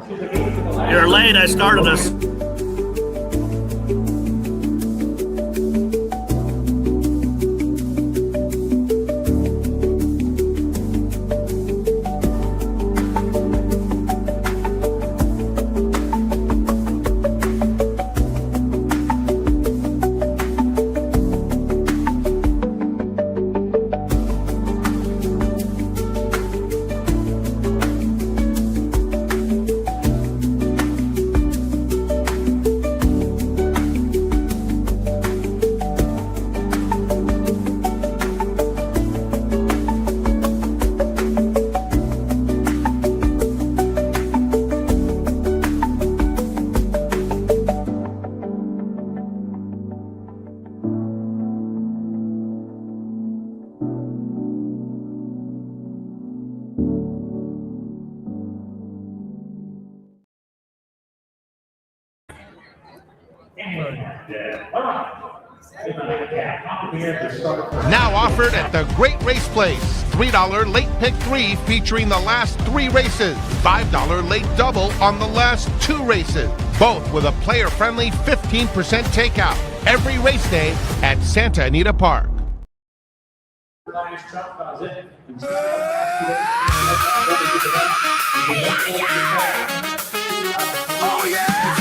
You're late. I started us. Now offered at the Great Race Place. $3 late pick 3 featuring the last 3 races. $5 late double on the last 2 races. Both with a player-friendly 15% takeout. Every race day at Santa Anita Park. Oh yeah!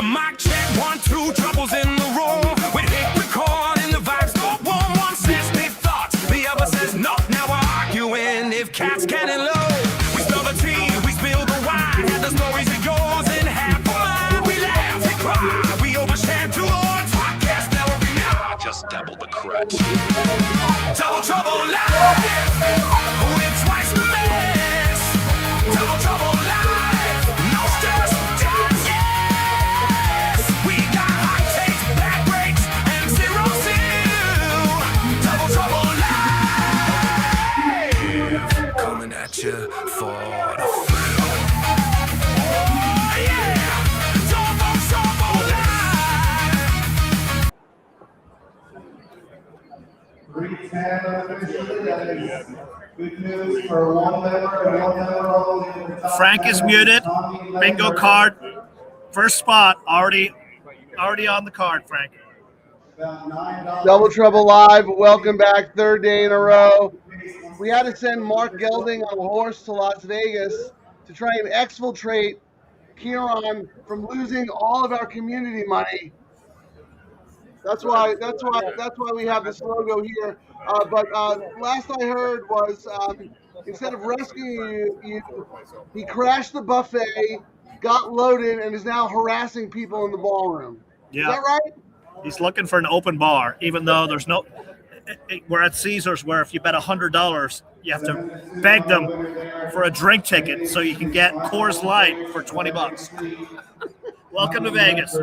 Mic check, 1, 2, troubles in the room. We hit record and the vibes go warm. One says big thoughts, the other says no. Now we're arguing if cats can and low. We spill the tea, we spill the wine. Had the stories of yours and half of mine. We laugh, we cry, we overshare too long. Podcast never be out. Just double the crutch. Double trouble live. With twice the mess. Double trouble live. No stress. At you for the thrill. Oh, yeah! Good news for one member and one member only. Frank is muted. Bingo card. First spot. Already on the card, Frank. Double Trouble Live. Welcome back. Third day in a row. We had to send Mark Gelding on a horse to Las Vegas to try and exfiltrate Ciaran from losing all of our community money. That's why we have this logo here. But last I heard was instead of rescuing you, he crashed the buffet, got loaded, and is now harassing people in the ballroom. Yeah. Is that right? He's looking for an open bar, even though there's no. We're at Caesars, where if you bet $100, you have to beg them for a drink ticket so you can get Coors Light for $20. Welcome to Vegas.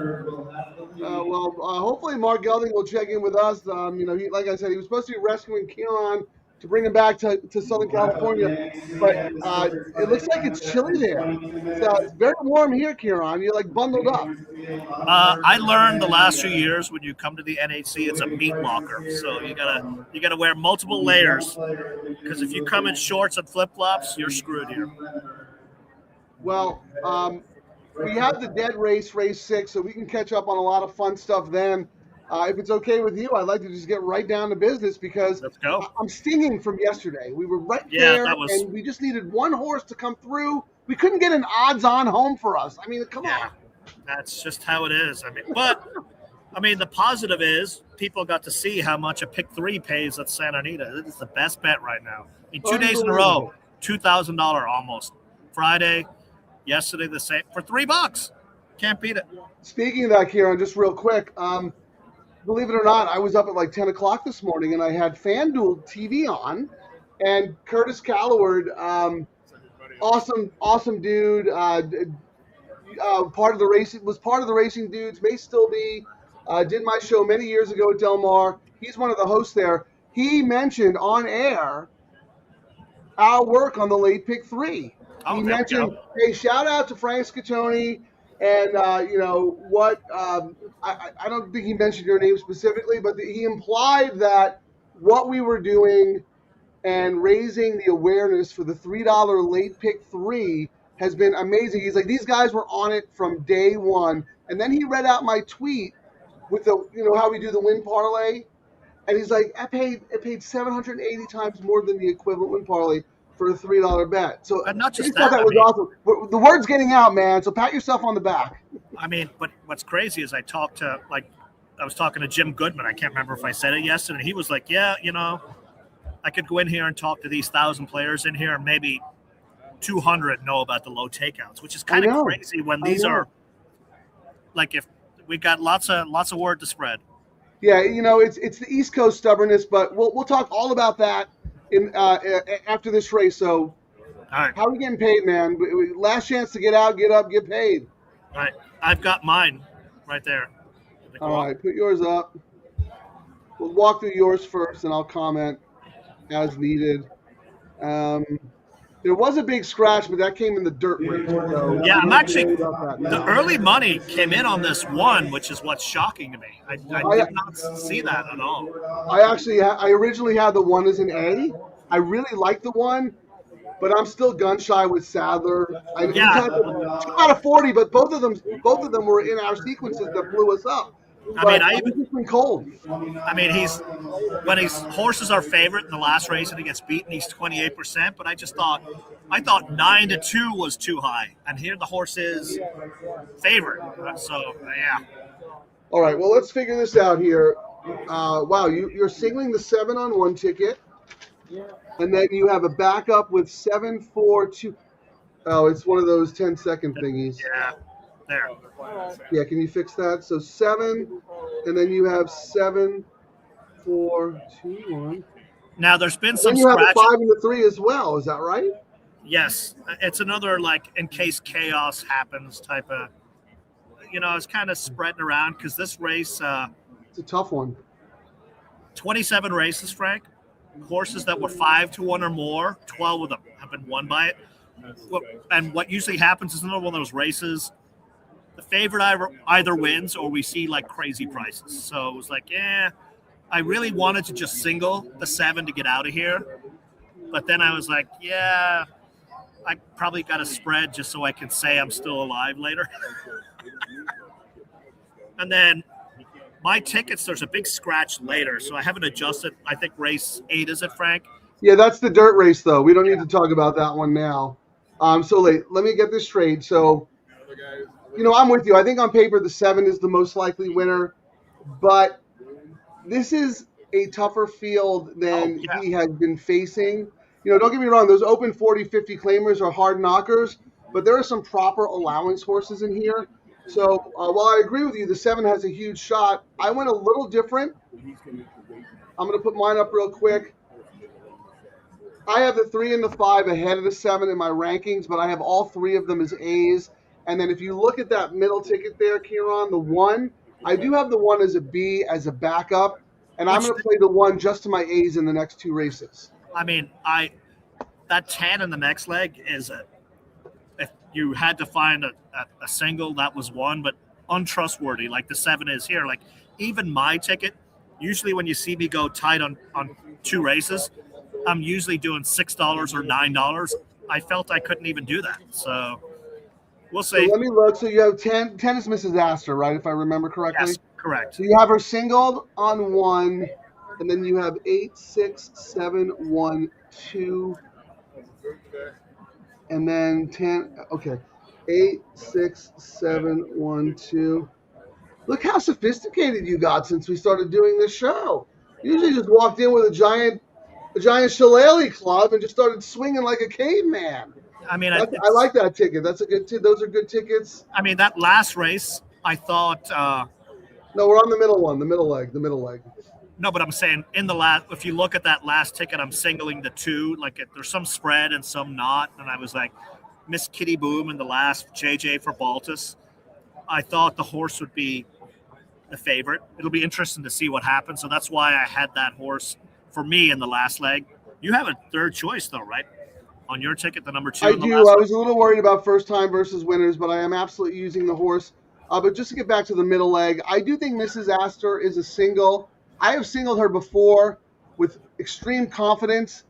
Hopefully Mark Gelding will check in with us. Like I said, he was supposed to be rescuing Ciaran to bring him back to Southern California, but it looks like it's chilly there. It's very warm here, Ciaran. You're like bundled up. I learned the last few years when you come to the NHC, it's a meat locker, so you gotta wear multiple layers, because if you come in shorts and flip flops, you're screwed here. Well, we have the dead race 6, so we can catch up on a lot of fun stuff then. If it's okay with you, I'd like to just get right down to business because Let's go. I'm stinging from yesterday. We were right there, and we just needed one horse to come through. We couldn't get an odds-on home for us. I mean, come on. That's just how it is. The positive is people got to see how much a pick 3 pays at Santa Anita. It's the best bet right now. In 2 days in a row, $2,000 almost. Friday, yesterday the same for $3. Can't beat it. Speaking of that, Ciaran, just real quick, believe it or not, I was up at like 10 o'clock this morning, and I had FanDuel TV on, and Curtis Calloward, awesome dude, part of the racing dudes, may still be, did my show many years ago at Del Mar. He's one of the hosts there. He mentioned on air our work on the late pick 3. He mentioned, hey, shout out to Frank Scattoni. And, I don't think he mentioned your name specifically, but he implied that what we were doing and raising the awareness for the $3 late pick 3 has been amazing. He's like, these guys were on it from day one. And then he read out my tweet with the, how we do the win parlay. And he's like, it paid 780 times more than the equivalent win parlay for a $3 bet. So and not just I thought that was awesome. The word's getting out, man. So pat yourself on the back. I mean, but what's crazy is I was talking to Jim Goodman. I can't remember if I said it yesterday. He was like, yeah, I could go in here and talk to these 1,000 players in here, and maybe 200 know about the low takeouts, which is kind of crazy when these are like, if we got lots of word to spread. Yeah, it's the East Coast stubbornness, but we'll talk all about that in after this race. So, all right, how are we getting paid, man? Last chance to get out, get up, get paid. All right, I've got mine right there. All right, put yours up. We'll walk through yours first, and I'll comment as needed. There was a big scratch, but that came in the dirt race. So yeah, I'm actually the early money came in on this one, which is what's shocking to me. I did not see that at all. I originally had the one as an A. I really like the one, but I'm still gun shy with Sadler. Had 2 out of 40, but both of them were in our sequences that blew us up. He's been cold. I mean, when his horses are favorite in the last race and he gets beaten, he's 28%. But I thought 9-2 was too high, and here the horse is favorite. So yeah. All right, well, let's figure this out here. Wow, you're singling the 7 on one ticket, and then you have a backup with 7-4-2. Oh, it's one of those 10-second thingies. Yeah, there. Yeah, can you fix that? So 7, and then you have 7, 4, 2, 1. Now there's been some. Then you have a 5 and a 3 as well. Is that right? Yes, it's another in case chaos happens type of. It's kind of spreading around because this race. It's a tough one. 27 races, Frank. Horses that were 5-1 or more, 12 of them have been won by it. And what usually happens is another one of those races. The favorite either wins or we see crazy prices. So it was I really wanted to just single the 7 to get out of here. But then I was like, yeah, I probably got a spread just so I can say I'm still alive later. And then my tickets, there's a big scratch later. So I haven't adjusted. I think race 8, is it, Frank? Yeah, that's the dirt race, though. We don't need to talk about that one now. So let me get this straight. So, I'm with you. I think on paper the 7 is the most likely winner, but this is a tougher field than he has been facing. Don't get me wrong. Those open 40, 50 claimers are hard knockers, but there are some proper allowance horses in here. So while I agree with you, the 7 has a huge shot. I went a little different. I'm going to put mine up real quick. I have the 3 and the 5 ahead of the 7 in my rankings, but I have all 3 of them as A's. And then if you look at that middle ticket there, Ciaran, the 1, I do have the 1 as a B, as a backup, and I'm going to play the 1 just to my A's in the next 2 races. I mean, that 10 in the next leg is if you had to find a single, that was 1, but untrustworthy like the 7 is here. Even my ticket, usually when you see me go tight on 2 races, I'm usually doing $6 or $9. I felt I couldn't even do that. So we'll see. So let me look. So you have 10. 10 is Mrs. Astor, right? If I remember correctly. Yes, correct. So you have her singled on 1, and then you have 8, 6, 7, 1, 2, and then 10. Okay, 8, 6, 7, 1, 2. Look how sophisticated you got since we started doing this show. You usually just walked in with a giant shillelagh club and just started swinging like a caveman. I mean, I like that ticket. That's a good. Those are good tickets. I mean, that last race, I thought. No, we're on the middle one, the middle leg. No, but I'm saying in the last, if you look at that last ticket, I'm singling the 2. There's some spread and some not, and I was like, Miss Kitty Boom in the last JJ for Baltus. I thought the horse would be the favorite. It'll be interesting to see what happens. So that's why I had that horse for me in the last leg. You have a third choice though, right? On your ticket, the number 2. I do. I was a little worried about first time versus winners, but I am absolutely using the horse. But just to get back to the middle leg, I do think Mrs. Astor is a single. I have singled her before with extreme confidence,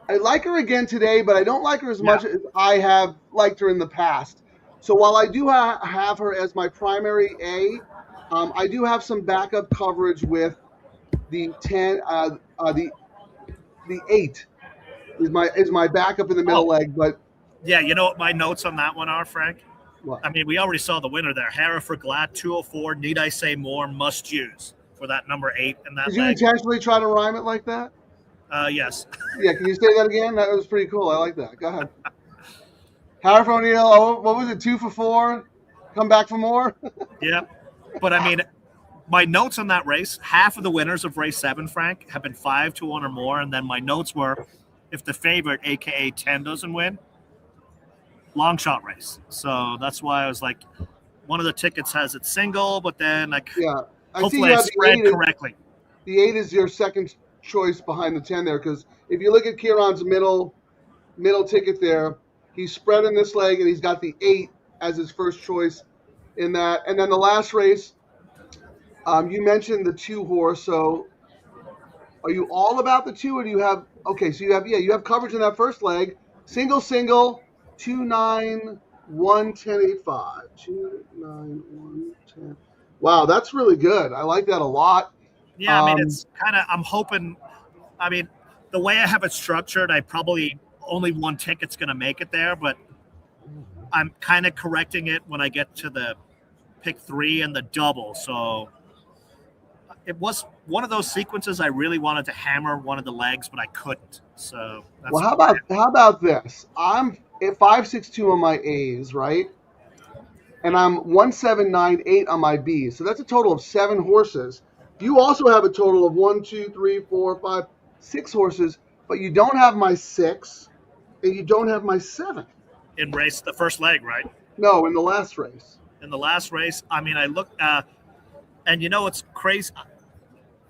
I like her again today, but I don't like her as much as I have liked her in the past. So while I do have her as my primary A, I do have some backup coverage with the 10, the 8 is my backup in the middle leg. But yeah, you know what my notes on that one are, Frank? what? I mean, we already saw the winner there. Hereford Glad 204. Need I say more? Must use for that number 8 in that Did you leg. intentionally try to rhyme it like that? Yes. Yeah, can you say that again? That was pretty cool. I like that. Go ahead. Hereford O'Neill, what was it? 2 for 4. Come back for more. Yeah. But I mean, my notes on that race, half of the winners of race 7, Frank, have been 5-1 or more. And then my notes were, if the favorite, AKA 10, doesn't win, long shot race. So that's why I was like, one of the tickets has it single, but then like, Yeah. hopefully I spread correctly. The 8 is your second choice behind the 10 there, because if you look at Ciaran's middle ticket there, he's spread in this leg and he's got the 8 as his first choice in that. And then the last race, you mentioned the 2 horse. So are you all about the 2, or do you have so you have coverage in that first leg, single 2 9 1 10 8 5 2 9 1 10. Wow, that's really good. I like that a lot. Yeah, I mean, it's kind of, I'm hoping, I mean, the way I have it structured, I probably only one ticket's going to make it there, but I'm kind of correcting it when I get to the pick 3 and the double. So it was one of those sequences I really wanted to hammer one of the legs, but I couldn't. So that's well, how about this? I'm at 5-6-2 on my A's, right? And I'm 1-7-9-8 on my B's. So that's a total of 7 horses. You also have a total of 1, 2, 3, 4, 5, 6 horses, but you don't have my 6 and you don't have my 7. In race, the first leg, right? No, in the last race. In the last race, I mean, I looked, and you know what's crazy?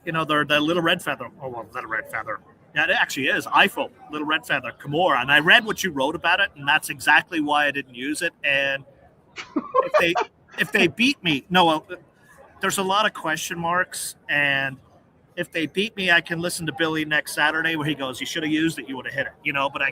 You know, they're the Little Red Feather. Oh, well, Little Red Feather. Yeah, it actually is. Eiffel, Little Red Feather, Kimura. And I read what you wrote about it, and that's exactly why I didn't use it. And if they beat me, there's a lot of question marks, and if they beat me, I can listen to Billy next Saturday where he goes, "You should have used it. You would have hit it." You know, but I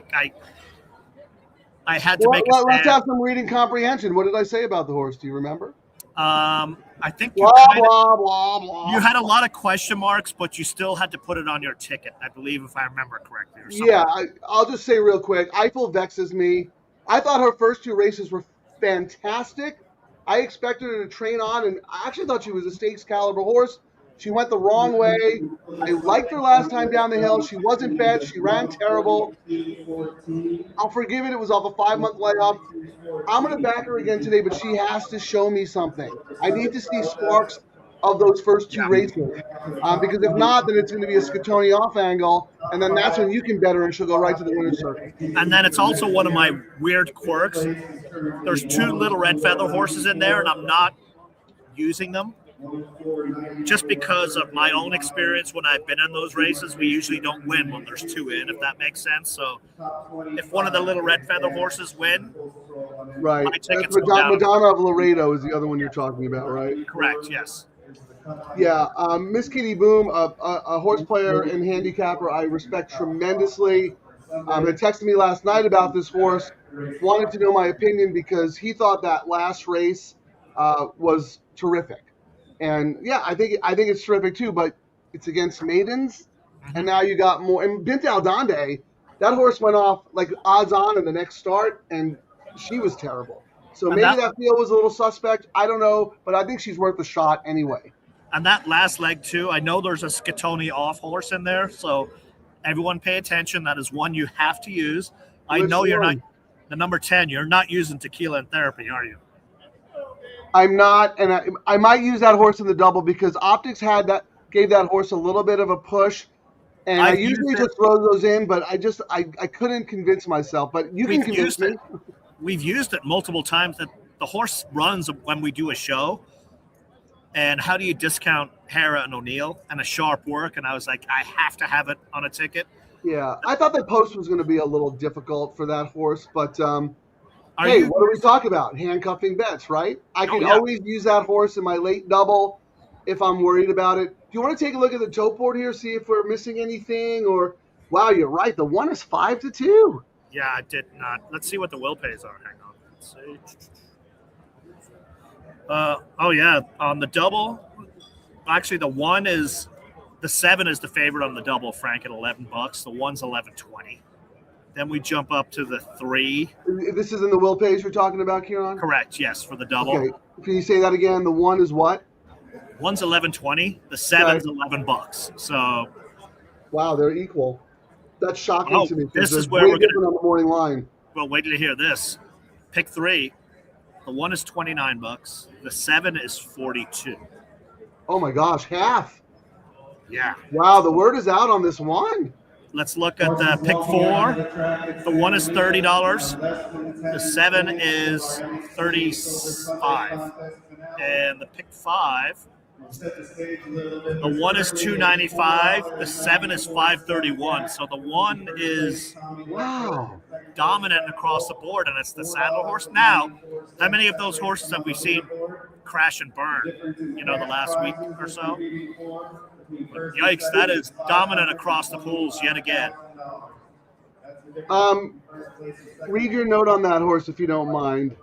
had to make a stand. Let's have some reading comprehension. What did I say about the horse? Do you remember? I think you you had a lot of question marks, but you still had to put it on your ticket, I believe, if I remember correctly. Or something. Yeah, I'll just say real quick, Eiffel vexes me. I thought her first 2 races were fantastic. I expected her to train on, and I actually thought she was a stakes caliber horse. She went the wrong way. I liked her last time down the hill. She wasn't fed. She ran terrible. I'll forgive it. It was off a 5-month layoff. I'm going to back her again today, but she has to show me something. I need to see sparks of those first 2 races. Because if not, then it's going to be a Scatoni off angle, and then that's when you can bet her and she'll go right to the winner's circle. And then it's also one of my weird quirks. There's 2 Little Red Feather horses in there, and I'm not using them. Just because of my own experience when I've been in those races, we usually don't win when there's 2 in, if that makes sense. So if one of the Little Red Feather horses win, right. my tickets Madonna of Laredo is the other one you're talking about, right? Correct, yes. Yeah, Miss Kitty Boom, a horse player and handicapper I respect tremendously. Had texted me last night about this horse, wanted to know my opinion because he thought that last race was terrific. And yeah, I think it's terrific too, but it's against maidens, and now you got more. And Bint Aldande, that horse went off like odds on in the next start, and she was terrible. So maybe that field was a little suspect. I don't know, but I think she's worth a shot anyway. And that last leg too, I know there's a Scatoni off horse in there, so everyone pay attention. That is one you have to use. I know you're not the number 10. You're not using Tequila and Therapy, are you? I'm not, and I might use that horse in the double because Optics gave that horse a little bit of a push, and I usually just throw those in, but I couldn't convince myself. But you can convince me. We've used it multiple times. That the horse runs when we do a show, and how do you discount Hera and O'Neill and a sharp work? And I was like, I have to have it on a ticket. Yeah, I thought the post was going to be a little difficult for that horse, but hey, what are we talking about? Handcuffing bets, right? I can always use that horse in my late double if I'm worried about it. Do you want to take a look at the tote board here, see if we're missing anything? Or Wow, you're right. The one is 5-2. Yeah, I did not. Let's see what the will pays are. Hang on. Let's see. Oh yeah, on the double. Actually, the 7 is the favorite on the double. Frank at $11. The 1's $11.20. Then we jump up to the 3. This is in the will pays you're talking about, Ciaran? Correct. Yes, for the double. Okay. Can you say that again? The 1 is what? 1's $11.20. The 7's $11. So. Wow, they're equal. That's shocking to me. This is where we're going on the morning line. Well, wait till you hear this. Pick 3. The 1 is $29. The 7 is $42. Oh my gosh, half. Yeah. Wow, the word is out on this one. Let's look at the pick 4. The 1 is $30. The 7 is $35. And the pick 5. The 1 is $2.95. The 7 is $5.31. So the 1 is dominant across the board, and it's the saddle horse. Now, how many of those horses have we seen crash and burn? The last week or so. But yikes! That is dominant across the pools yet again. Read your note on that horse if you don't mind.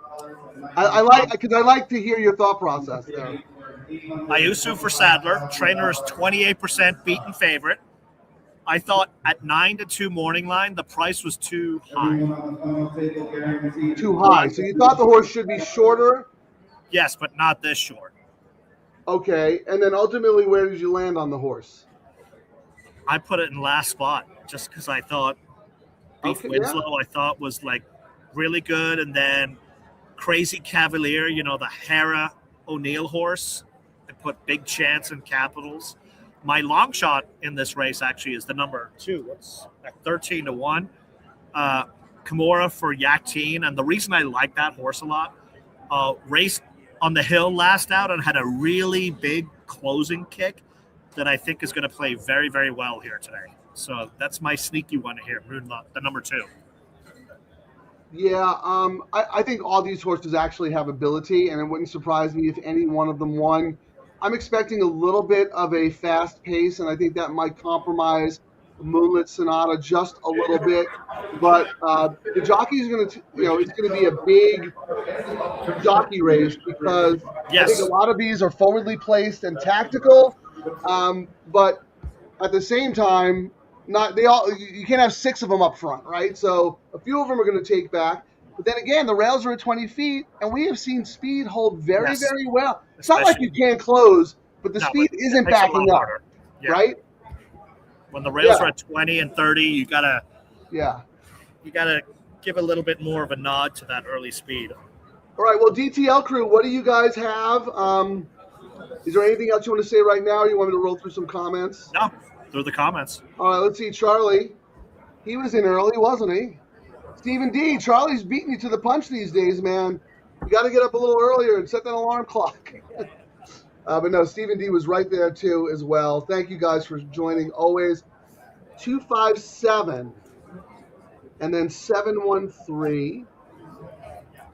I like to hear your thought process there. Ayusu for Sadler. Trainer is 28% beaten favorite. I thought at 9-2 morning line, the price was too high. Too high. So you thought the horse should be shorter? Yes, but not this short. Okay. And then ultimately, where did you land on the horse? I put it in last spot just because I thought Beef Winslow, I thought was like really good. And then Crazy Cavalier, the Hera O'Neill horse. I put big chance in capitals. My long shot in this race actually is the number 2. It's at 13-1. Kimura for Yakteen. And the reason I like that horse a lot, raced on the hill last out and had a really big closing kick that I think is going to play very, very well here today. So that's my sneaky one here, the number 2. Yeah, I think all these horses actually have ability, and it wouldn't surprise me if any one of them won. I'm expecting a little bit of a fast pace, and I think that might compromise Moonlit Sonata just a little bit. But the jockey is going to, it's going to be a big jockey race because I think a lot of these are forwardly placed and tactical. But at the same time, you can't have 6 of them up front, right? So a few of them are going to take back. But then again, the rails are at 20 feet, and we have seen speed hold very, very well. It's not like you can't close, but the speed isn't backing up, right? When the rails are at 20 and 30, you gotta give a little bit more of a nod to that early speed. All right, well, DTL Crew, what do you guys have? Is there anything else you want to say right now, or you want me to roll through some comments? No, through the comments. All right, let's see. Charlie, he was in early, wasn't he? Stephen D, Charlie's beating you to the punch these days, man. You got to get up a little earlier and set that alarm clock. But no, Stephen D was right there too as well. Thank you guys for joining. Always 257 and then 713.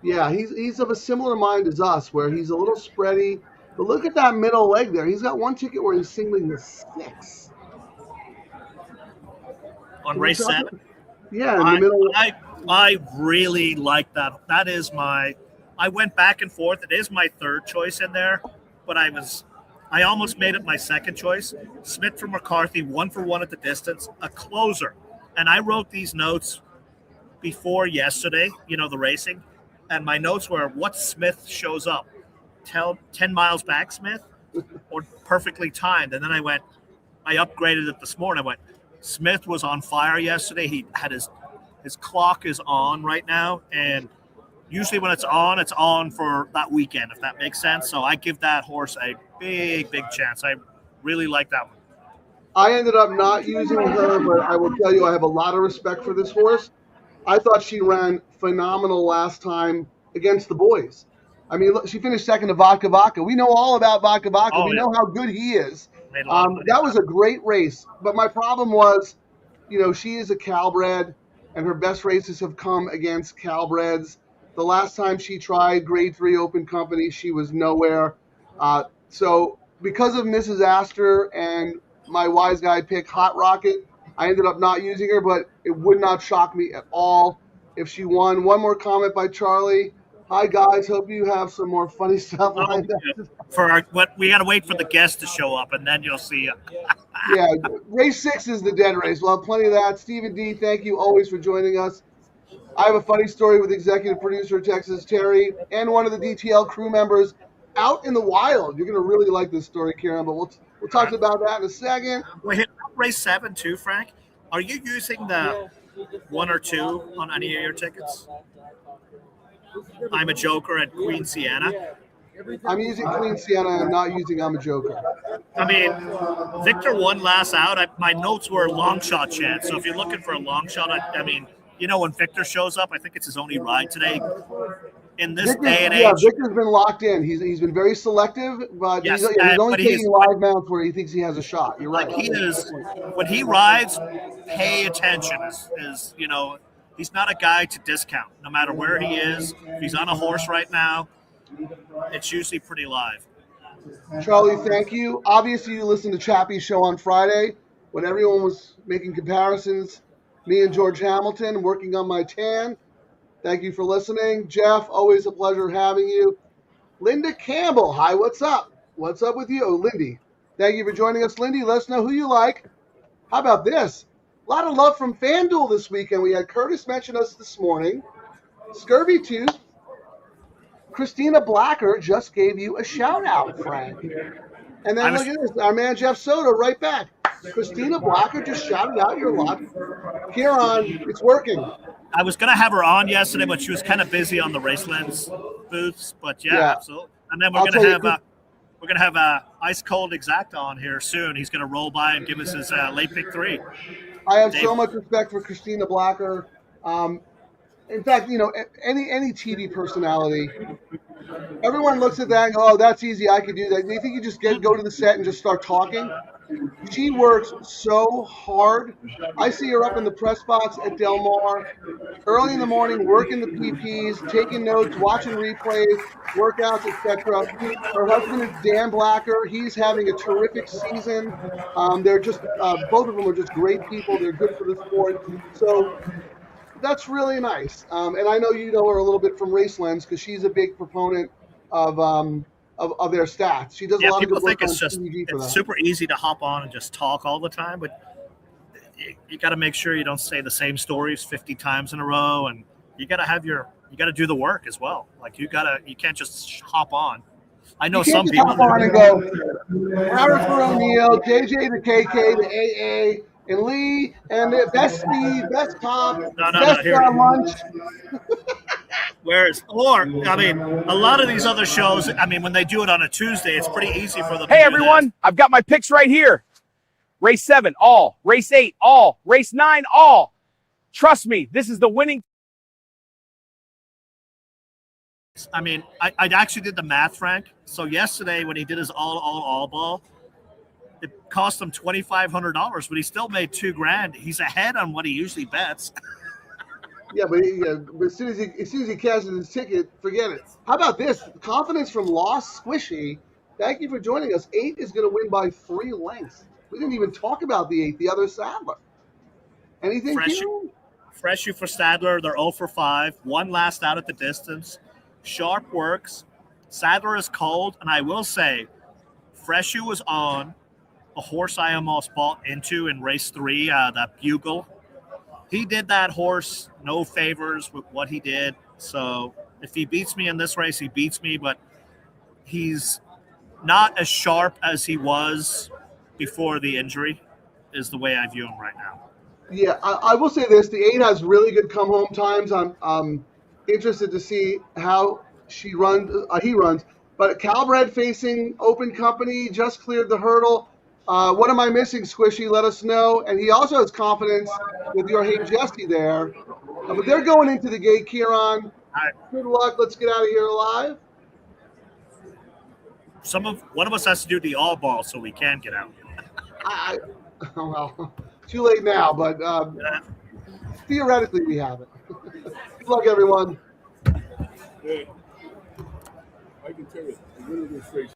Yeah, he's of a similar mind as us, where he's a little spready. But look at that middle leg there. He's got one ticket where he's singling the 6. On race 7? Yeah, in the middle. I really like that. That is I went back and forth. It is my 3rd choice in there, but I almost made it my 2nd choice. Smith for McCarthy, 1-for-1 at the distance, a closer. And I wrote these notes before yesterday, the racing. And my notes were, what Smith shows up? 10 miles back, Smith? Or perfectly timed. And then I upgraded it this morning. I went, Smith was on fire yesterday. He had his clock is on right now. And usually when it's on for that weekend, if that makes sense. So I give that horse a big, big chance. I really like that one. I ended up not using her, but I will tell you I have a lot of respect for this horse. I thought she ran phenomenal last time against the boys. I mean, she finished 2nd to Vodka Vodka. We know all about Vodka Vodka. We know how good he is. That was a great race. But my problem was, she is a Calbred, and her best races have come against Calbreds. The last time she tried Grade 3 Open Company, she was nowhere. So because of Mrs. Astor and my wise guy pick Hot Rocket, I ended up not using her, but it would not shock me at all if she won. One more comment by Charlie. Hi, guys. Hope you have some more funny stuff lined up. We got to wait for the guests to show up, and then you'll see. Yeah, race 6 is the dead race. We'll have plenty of that. Stephen D, thank you always for joining us. I have a funny story with executive producer Texas Terry and one of the DTL crew members out in the wild. You're going to really like this story, Ciaran, but we'll talk about that in a second. We hit race 7 too, Frank. Are you using the 1 or 2 on any of your tickets? I'm a Joker and Queen Sienna. I'm using Queen Sienna. I'm not using I'm a Joker. I mean, Victor won last out. My notes were long shot chance. So if you're looking for a long shot, I mean, you know, when Victor shows up, I think it's his only ride today. In this day and age, Victor's been locked in. He's been very selective, but yes, he's only taking live mounts where he thinks he has a shot. You're right. Like he is when he rides, pay attention. Is you know, he's not a guy to discount. No matter where he is, if he's on a horse right now, it's usually pretty live. Charlie, thank you. Obviously, you listened to Chappie's show on Friday when everyone was making comparisons. Me and George Hamilton working on my tan. Thank you for listening. Jeff, always a pleasure having you. Linda Campbell, hi, what's up? What's up with you? Oh, Lindy, thank you for joining us. Lindy, let us know who you like. How about this? A lot of love from FanDuel this weekend. We had Curtis mention us this morning. Scurvy Tooth, Christina Blacker just gave you a shout out, Frank. And then look at this, our man Jeff Soto right back. Christina Blacker just shouted out your luck. Ciaran, it's working. I was gonna have her on yesterday, but she was kind of busy on the Racelands booths. But yeah, absolutely. And then we're gonna have ice cold Exacta on here soon. He's gonna roll by and give us his late pick 3. I have so much respect for Christina Blacker. In fact, you know, any TV personality, everyone looks at that and go, "Oh, that's easy. I could do that." They think you just go to the set and just start talking. She works so hard. I see her up in the press box at Del Mar early in the morning, working the PPs, taking notes, watching replays, workouts, etc. Her husband is Dan Blacker. He's having a terrific season. They're just both of them are just great people. They're good for the sport. So that's really nice. And I know you know her a little bit from Racelands because she's a big proponent of their stats. She does a lot of good work on TV for that. It's super easy to hop on and just talk all the time, but you got to make sure you don't say the same stories 50 times in a row, and you got to do the work as well. Like you can't just hop on. I know some people hop on and go Howard for O'Neill, JJ to KK to AA, and Lee, and the best speed, best top, best lunch. I mean, a lot of these other shows, I mean, when they do it on a Tuesday, it's pretty easy for them. Hey, everyone, I've got my picks right here. Race 7, all. Race 8, all. Race 9, all. Trust me, this is the winning. I mean, I actually did the math, Frank. So yesterday when he did his all ball, it cost him $2,500, but he still made $2,000. He's ahead on what he usually bets. Yeah, but as soon as he cashes his ticket, forget it. How about this? Confidence from Lost Squishy. Thank you for joining us. 8 is going to win by 3 lengths. We didn't even talk about the 8, the other Sadler. Anything? Fresh you for Sadler. They're 0 for 5. One last out at the distance. Sharp works. Sadler is cold, and I will say, Freshu was on a horse I almost bought into in race 3, that Bugle. He did that horse no favors with what he did. So if he beats me in this race, he beats me, but he's not as sharp as he was before the injury is the way I view him right now. Yeah, I will say this. The 8 has really good come-home times. I'm interested to see how he runs. But Calbred facing Open Company just cleared the hurdle. What am I missing, Squishy? Let us know. And he also has confidence with your Hey Jesse there. But they're going into the gate, Ciaran. Good luck. Let's get out of here alive. One of us has to do the all ball so we can get out. Well, too late now, but theoretically we have it. Good luck, everyone. Yeah. I can tell you, the winner of this race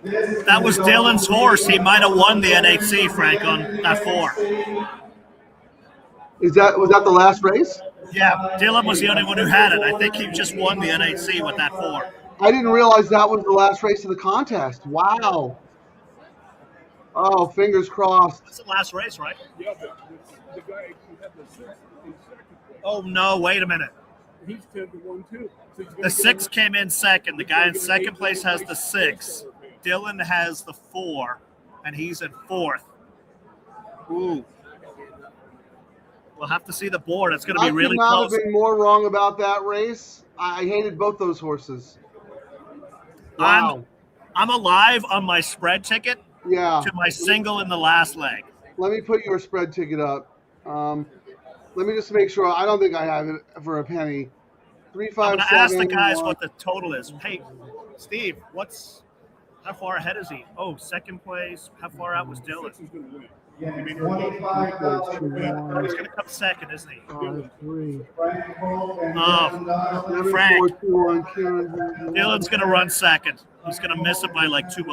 That was Dylan's horse. He might have won the NHC, Frank, on that 4. Was that the last race? Yeah, Dylan was the only one who had it. I think he just won the NHC with that 4. I didn't realize that was the last race of the contest. Wow. Oh, fingers crossed. That's the last race, right? Yeah, but the guy who had the 6 in second place, Oh, no, wait a minute. he's 10-1 too. So he's gonna The get 6 him- came in second. The guy in second place has the 6. Dylan has the 4, and he's in 4th. Ooh. We'll have to see the board. It's going to be really I could not close. have been more wrong about that race. I hated both those horses. Wow. I'm alive on my spread ticket Yeah. to my single in the last leg. Let me put your spread ticket up. Let me just make sure. I don't think I have it for a penny. 3, 5, I'm going to 7. ask the guys 1. what the total is. Hey, Steve, how far ahead is he? Oh, second place. How far out was Dylan? He's gonna win. He's going to come second, isn't he? 5, 3. Oh, 7, Frank. 4, 2, 1. Ciaran. Dylan's going to run second. He's going to miss it by like $2.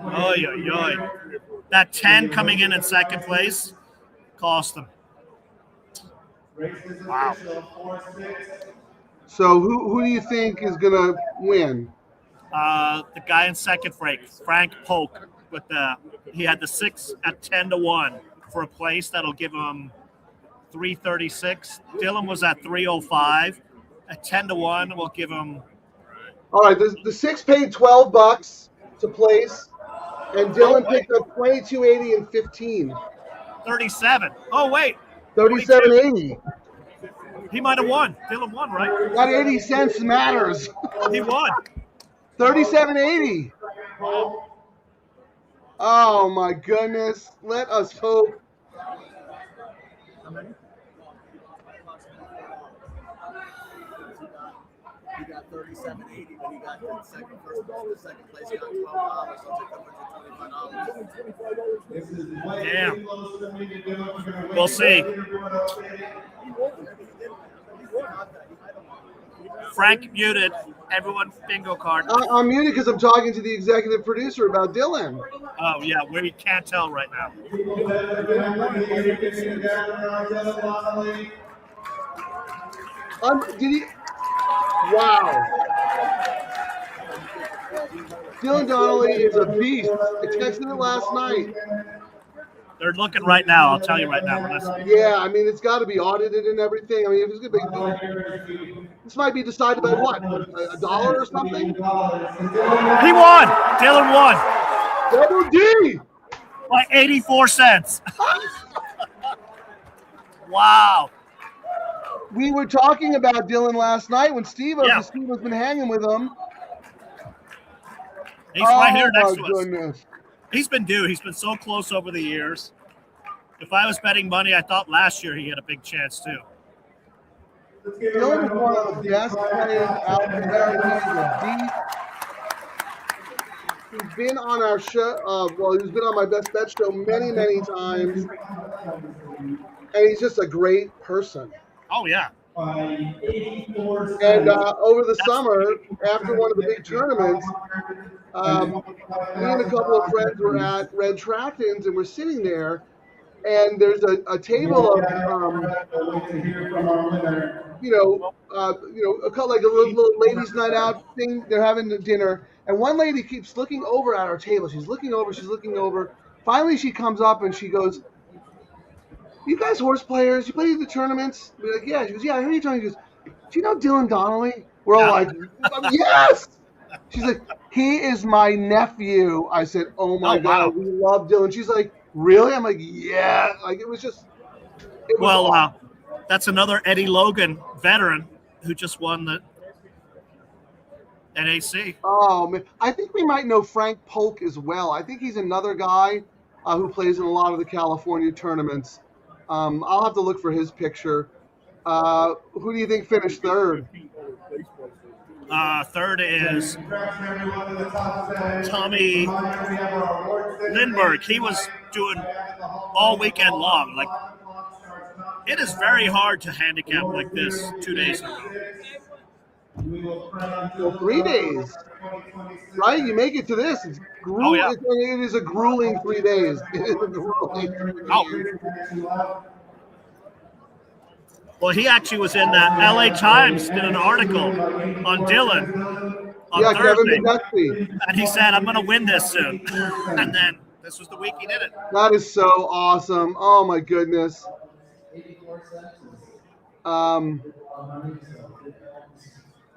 Oh, yeah. That 10 coming in second place cost him. Wow. So who do you think is gonna win? The guy in second, Frank Polk, he had the 6 at 10-1 for a place that'll give him 336. Dylan was at 305. At 10-1 will give him. All right, the 6 paid $12 to place, and Dylan picked up $22.80 and 15. 37. Oh, wait. $37.80. He might have won. Dylan won, right? That 80 cents matters. He won. $37.80. Oh my goodness. Let us hope. He got 37.80, but he got the second place got $12, so $25. Damn. We'll see. Frank muted. Everyone bingo card. I'm muted because I'm talking to the executive producer about Dylan. Oh, yeah, we can't tell right now. Did he? Wow. Dylan Donnelly is a beast. I texted it last night. They're looking right now. I'll tell you right now. Yeah, I mean, it's got to be audited and everything. I mean, if it's going to be, this might be decided by what? $1 or something? He won. Dylan won Double D. by 84 cents. Wow. We were talking about Dylan last night when Steve Yeah. Steve's been hanging with him. He's right here next to us. Goodness. He's been due. He's been so close over the years. If I was betting money, I thought last year he had a big chance too. Dylan is one of the best players out there. He's been on our show. He's been on my Best Bet show many, many times. And he's just a great person. Oh, yeah. And over the summer, after one of the big tournaments, me and a couple of friends were at Red Trackins and we're sitting there, and there's a table of, a couple like a little ladies' night out thing. They're having dinner, and one lady keeps looking over at our table. She's looking over. Finally, she comes up and she goes, "You guys horse players? You play the tournaments?" We're like, "Yeah." She goes, "Yeah, I heard you talking." She goes, "Do you know Dylan Donnelly?" We're all like, "Yes." She's like, "He is my nephew." I said, "Oh my God, we love Dylan." She's like, "Really?" I'm like, "Yeah." Like it was awesome. That's another Eddie Logan veteran who just won the NHC. Oh man, I think we might know Frank Polk as well. I think he's another guy who plays in a lot of the California tournaments. I'll have to look for his picture. Who do you think finished third? Third is Tommy Lindbergh. He was doing all weekend long. Like, it is very hard to handicap like this 2 days in a row. Well, 3 days, right? You make it to this. It's Oh, yeah. It is a grueling 3 days. It is a grueling 3 Oh. days. Well, he actually was in that LA Times, did an article on Dylan on Yeah, Kevin Thursday. McDuffie. And he said, I'm going to win this soon. And then this was the week he did it. That is so awesome. Oh, my goodness.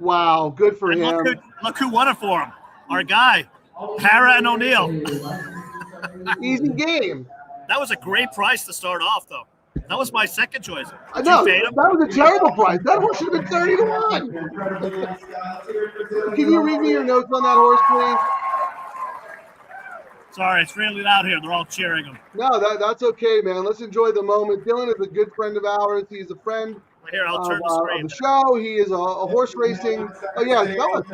Wow, good for And him. look who won it for him. Our guy, Para and O'Neill. Easy game. That was a great price to start off, though. That was my second choice. I Did know, you fade that him? was a terrible price. That horse should have been 30 to 1. Can you read me your notes on that horse, please? Sorry, it's really loud here. They're all cheering him. No, that's okay, man. Let's enjoy the moment. Dylan is a good friend of ours. He's a friend Here, I'll turn the of screen. the show. He is a horse racing. Oh, yeah, tell us.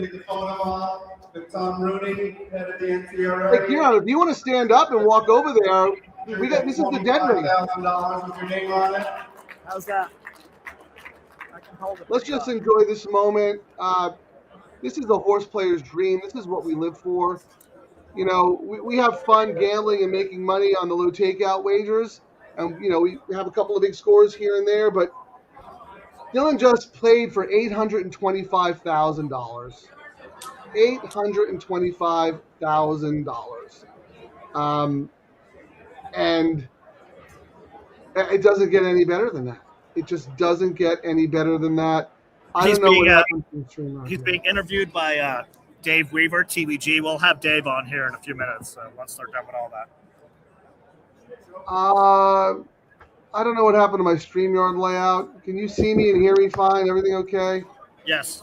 It's on Rooney, head of the NCRA. Hey, Ciaran, if you want to stand up and walk over there, this is the dead race. $1,000 with your name on it. How's that? I can hold it. Let's just enjoy this moment. This is a horse player's dream. This is what we live for. You know, we have fun gambling and making money on the low takeout wagers. And, you know, we have a couple of big scores here and there. But Dylan just played for $825,000. $825,000. And it doesn't get any better than that. It just doesn't get any better than that. I don't know what happened to the stream. He's being interviewed by Dave Weaver, TVG. We'll have Dave on here in a few minutes once they're done with all that. I don't know what happened to my StreamYard layout. Can you see me and hear me fine? Everything okay? Yes.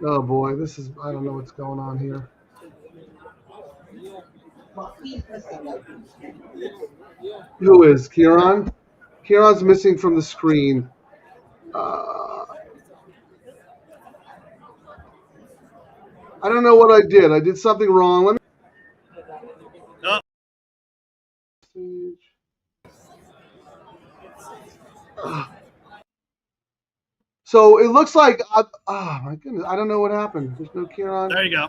Oh boy, I don't know what's going on here. Who is Ciaran? Ciaran's missing from the screen. I don't know what I did. I did something wrong. Let me. So it looks like, oh my goodness, I don't know what happened. There's no Ciaran. There you go.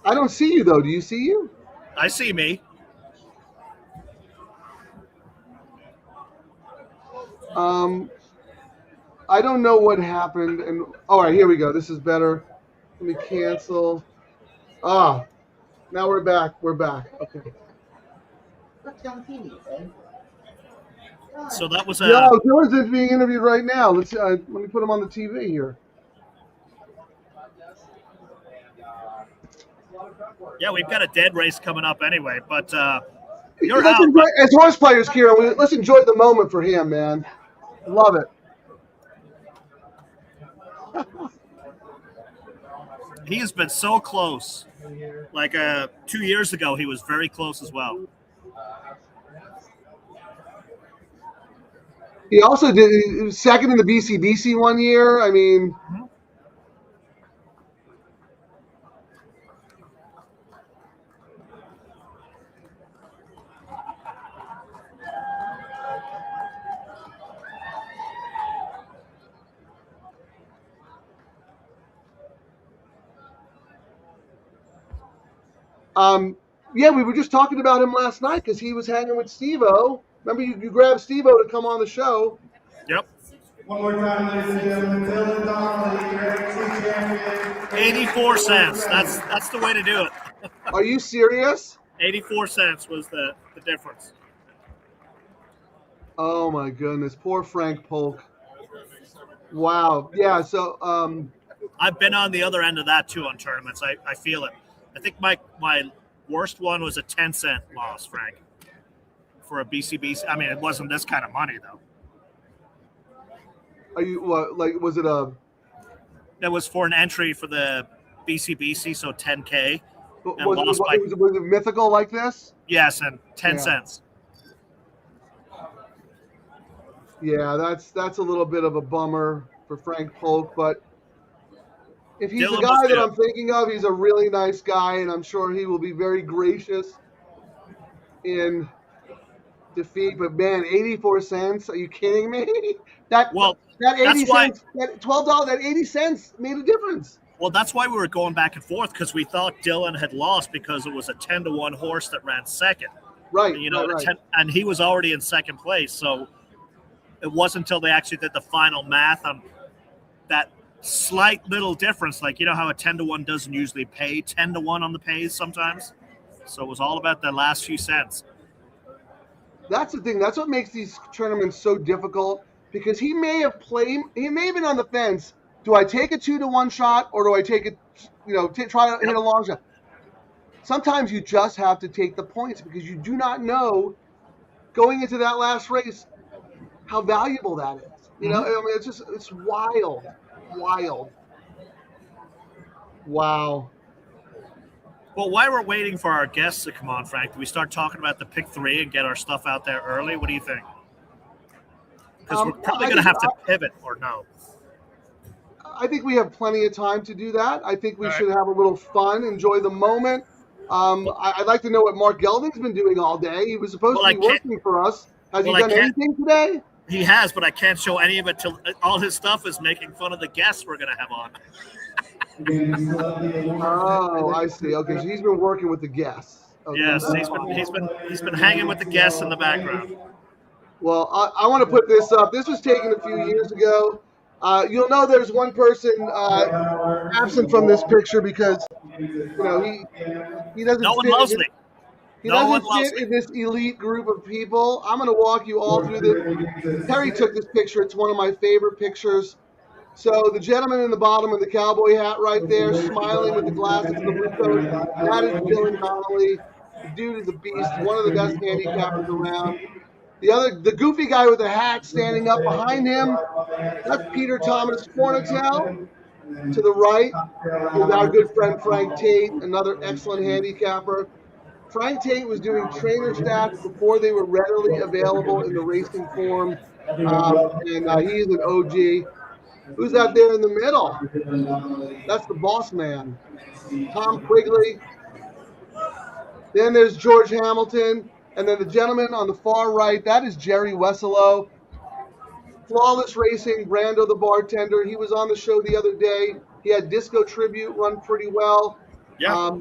I don't see you though. Do you see you? I see me. I don't know what happened. And all right, here we go. This is better. Let me cancel. Now we're back. We're back. Okay. So that was No, Dylan's being interviewed right now. Let me put him on the TV here. Yeah, we've got a dead race coming up anyway, but you're Let's out. enjoy, as horse players, Ciaran, let's enjoy the moment for him, man. Love it. He has been so close. Like 2 years ago, he was very close as well. He also did he was second in the BCBC one year. I mean, yeah, we were just talking about him last night because he was hanging with Steve-O. Remember, you grabbed Steve-O to come on the show. Yep. One more time, ladies and gentlemen, Dylan Donnelly, your NHC champion. 84 cents. That's the way to do it. Are you serious? 84 cents was the difference. Oh my goodness, poor Frank Polk. Wow. Yeah. So, I've been on the other end of that too on tournaments. I feel it. I think my worst one was a 10-cent loss, Frank, for a BCBC. I mean, it wasn't this kind of money though. are you what? Like, was it a? That was for an entry for the BCBC, so 10K. And Was it mythical like this? Yes, and 10 Yeah. cents. Yeah, that's a little bit of a bummer for Frank Polk, but if he's Dylan the guy was that good. I'm thinking of, he's a really nice guy, and I'm sure he will be very gracious in defeat. But man, 84 cents? Are you kidding me? That That 80 That's why. cents, that $12, that 80 cents made a difference. Well, that's why we were going back and forth because we thought Dylan had lost because it was a 10-1 horse that ran second. Right. You know, right. and he was already in second place. So it wasn't until they actually did the final math on that slight little difference. Like, you know how a 10-1 doesn't usually pay 10-1 on the pays sometimes. So it was all about the last few cents. That's the thing. That's what makes these tournaments so difficult because he may have been on the fence. Do I take a 2-1 shot or do I take it, try to hit a long shot? Sometimes you just have to take the points because you do not know going into that last race how valuable that is. I mean, it's wild. Wow. Well, while we're waiting for our guests to come on, Frank, do we start talking about the pick 3 and get our stuff out there early? What do you think? Because we're probably going to have to pivot or no. I think we have plenty of time to do that. I think we should have a little fun, enjoy the moment. I'd like to know what Mark Gelding's been doing all day. He was supposed to be working for us. Has he done anything today? He has, but I can't show any of it till all his stuff is making fun of the guests we're going to have on. Oh, I see. Okay, so he's been working with the guests. Okay. Yes, he's been hanging with the guests in the background. Well, I want to put this up. This was taken a few years ago. You'll know there's one person absent from this picture because he doesn't. No one loves me. He doesn't fit in this elite group of people. I'm going to walk you all through this. Terry took this picture. It's one of my favorite pictures. So the gentleman in the bottom of the cowboy hat right there, smiling with the glasses and the blue coat, that is Dylan Donnelly. The dude is a beast, one of the best handicappers around. The goofy guy with the hat standing up behind him, that's Peter Thomas Fornatel. To the right is our good friend Frank Tate, another excellent handicapper. Frank Tate was doing trainer stats before they were readily available in the racing form, and he's an OG. Who's out there in the middle? That's the boss man, Tom Quigley. Then there's George Hamilton. And then the gentleman on the far right, that is Jerry Wesselow. Flawless Racing, Brando the bartender. He was on the show the other day. He had Disco Tribute run pretty well. Yeah.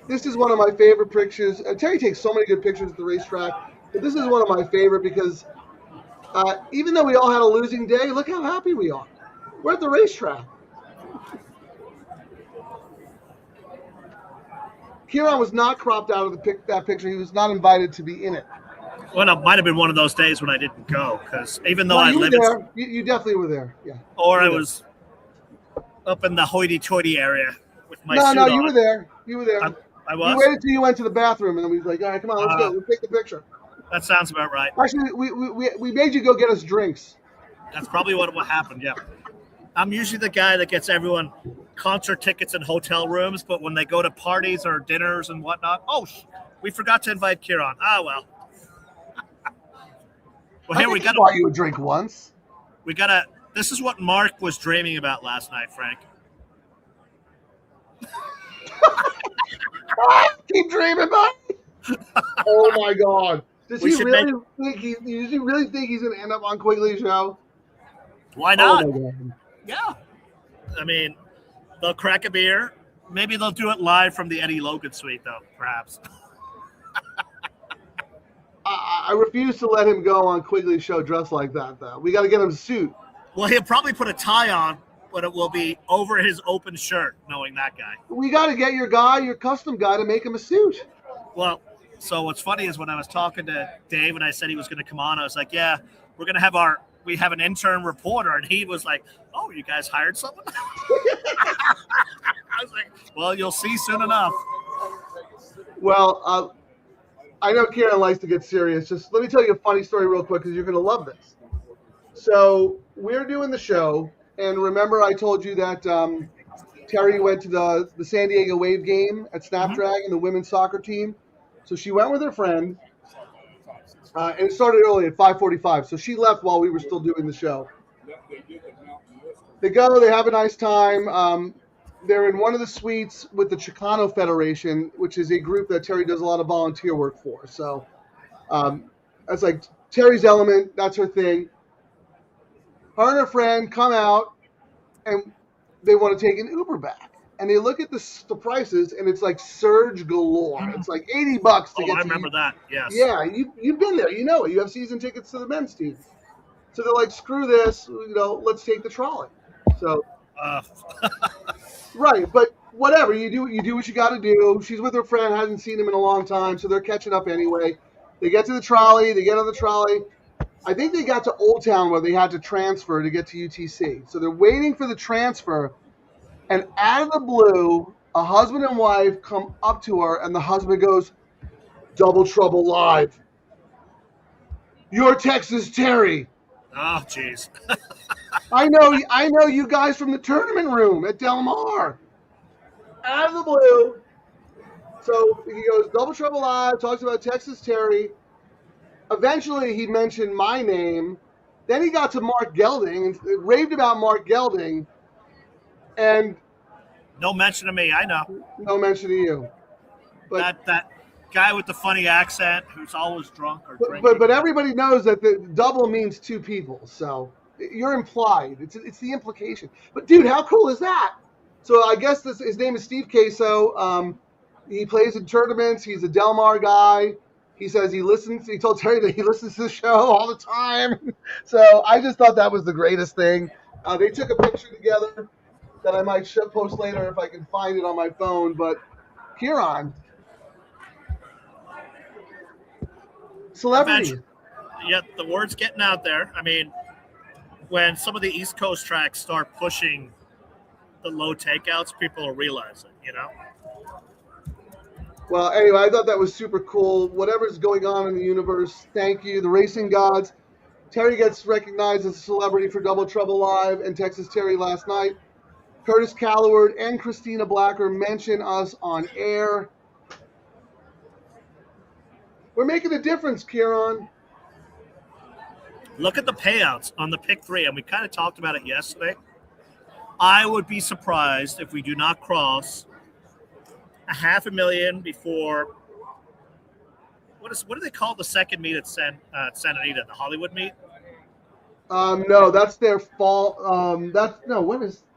This is one of my favorite pictures. Terry takes so many good pictures at the racetrack, but this is one of my favorite because even though we all had a losing day, look how happy we are. We're at the racetrack. Ciaran was not cropped out of that picture. He was not invited to be in it. Well, it might have been one of those days when I didn't go because even though I you live there, you definitely were there. Yeah. Or I was up in the hoity-toity area with my suit on. No, you were there. You were there. I was? We waited till you went to the bathroom, and then we was like, all right, come on, let's go. Let's take the picture. That sounds about right. Actually, we made you go get us drinks. That's probably what happened, yeah. I'm usually the guy that gets everyone concert tickets and hotel rooms, but when they go to parties or dinners and whatnot, we forgot to invite Ciaran. Ah, well. Well, here we got to buy you a drink once. This is what Mark was dreaming about last night, Frank. Keep dreaming about it. Oh my God! Does he really think he's going to end up on Quigley's show? Why not? Oh my God. Yeah. I mean, they'll crack a beer. Maybe they'll do it live from the Eddie Logan suite, though, perhaps. I refuse to let him go on Quigley's show dressed like that, though. We got to get him a suit. Well, he'll probably put a tie on, but it will be over his open shirt, knowing that guy. We got to get your custom guy, to make him a suit. Well, so what's funny is when I was talking to Dave and I said he was going to come on, I was like, yeah, we're going to have we have an intern reporter. And he was like, oh, you guys hired someone? I was like, well, you'll see soon enough. Well, I know Ciaran likes to get serious. Just let me tell you a funny story real quick because you're going to love this. So we're doing the show. And remember I told you that Terry went to the San Diego Wave game at Snapdragon, the women's soccer team. So she went with her friend. And it started early at 5:45. So she left while we were still doing the show. They go. They have a nice time. They're in one of the suites with the Chicano Federation, which is a group that Terry does a lot of volunteer work for. So that's like Terry's element. That's her thing. Her and her friend come out, and they want to take an Uber back. And they look at the prices, and it's like surge galore. It's like $80 to get I to remember that. Yes. Yeah, you've been there. You know it. You have season tickets to the men's team. So they're like, screw this. Let's take the trolley. So right, but whatever. You do what you got to do. She's with her friend, hasn't seen him in a long time, so they're catching up anyway. They get to the trolley. They get on the trolley. I think they got to Old Town where they had to transfer to get to UTC. So they're waiting for the transfer, and out of the blue, a husband and wife come up to her, and the husband goes, "Double Trouble Live. You're Texas Terry." Oh, jeez. I know you guys from the tournament room at Del Mar. Out of the blue. So he goes, "Double Trouble Live," talks about Texas Terry. Eventually, he mentioned my name. Then he got to Mark Gelding and raved about Mark Gelding. And no mention of me, I know. No mention of you. But that guy with the funny accent who's always drunk or drinking. But everybody knows that the double means two people. So you're implied. It's the implication. But, dude, how cool is that? So I guess his name is Steve Queso. He plays in tournaments. He's a Del Mar guy. He says he told Terry that he listens to the show all the time. So I just thought that was the greatest thing. They took a picture together that I might post later if I can find it on my phone. But Ciaran, celebrity. Yeah, the word's getting out there. I mean, when some of the East Coast tracks start pushing the low takeouts, people will realize it, Well, anyway, I thought that was super cool. Whatever's going on in the universe, thank you. The racing gods. Terry gets recognized as a celebrity for Double Trouble Live and Texas Terry last night. Curtis Calloward and Christina Blacker mention us on air. We're making a difference, Ciaran. Look at the payouts on the pick 3, and we kind of talked about it yesterday. I would be surprised if we do not cross $500,000 before. What do they call the second meet at Santa Anita? The Hollywood meet? No, that's their fall.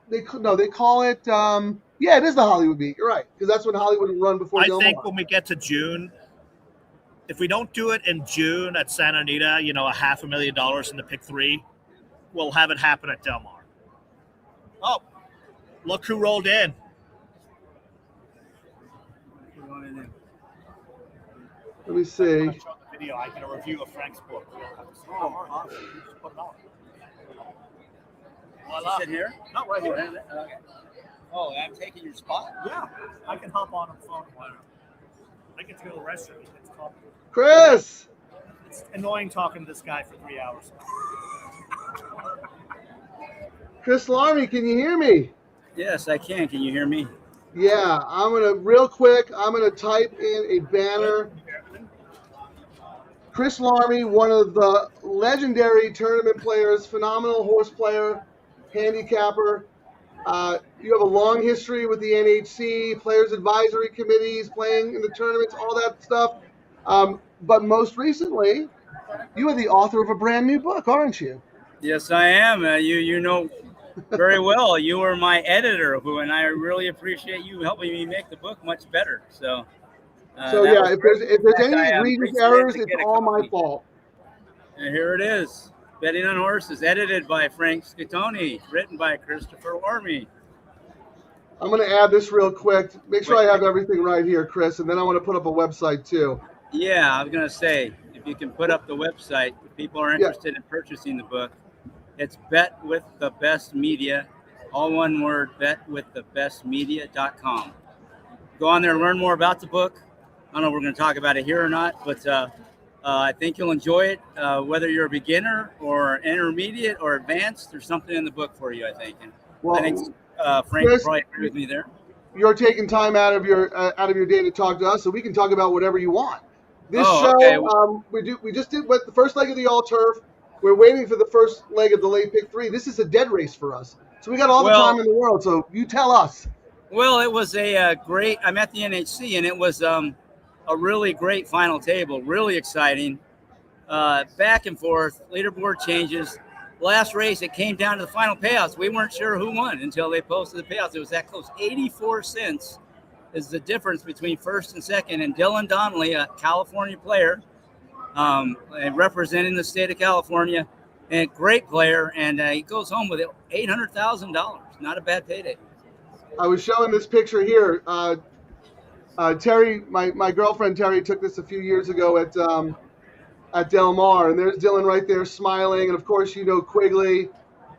They call it. It is the Hollywood meet. You're right, because that's when Hollywood would run before. I think when we get to June, if we don't do it in June at Santa Anita, $500,000 in the pick 3, we'll have it happen at Del Mar. Oh, look who rolled in. Let me see. Video. I get a review of Frank's book. Sit here? Not right here. Okay. Oh, I'm taking your spot? Yeah, I can hop on the phone. I get to go to the restroom. Chris! It's annoying talking to this guy for 3 hours. Chris Larmy, can you hear me? Yes, I can. Can you hear me? Yeah, I'm gonna type in a banner. Chris Larmy, one of the legendary tournament players, phenomenal horse player, handicapper. You have a long history with the NHC, players advisory committees, playing in the tournaments, all that stuff. But most recently, you are the author of a brand new book, aren't you? Yes, I am. You know very well. You were my editor, and I really appreciate you helping me make the book much better. So if there's any egregious errors, it's all my fault. And here it is. Betting on Horses, edited by Frank Scattoni, written by Christopher Larmy. I'm going to add this real quick. Make sure I have everything right here, Chris, and then I want to put up a website too. Yeah, I was going to say, if you can put up the website, if people are interested in purchasing the book, it's Bet with the Best Media, all one word, betwiththebestmedia.com. Go on there and learn more about the book. I don't know if we're going to talk about it here or not, but I think you'll enjoy it. Whether you're a beginner or intermediate or advanced, there's something in the book for you, I think. And I think Frank will probably agree with me there. You're taking time out of your day to talk to us, so we can talk about whatever you want. This show, we just did the first leg of the all turf. We're waiting for the first leg of the late pick 3. This is a dead race for us, so we got all the time in the world. So you tell us. Well, it was a great. I'm at the NHC, and it was a really great final table. Really exciting. Back and forth. Leaderboard changes. last race, it came down to the final payouts. We weren't sure who won until they posted the payouts. It was that close. 84 cents is the difference between first and second. And Dylan Donnelly, a California player, representing the state of California, and great player, and he goes home with $800,000. Not a bad payday. I was showing this picture here. Terry, my girlfriend Terry, took this a few years ago at Del Mar, and there's Dylan right there smiling, and of course Quigley.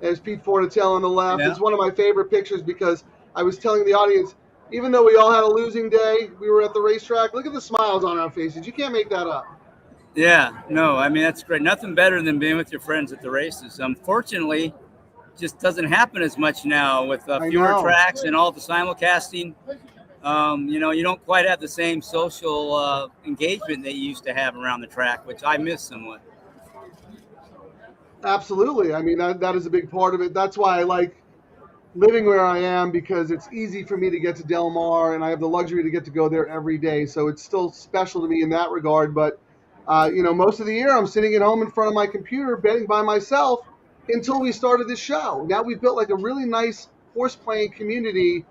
There's Pete Fortell on the left. Yeah. It's one of my favorite pictures because I was telling the audience, even though we all had a losing day, we were at the racetrack. Look at the smiles on our faces. You can't make that up. Yeah, no, I mean, that's great. Nothing better than being with your friends at the races. Unfortunately, just doesn't happen as much now with fewer tracks and all the simulcasting. You don't quite have the same social engagement that you used to have around the track, which I miss somewhat. Absolutely. I mean, that is a big part of it. That's why I like living where I am, because it's easy for me to get to Del Mar, and I have the luxury to get to go there every day. So it's still special to me in that regard. But, most of the year I'm sitting at home in front of my computer betting by myself until we started this show. Now we've built like a really nice horse playing community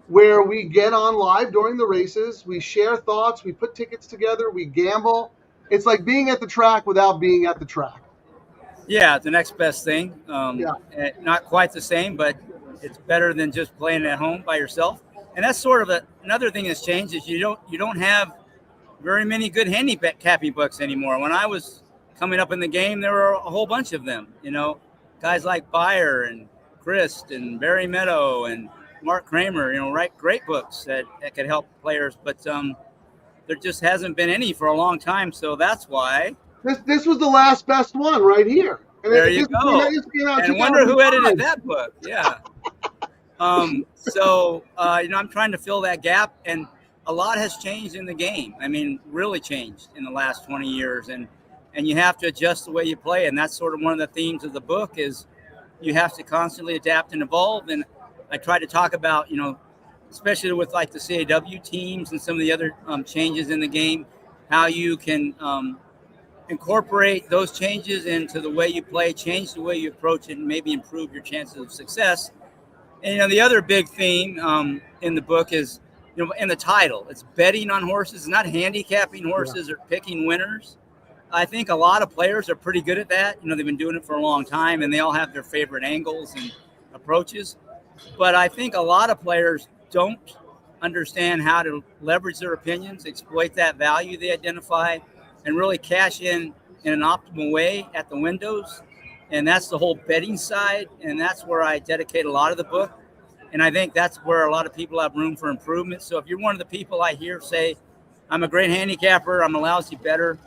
where we get on live during the races, we share thoughts, we put tickets together, we gamble. It's like being at the track without being at the track. Yeah, the next best thing. Not quite the same, but it's better than just playing at home by yourself. And that's sort of another thing that's changed is you don't have very many good handicapping books anymore. When I was coming up in the game, there were a whole bunch of them. Guys like Beyer and Christ and Barry Meadow and Mark Kramer, write great books that could help players, but there just hasn't been any for a long time. So that's why this was the last best one right here. And there you go. And wonder who edited that book. Yeah. I'm trying to fill that gap, and a lot has changed in the game. I mean, really changed in the last 20 years, and you have to adjust the way you play. And that's sort of one of the themes of the book is you have to constantly adapt and evolve. And I try to talk about, especially with like the CAW teams and some of the other changes in the game, how you can incorporate those changes into the way you play, change the way you approach it, and maybe improve your chances of success. And the other big theme in the book is, in the title, it's betting on horses, not handicapping horses or picking winners. I think a lot of players are pretty good at that. They've been doing it for a long time, and they all have their favorite angles and approaches. But I think a lot of players don't understand how to leverage their opinions, exploit that value they identify, and really cash in an optimal way at the windows. And that's the whole betting side, and that's where I dedicate a lot of the book. And I think that's where a lot of people have room for improvement. So if you're one of the people I hear say, I'm a great handicapper, I'm a lousy bettor,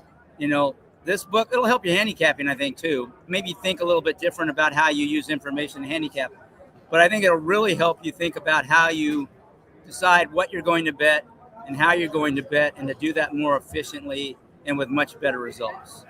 this book, it'll help you handicapping, I think, too. Maybe think a little bit different about how you use information to handicap. But I think it'll really help you think about how you decide what you're going to bet and how you're going to bet, and to do that more efficiently and with much better results.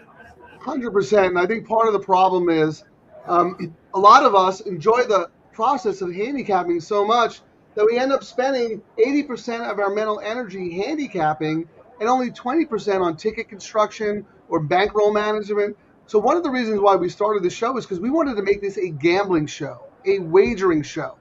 100%. And I think part of the problem is a lot of us enjoy the process of handicapping so much that we end up spending 80% of our mental energy handicapping and only 20% on ticket construction or bankroll management. So one of the reasons why we started the show is because we wanted to make this a gambling show, a wagering show.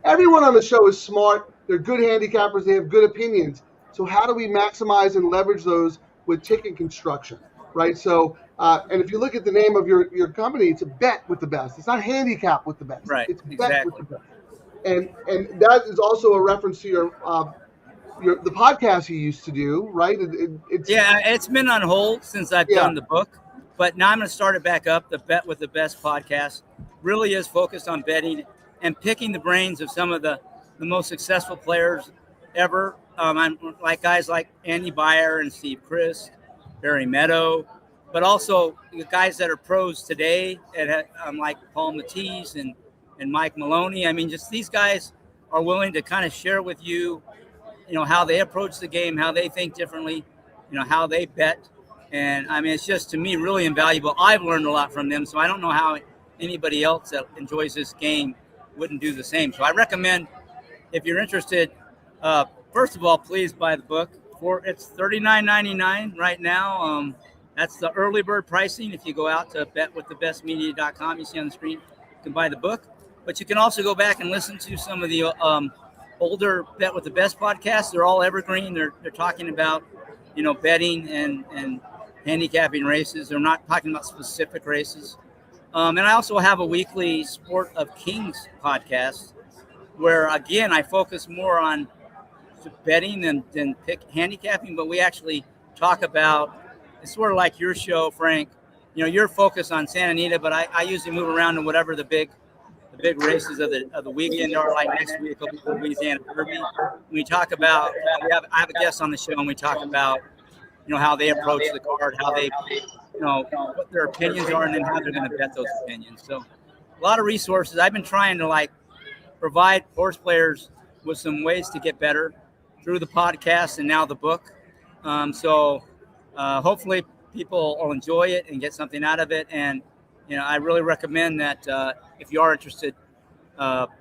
Everyone on the show is smart. They're good handicappers. They have good opinions. So how do we maximize and leverage those with ticket construction, right? So, and if you look at the name of your company, it's a bet with the best. It's not handicap with the best. Right, It's bet exactly. with the best. And that is also a reference to your the podcast you used to do, right? It's been on hold since I've done the book, but now I'm going to start it back up. The Bet with the Best podcast really is focused on betting and picking the brains of some of the most successful players ever. I'm like guys like Andy Beyer and Steve Christ, Barry Meadow, but also the guys that are pros today, like Paul Matisse and Mike Maloney. I mean, just these guys are willing to kind of share with you, how they approach the game, how they think differently, how they bet. And I mean, it's just, to me, really invaluable. I've learned a lot from them, so I don't know how anybody else that enjoys this game wouldn't do the same. So I recommend, if you're interested, first of all, please buy the book. It's $39.99 right now. That's the early bird pricing. If you go out to betwiththebestmedia.com, you see on the screen, you can buy the book. But you can also go back and listen to some of the older Bet with the Best podcasts. They're all evergreen. They're talking about, betting and handicapping races. They're not talking about specific races. And I also have a weekly Sport of Kings podcast where, again, I focus more on betting than pick handicapping, but we actually talk about, it's sort of like your show, Frank. You're focused on Santa Anita, but I usually move around to whatever the big races of the weekend are. Like next week will be the Louisiana Derby. We talk about, I have a guest on the show, and we talk about, how they approach the card, how they, what their opinions are, and then how they're going to bet those opinions. So a lot of resources. I've been trying to provide horse players with some ways to get better through the podcast and now the book. So hopefully people will enjoy it and get something out of it. And, I really recommend that if you are interested,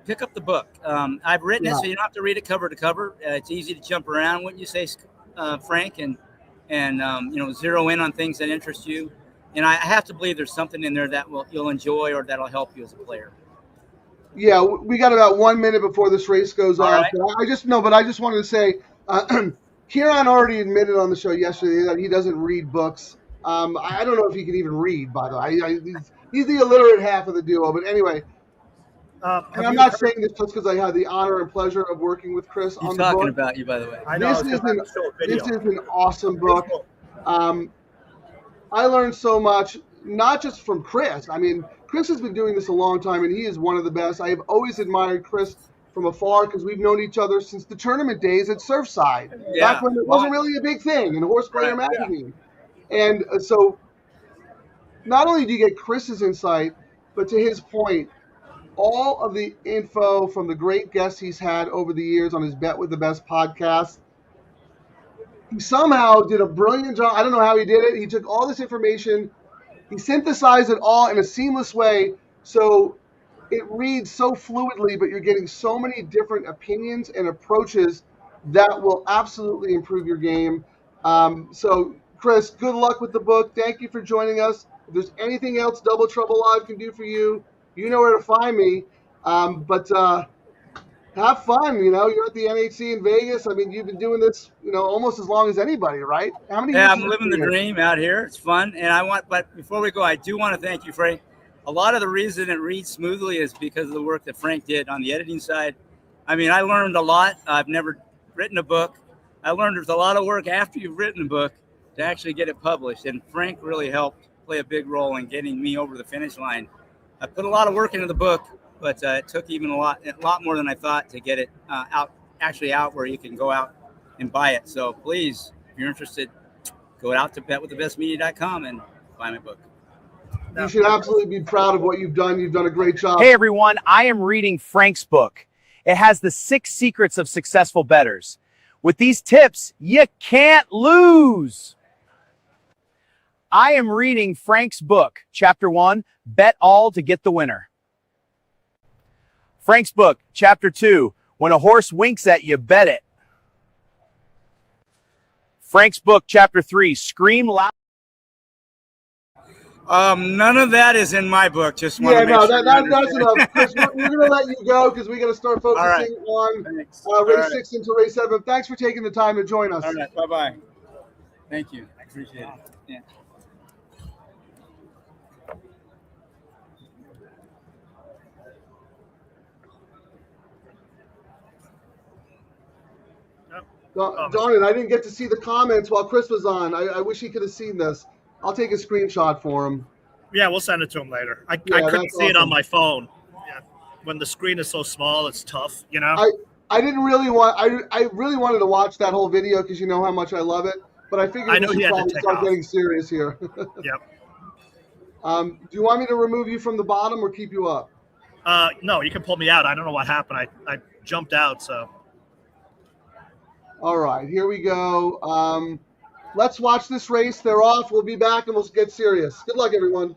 pick up the book. I've written it, so you don't have to read it cover to cover. It's easy to jump around, wouldn't you say, Frank? And zero in on things that interest you. And I have to believe there's something in there that you'll enjoy or that'll help you as a player. Yeah, we got about 1 minute before this race goes off. Right. I just wanted to say, Ciaran already admitted on the show yesterday that he doesn't read books. I don't know if he can even read, by the way. He's the illiterate half of the duo. But anyway, and I'm not saying this just because I had the honor and pleasure of working with Chris on the book. He's talking about you, by the way. I know. This is an awesome book. I learned so much, not just from Chris. I mean, Chris has been doing this a long time, and he is one of the best. I have always admired Chris from afar because we've known each other since the tournament days at Surfside, back when it wasn't really a big thing in Horse Player magazine. And so not only do you get Chris's insight, but to his point, all of the info from the great guests he's had over the years on his Bet with the Best podcast, he somehow did a brilliant job. I don't know how he did it. He took all this information, he synthesized it all in a seamless way, so it reads so fluidly, but you're getting so many different opinions and approaches that will absolutely improve your game. So, Chris, good luck with the book. Thank you for joining us. If there's anything else Double Trouble Live can do for you, you know where to find me. But have fun. You're at the NHC in Vegas. I mean, you've been doing this, almost as long as anybody, right? How many years? Yeah, I'm living the dream out here. It's fun. But before we go, I do want to thank you, Frank. A lot of the reason it reads smoothly is because of the work that Frank did on the editing side. I mean, I learned a lot. I've never written a book. I learned there's a lot of work after you've written a book to actually get it published. And Frank really helped play a big role in getting me over the finish line. I put a lot of work into the book, but it took even a lot more than I thought to get it out where you can go out and buy it. So please, if you're interested, go out to betwiththebestmedia.com and buy my book. You should absolutely be proud of what you've done. You've done a great job. Hey everyone, I am reading Frank's book. It has the 6 secrets of successful bettors. With these tips, you can't lose. I am reading Frank's book, Chapter 1, Bet All to Get the Winner. Frank's book, Chapter 2, When a Horse Winks at You, Bet It. Frank's book, Chapter 3, Scream Loud. None of that is in my book. Just want to make sure. That's enough. Chris, we're going to let you go because we got to start focusing on race 6 into race 7. Thanks for taking the time to join us. All right, bye-bye. Thank you. I appreciate it. Yeah. Darn it, I didn't get to see the comments while Chris was on. I wish he could have seen this. I'll take a screenshot for him. Yeah, we'll send it to him later. I couldn't see it on my phone. Yeah. When the screen is so small, it's tough, I didn't really want. I really wanted to watch that whole video because you know how much I love it. But I figured we should probably start getting serious here. Yep. Do you want me to remove you from the bottom or keep you up? No, you can pull me out. I don't know what happened. I jumped out, so. All right, here we go. Let's watch this race. They're off. We'll be back and we'll get serious. Good luck, everyone.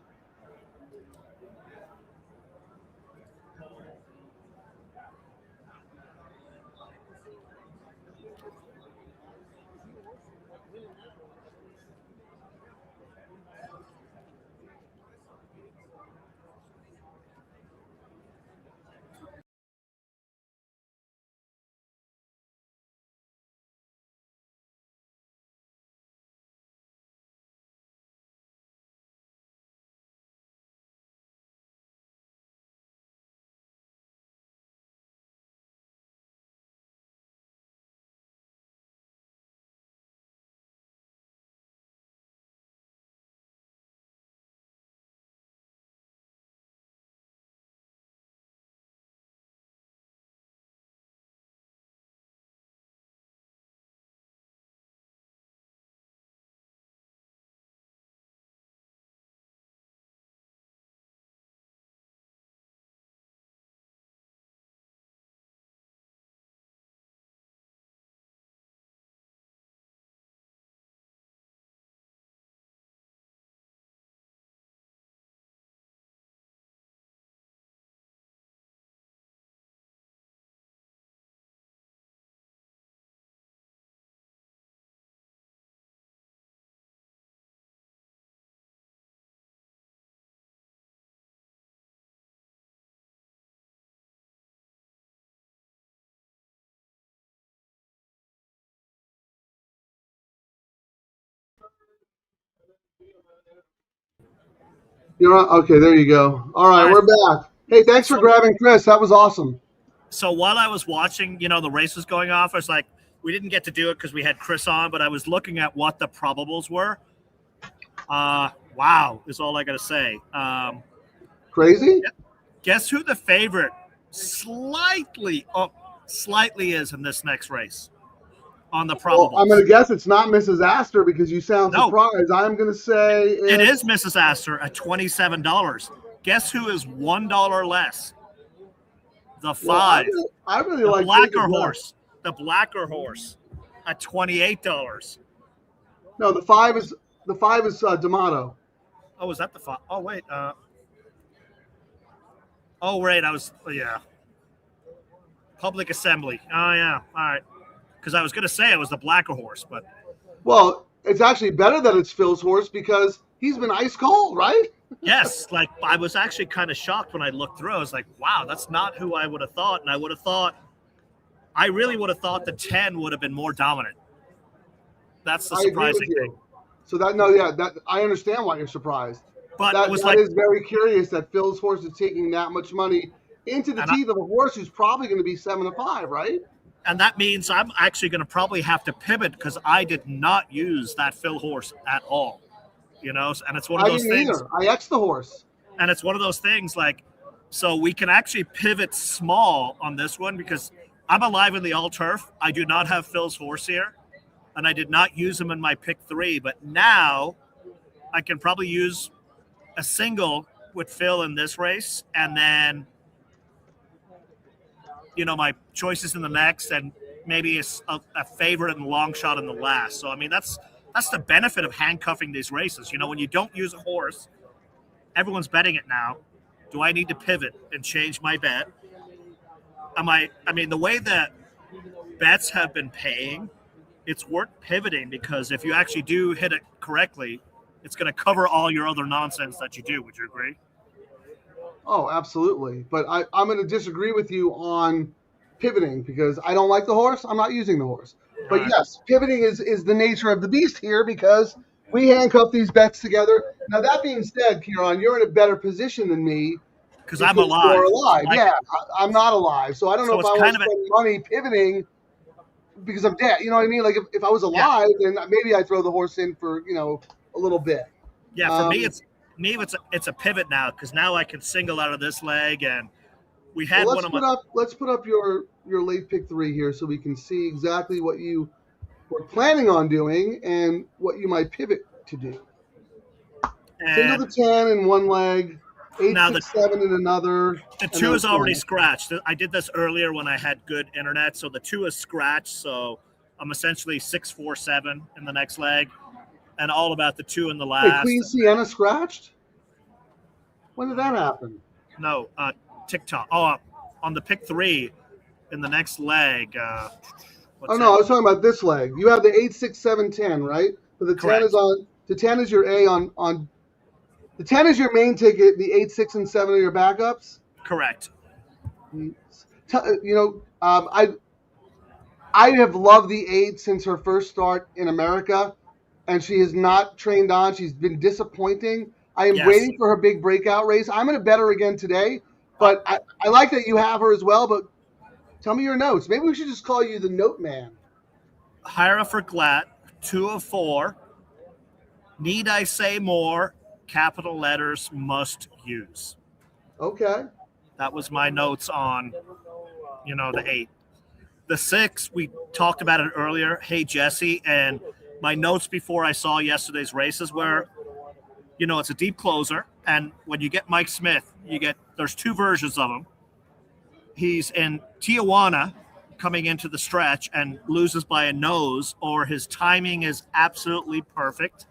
You're on, okay, there you go. All right, we're back. Hey, thanks for grabbing Chris. That was awesome. So while I was watching, the races going off, I was like, we didn't get to do it because we had Chris on, but I was looking at what the probables were. Wow, is all I got to say. Crazy? Guess who the favorite slightly is in this next race on the probables? Well, I'm going to guess it's not Mrs. Astor because you sound surprised. I'm going to say it is Mrs. Astor at $27. Guess who is $1 less? The 5. Well, I really the like Blacker Horse. The Blacker Horse at $28. No, the 5 is D'Amato. Oh, is that the 5? Oh, wait. Oh, right. Public Assembly. Oh, yeah. All right. Because I was going to say it was the Blacker Horse, but. Well, it's actually better that it's Phil's horse because he's been ice cold, right? Yes. Like, I was actually kind of shocked when I looked through. I was like, wow, that's not who I would have thought. And I really would have thought the 10 would have been more dominant. That's the surprising thing. So that I understand why you're surprised. But that is very curious that Phil's horse is taking that much money into the teeth of a horse who's probably going to be 7-5, right? And that means I'm actually going to probably have to pivot because I did not use that Phil horse at all. And it's one of those things. Either. I X'd the horse. And it's one of those things so we can actually pivot small on this one because I'm alive in the all turf. I do not have Phil's horse here. And I did not use him in my pick 3, but now I can probably use a single with Phil in this race, and then my choices in the next, and maybe a favorite and long shot in the last. So I mean that's the benefit of handcuffing these races. When you don't use a horse, everyone's betting it now. Do I need to pivot and change my bet? The way that bets have been paying, it's worth pivoting because if you actually do hit it correctly, it's going to cover all your other nonsense that you do. Would you agree? Oh, absolutely. But I'm going to disagree with you on pivoting because I don't like the horse. I'm not using the horse. But yes, pivoting is the nature of the beast here because we handcuff these bets together. Now, that being said, Ciaran, you're in a better position than me. Because I'm alive. You're alive. I'm not alive. So I don't know if I want to spend money pivoting because I'm dead. You know what I mean? Like if I was alive, then maybe I'd throw the horse in for, a little bit. Yeah, for me, it's a pivot now because now I can single out of this leg, and we had Let's put up your late pick 3 here so we can see exactly what you were planning on doing and what you might pivot to do. Single the 10 in one leg, 8, 6, 7 in another. The 2 is already scratched. I did this earlier when I had good internet, so the 2 is scratched. So I'm essentially 6, 4, 7 in the next leg. And all about the 2 in the last. Wait, Queen Sienna scratched? When did that happen? No, TikTok. Oh, on the pick 3 in the next leg. I was talking about this leg. You have the 8, 6, 7, 10, right? But the 10 is on. The 10 is your A on. The 10 is your main ticket. The 8, 6, and 7 are your backups. Correct. I have loved the 8 since her first start in America. And she has not trained on. She's been disappointing. I am waiting for her big breakout race. I'm going to bet her again today. But I like that you have her as well. But tell me your notes. Maybe we should just call you the note man. Hira for Glatt, 2 of 4. Need I say more? Capital letters must use. Okay. That was my notes on, the 8. The 6, we talked about it earlier. Hey, Jesse. And my notes before I saw yesterday's races were, it's a deep closer. And when you get Mike Smith, there's 2 versions of him. He's in Tijuana coming into the stretch and loses by a nose, or his timing is absolutely perfect.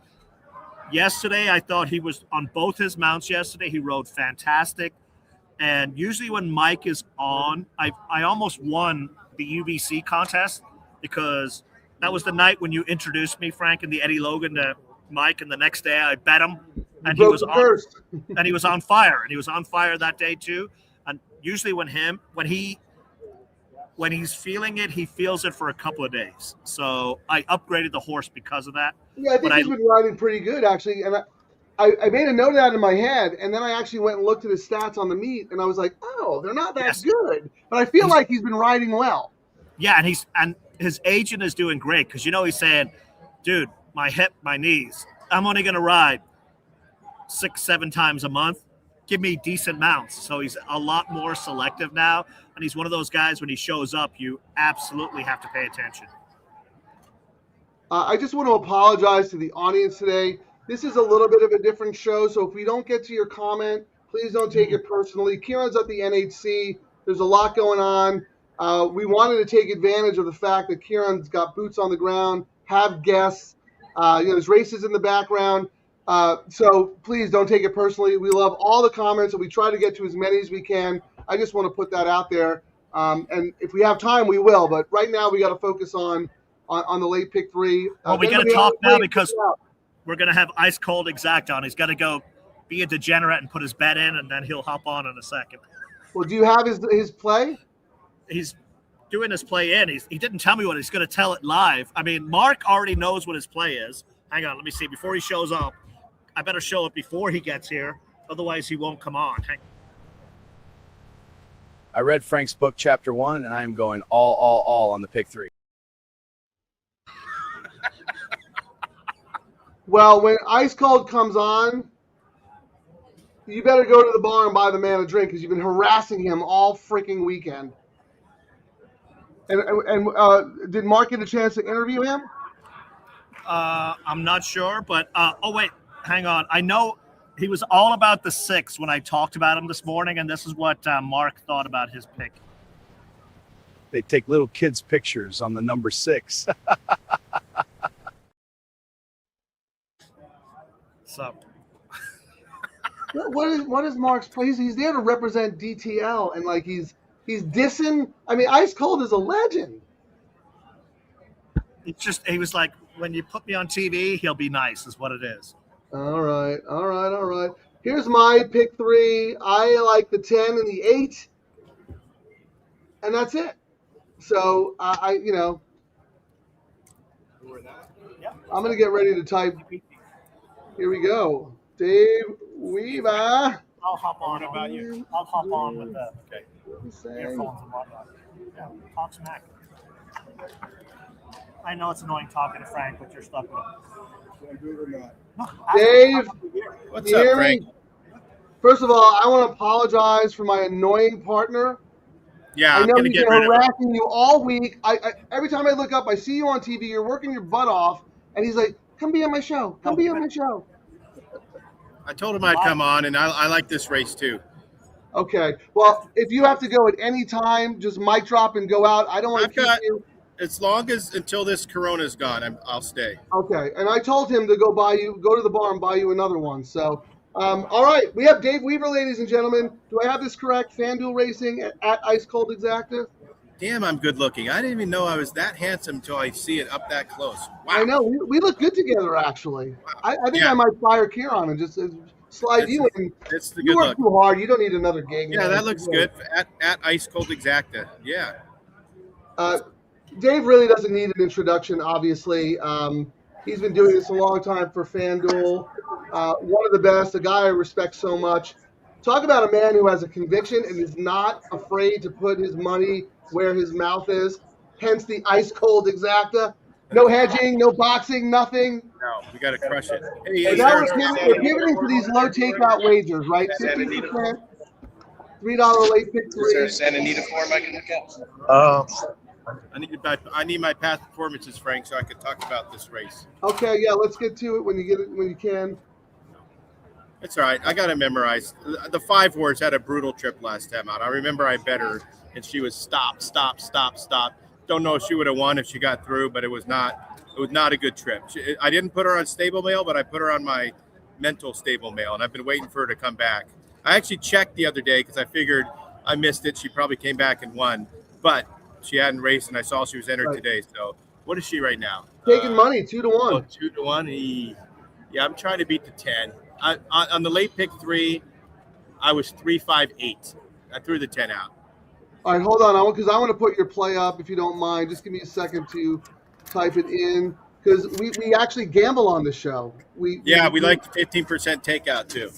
Yesterday, I thought he was on both his mounts yesterday. He rode fantastic. And usually when Mike is on, I almost won the UBC contest because that was the night when you introduced me, Frank, and the Eddie Logan to Mike, and the next day I bet him, and he was on fire, and he was on fire that day too. And usually when he's feeling it, he feels it for a couple of days. So I upgraded the horse because of that. Yeah, I think he's been riding pretty good, actually. And I made a note of that in my head, and then I actually went and looked at his stats on the meet, and I was like, oh, they're not that good. But I feel like he's been riding well. Yeah, and his agent is doing great because he's saying, dude, my hip, my knees, I'm only going to ride 6-7 times a month. Give me decent mounts. So he's a lot more selective now, and he's one of those guys when he shows up, you absolutely have to pay attention. I just want to apologize to the audience today. This is a little bit of a different show, so if we don't get to your comment, please don't take it personally. Ciaran's at the NHC. There's a lot going on. We wanted to take advantage of the fact that Ciaran's got boots on the ground, have guests. There's races in the background. So please don't take it personally. We love all the comments, and we try to get to as many as we can. I just want to put that out there. And if we have time, we will. But right now, we got to focus on the late pick 3. Well, we got to talk now because we're going to have ice cold exact on. He's got to go be a degenerate and put his bet in, and then he'll hop on in a second. Well, do you have his play? He's doing his play in. He didn't tell me what he's going to tell it live. I mean, Mark already knows what his play is. Hang on, let me see. Before he shows up, I better show it before he gets here. Otherwise, he won't come on. I read Frank's book, chapter 1, and I am going all on the pick 3. Well, when Ice Cold comes on, you better go to the bar and buy the man a drink because you've been harassing him all freaking weekend. And did Mark get a chance to interview him? I'm not sure, but wait, hang on. I know he was all about the 6 when I talked about him this morning, and this is what Mark thought about his pick. They take little kids' pictures on the number 6. So, what is Mark's play? He's there to represent DTL, and like he's dissing. I mean, Ice Cold is a legend. He was like, when you put me on TV, he'll be nice, is what it is. All right. Here's my pick 3. I like the 10 and the 8, and that's it. So I'm gonna get ready to type. Here we go. Dave Weaver. I'll hop on. What about you? I'll hop on with the earphones and whatnot. Yeah, talk smack. I know it's annoying talking to Frank, but you're stuck with it. No, Dave, what's up, Frank? First of all, I want to apologize for my annoying partner. Yeah, I know he's been harassing you all week. I every time I look up, I see you on TV. You're working your butt off, and he's like, "Come be on my show. Come be on my show." I told him I'd come on, and I like this race too. Okay. Well, if you have to go at any time, just mic drop and go out. I don't want to keep you. As long as until this Corona's gone, I'll stay. Okay. And I told him to go to the bar and buy you another one. So, all right. We have Dave Weaver, ladies and gentlemen. Do I have this correct? FanDuel Racing at Ice Cold Exacta. Damn, I'm good looking. I didn't even know I was that handsome until I see it up that close. Wow. I know. We look good together, actually. Wow. I think I might fire Ciaran and just slide you in. It's the you good work look. too hard. You don't need another gig. Yeah, that looks good. At Ice Cold Exacta. Yeah. Dave really doesn't need an introduction, obviously. He's been doing this a long time for FanDuel. One of the best, a guy I respect so much. Talk about a man who has a conviction and is not afraid to put his money where his mouth is, hence the Ice Cold Exacta. No hedging, no boxing, nothing. No, we got to crush it. Hey, And that was we're pivoting to these low takeout wagers, right? 50%, $3 late pick 3. Is there a Santa Anita form I can look at? I need my past performances, Frank, so I can talk about this race. Okay, yeah, let's get to it when you can. It's all right. I got to memorize. The 5 words had a brutal trip last time out. I remember I bet her, and she was stop. Don't know if she would have won if she got through, but it was not a good trip. I didn't put her on stable mail, but I put her on my mental stable mail, and I've been waiting for her to come back. I actually checked the other day because I figured I missed it. She probably came back and won, but she hadn't raced, and I saw she was entered today. So what is she right now? Taking money, 2-1. 2-1. Yeah, I'm trying to beat the 10. On the late pick 3, I was 3-5-8. I threw the 10 out. All right, hold on, because I want to put your play up if you don't mind. Just give me a second to type it in. because we actually gamble on the show. We like the 15% takeout too.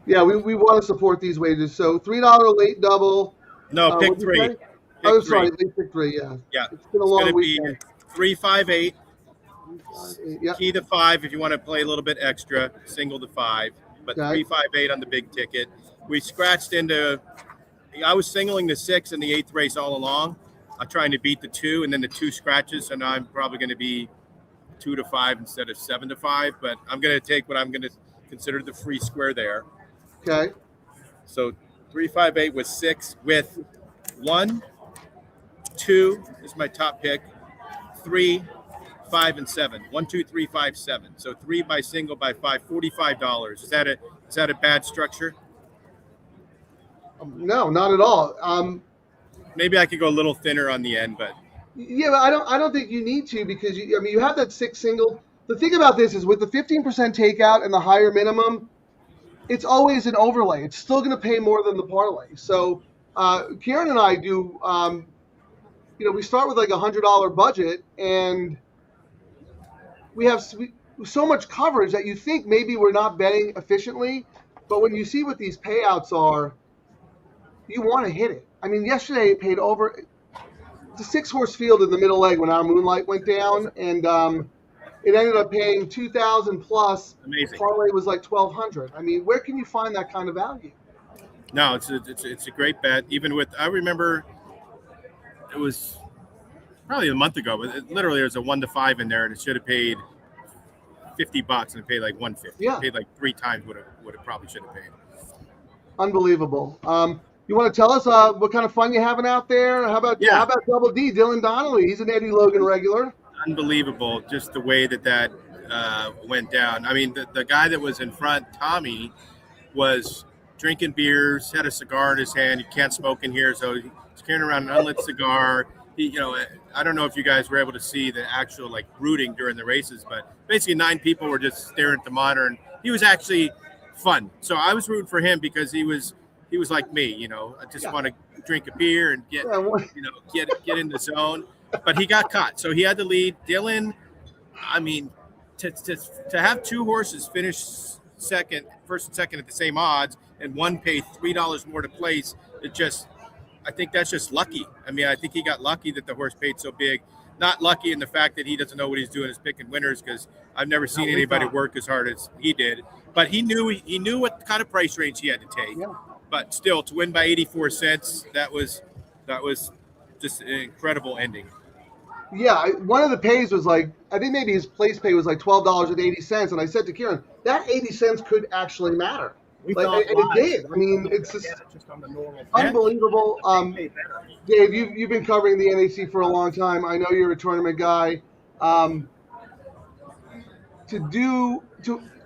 Yeah, we want to support these wagers. So $3 late double. No, pick what'd you three. say? Pick Sorry, three. late pick three. Yeah. Yeah. It's been a It's long gonna weekend. be 3-5-8. 3-5-8, yeah. Key to 5 if you want to play a little bit extra. Single to 5, but Okay. 3-5-8 on the big ticket. We scratched into. I was singling the 6 in the 8th race all along. I'm trying to beat the 2, and then the 2 scratches, and I'm probably going to be 2 to 5 instead of 7 to 5. But I'm going to take what I'm going to consider the free square there. Okay. So 3-5-8 with 6 with 1, 2 is my top pick. 3, 5, and 7. 1, 2, 3, 5, 7. So 3 by single by 5, $45. Is that a bad structure? No, not at all. Maybe I could go a little thinner on the end, but Yeah, but I don't think you need to, because you have that 6 single. The thing about this is with the 15% takeout and the higher minimum, it's always an overlay. It's still going to pay more than the parlay. So Ciaran and I do. We start with like $100 budget, and we have so much coverage that you think maybe we're not betting efficiently, but when you see what these payouts are, you want to hit it. I mean, yesterday it paid over. It's a 6-horse field in the middle leg when our moonlight went down, and it ended up paying $2,000 plus. Amazing. Parlay was like $1,200. I mean, where can you find that kind of value? no, it's a great bet. Even with, I remember it was probably a month ago, but literally there was a 1 to 5 in there, and it should have paid $50, and it paid like $150. Yeah. It paid like 3 times what it probably should have paid. Unbelievable. You want to tell us what kind of fun you're having out there? How about Double D, Dylan Donnelly? He's an Eddie Logan regular. Unbelievable, just the way that went down. I mean, the guy that was in front, Tommy, was drinking beers, had a cigar in his hand. You can't smoke in here, so he's carrying around an unlit cigar. I don't know if you guys were able to see the actual like rooting during the races, but basically 9 people were just staring at the monitor, and he was actually fun. So I was rooting for him because he was like me, I just want to drink a beer and get in the zone. But he got caught, so he had to lead. Dylan, I mean, to have 2 horses finish first and second at the same odds, and one pay $3 more to place, I think that's just lucky. I mean, I think he got lucky that the horse paid so big. Not lucky in the fact that he doesn't know what he's doing is picking winners, because I've never seen anybody work as hard as he did. But he knew what kind of price range he had to take. Yeah. But still, to win by 84 cents, that was just an incredible ending. Yeah, one of the pays was like, I think maybe his place pay was like $12.80, and I said to Ciaran, that 80 cents could actually matter. And it did. I mean, it's just unbelievable. Dave, you've been covering the NHC for a long time. I know you're a tournament guy.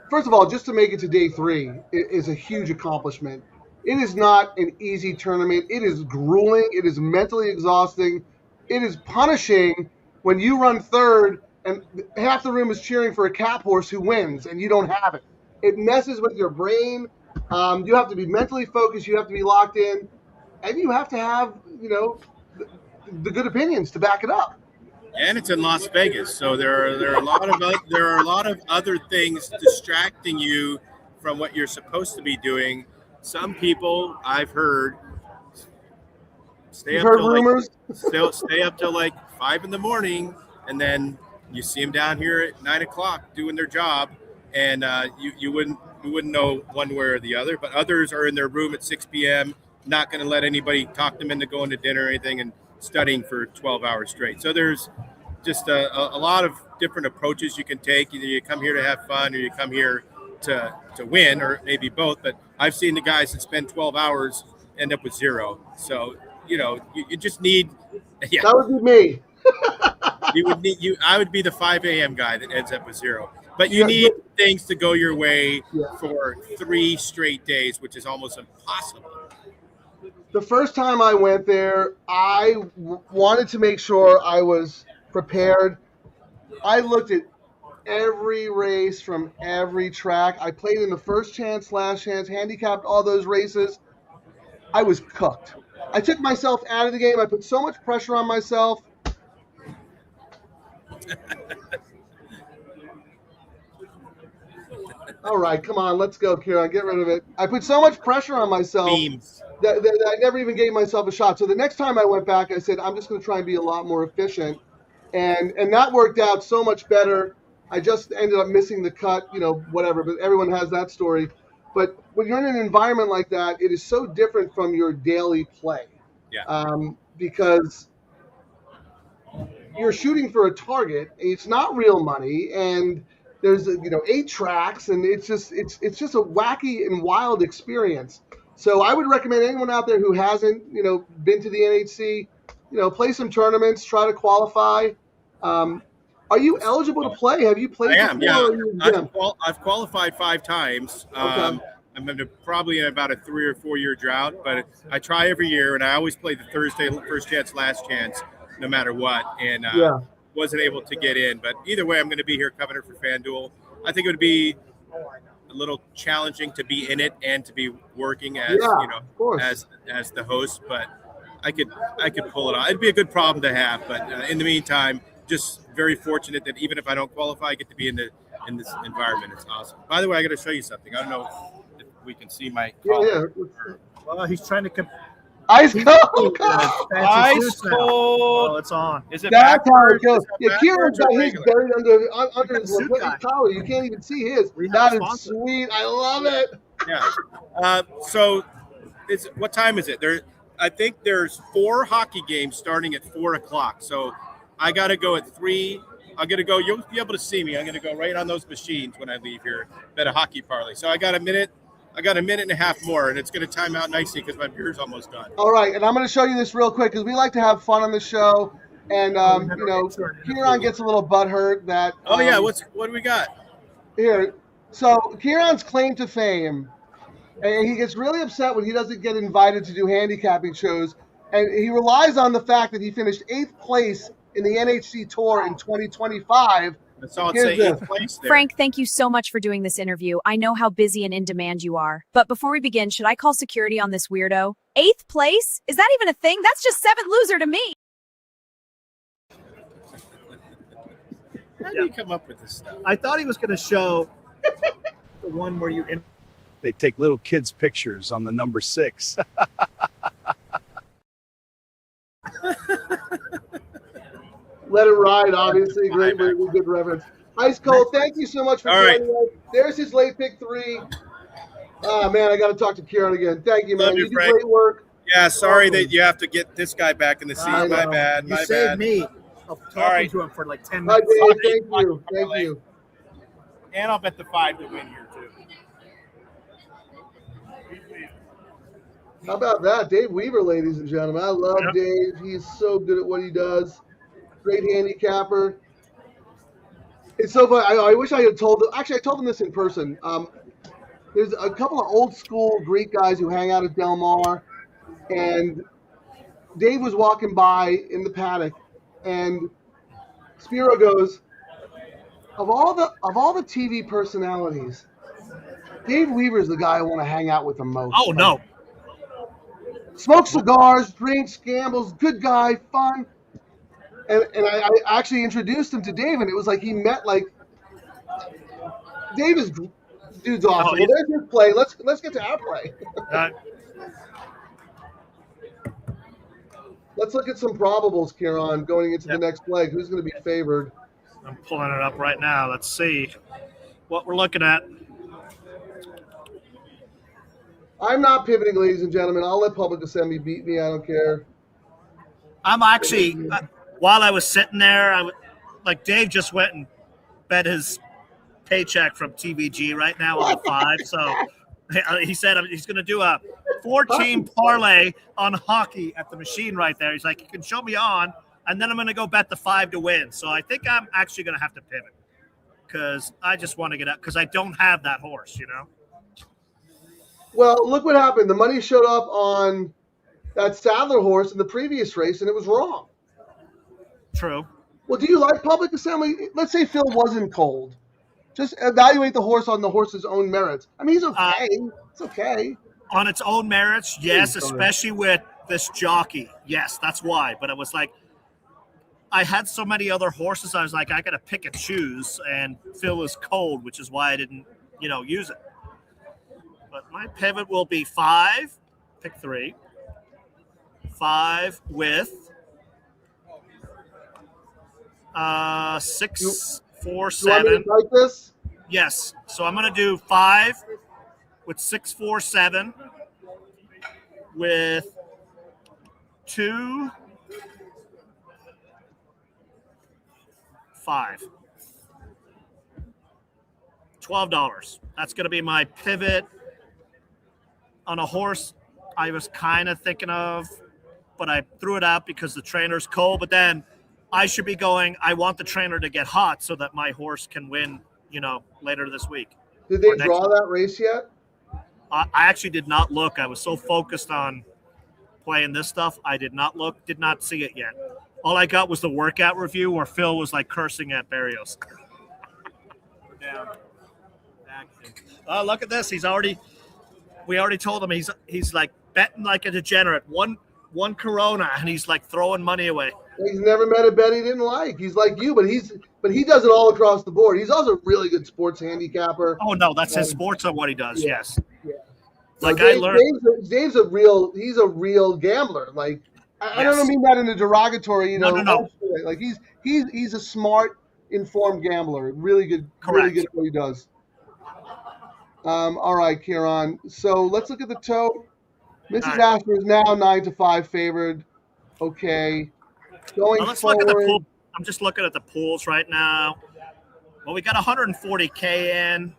First of all, just to make it to day 3 is a huge accomplishment. It is not an easy tournament. It is grueling. It is mentally exhausting. It is punishing when you run third and half the room is cheering for a cap horse who wins and you don't have it. It messes with your brain. You have to be mentally focused. You have to be locked in. And you have to have, the good opinions to back it up. And it's in Las Vegas, so there are a lot of other things distracting you from what you're supposed to be doing. Some people I've heard stay up till like 5 a.m, and then you see them down here at 9 o'clock doing their job, and you wouldn't know one way or the other. But others are in their room at 6 p.m., not going to let anybody talk them into going to dinner or anything, and studying for 12 hours straight. So there's just a lot of different approaches you can take. Either you come here to have fun, or you come here to win, or maybe both. But I've seen the guys that spend 12 hours end up with 0. So you just need. Yeah, that would be me. I would be the 5 a.m. guy that ends up with 0. But you need things to go your way for 3 straight days, which is almost impossible. The first time I went there, I wanted to make sure I was prepared. I looked at every race from every track. I played in the first chance, last chance, handicapped all those races. I was cooked. I took myself out of the game. I put so much pressure on myself. All right, come on, let's go, Ciaran. Get rid of it. I put so much pressure on myself that I never even gave myself a shot. So the next time I went back, I said, I'm just going to try and be a lot more efficient. And that worked out so much better. I just ended up missing the cut, whatever, but everyone has that story. But when you're in an environment like that, it is so different from your daily play. Yeah. Because you're shooting for a target. It's not real money, and there's 8 tracks, and it's just a wacky and wild experience. So I would recommend anyone out there who hasn't been to the NHC, play some tournaments, try to qualify. Are you eligible to play? Have you played? I am. Before, Yeah, I've qualified 5 times. Okay. I'm probably in about a 3 or 4 year drought, but I try every year, and I always play the Thursday first chance, last chance, no matter what. And wasn't able to get in, but either way, I'm going to be here covering it for FanDuel. I think it would be a little challenging to be in it and to be working as as the host, but I could pull it off. It'd be a good problem to have, but in the meantime, just very fortunate that even if I don't qualify, I get to be in this environment. It's awesome. By the way, I got to show you something. I don't know if we can see my collar. Well, he's trying to Ice cold. Ice cold. Oh, it's on. Is it That's how it backwards? goes. Is it Yeah, Ciaran's got his regular? buried under his collar. You can't even see his. That is sweet. I love it. Yeah. So, what time is it? I think there's 4 hockey games starting at 4 o'clock. So, I got to go at 3. I'm going to go. You'll be able to see me. I'm going to go right on those machines when I leave here at a hockey parlay. So, I got a minute and a half more, and it's going to time out nicely because my beer's almost done. All right, and I'm going to show you this real quick because we like to have fun on the show. And, Ciaran gets a little butthurt that. Oh, yeah. What do we got? Here. So, Ciaran's claim to fame, and he gets really upset when he doesn't get invited to do handicapping shows. And he relies on the fact that he finished 8th place in the NHC Tour in 2025. That's all it say 8th place there. Frank, thank you so much for doing this interview. I know how busy and in demand you are. But before we begin, should I call security on this weirdo? 8th place? Is that even a thing? That's just 7th loser to me. How do you come up with this stuff? I thought he was going to show the one where They take little kids' pictures on the number 6. Let it ride, obviously. Great, good reference. Ice Cold, thank you so much for joining us. There's his late pick 3. Oh, man, I got to talk to Ciaran again. Thank you, man. Love you, do Frank. great work. Yeah, sorry that you have to get this guy back in the seat. My bad. You saved me of talking to him for like 10 Bye, minutes. Dave. Thank you. Thank you. And I'll bet the 5 to win here, too. How about that? Dave Weaver, ladies and gentlemen. I love Dave. He's so good at what he does. Great handicapper. It's so funny. I wish I had told him. Actually, I told him this in person. There's a couple of old school Greek guys who hang out at Del Mar, and Dave was walking by in the paddock, and Spiro goes, of all the TV personalities, Dave Weaver's the guy I want to hang out with the most. Oh, no. Smokes cigars, drinks, gambles, good guy, fun. And I actually introduced him to Dave, and it was like he met Dave is dude's awesome. Well, there's his play. Let's get to our play. Let's look at some probables, Ciaran, going into the next leg. Who's going to be favored? I'm pulling it up right now. Let's see what we're looking at. I'm not pivoting, ladies and gentlemen. I'll let Public Assembly beat me. I don't care. I'm actually, while I was sitting there, Dave just went and bet his paycheck from TVG right now on the 5. So he said he's going to do a 4-team parlay on hockey at the machine right there. He's like, you can show me on, and then I'm going to go bet the 5 to win. So I think I'm actually going to have to pivot because I just want to get up because I don't have that horse, Well, look what happened. The money showed up on that Sadler horse in the previous race, and it was wrong. True. Well, do you like Public Assembly? Let's say Phil wasn't cold. Just evaluate the horse on the horse's own merits. I mean, he's okay. It's okay. On its own merits, yes, especially with this jockey. Yes, that's why. But it was like I had so many other horses. I was like, I got to pick and choose, and Phil is cold, which is why I didn't use it. But my pivot will be 5, pick 3, 5 with 6, 4, 7. You want me to type this? Yes. So I'm going to do 5 with 6, 4, 7 with 2, 5. $12. That's going to be my pivot on a horse I was kind of thinking of, but I threw it out because the trainer's cold. But then I should be going, I want the trainer to get hot so that my horse can win, later this week. Did they draw that race yet? I actually did not look. I was so focused on playing this stuff. I did not look, did not see it yet. All I got was the workout review where Phil was like cursing at Barrios. Oh, look at this. We already told him he's like betting like a degenerate. One Corona and he's like throwing money away. He's never met a bet he didn't like. He's like you, but he does it all across the board. He's also a really good sports handicapper. Oh no, that's his sports are what he does. Yeah, yes. Yeah. Like Dave, I learned. Dave's a real gambler. Like I don't mean that in a derogatory, No. Like he's a smart, informed gambler. Really good. Correct. Really good at what he does. All right, Ciaran. So let's look at the tote. Mrs. Astor is now 9-5 favored. Okay. Going Well, let's forward. look at the pool. I'm just looking at the pools right now. Well, we got 140K in.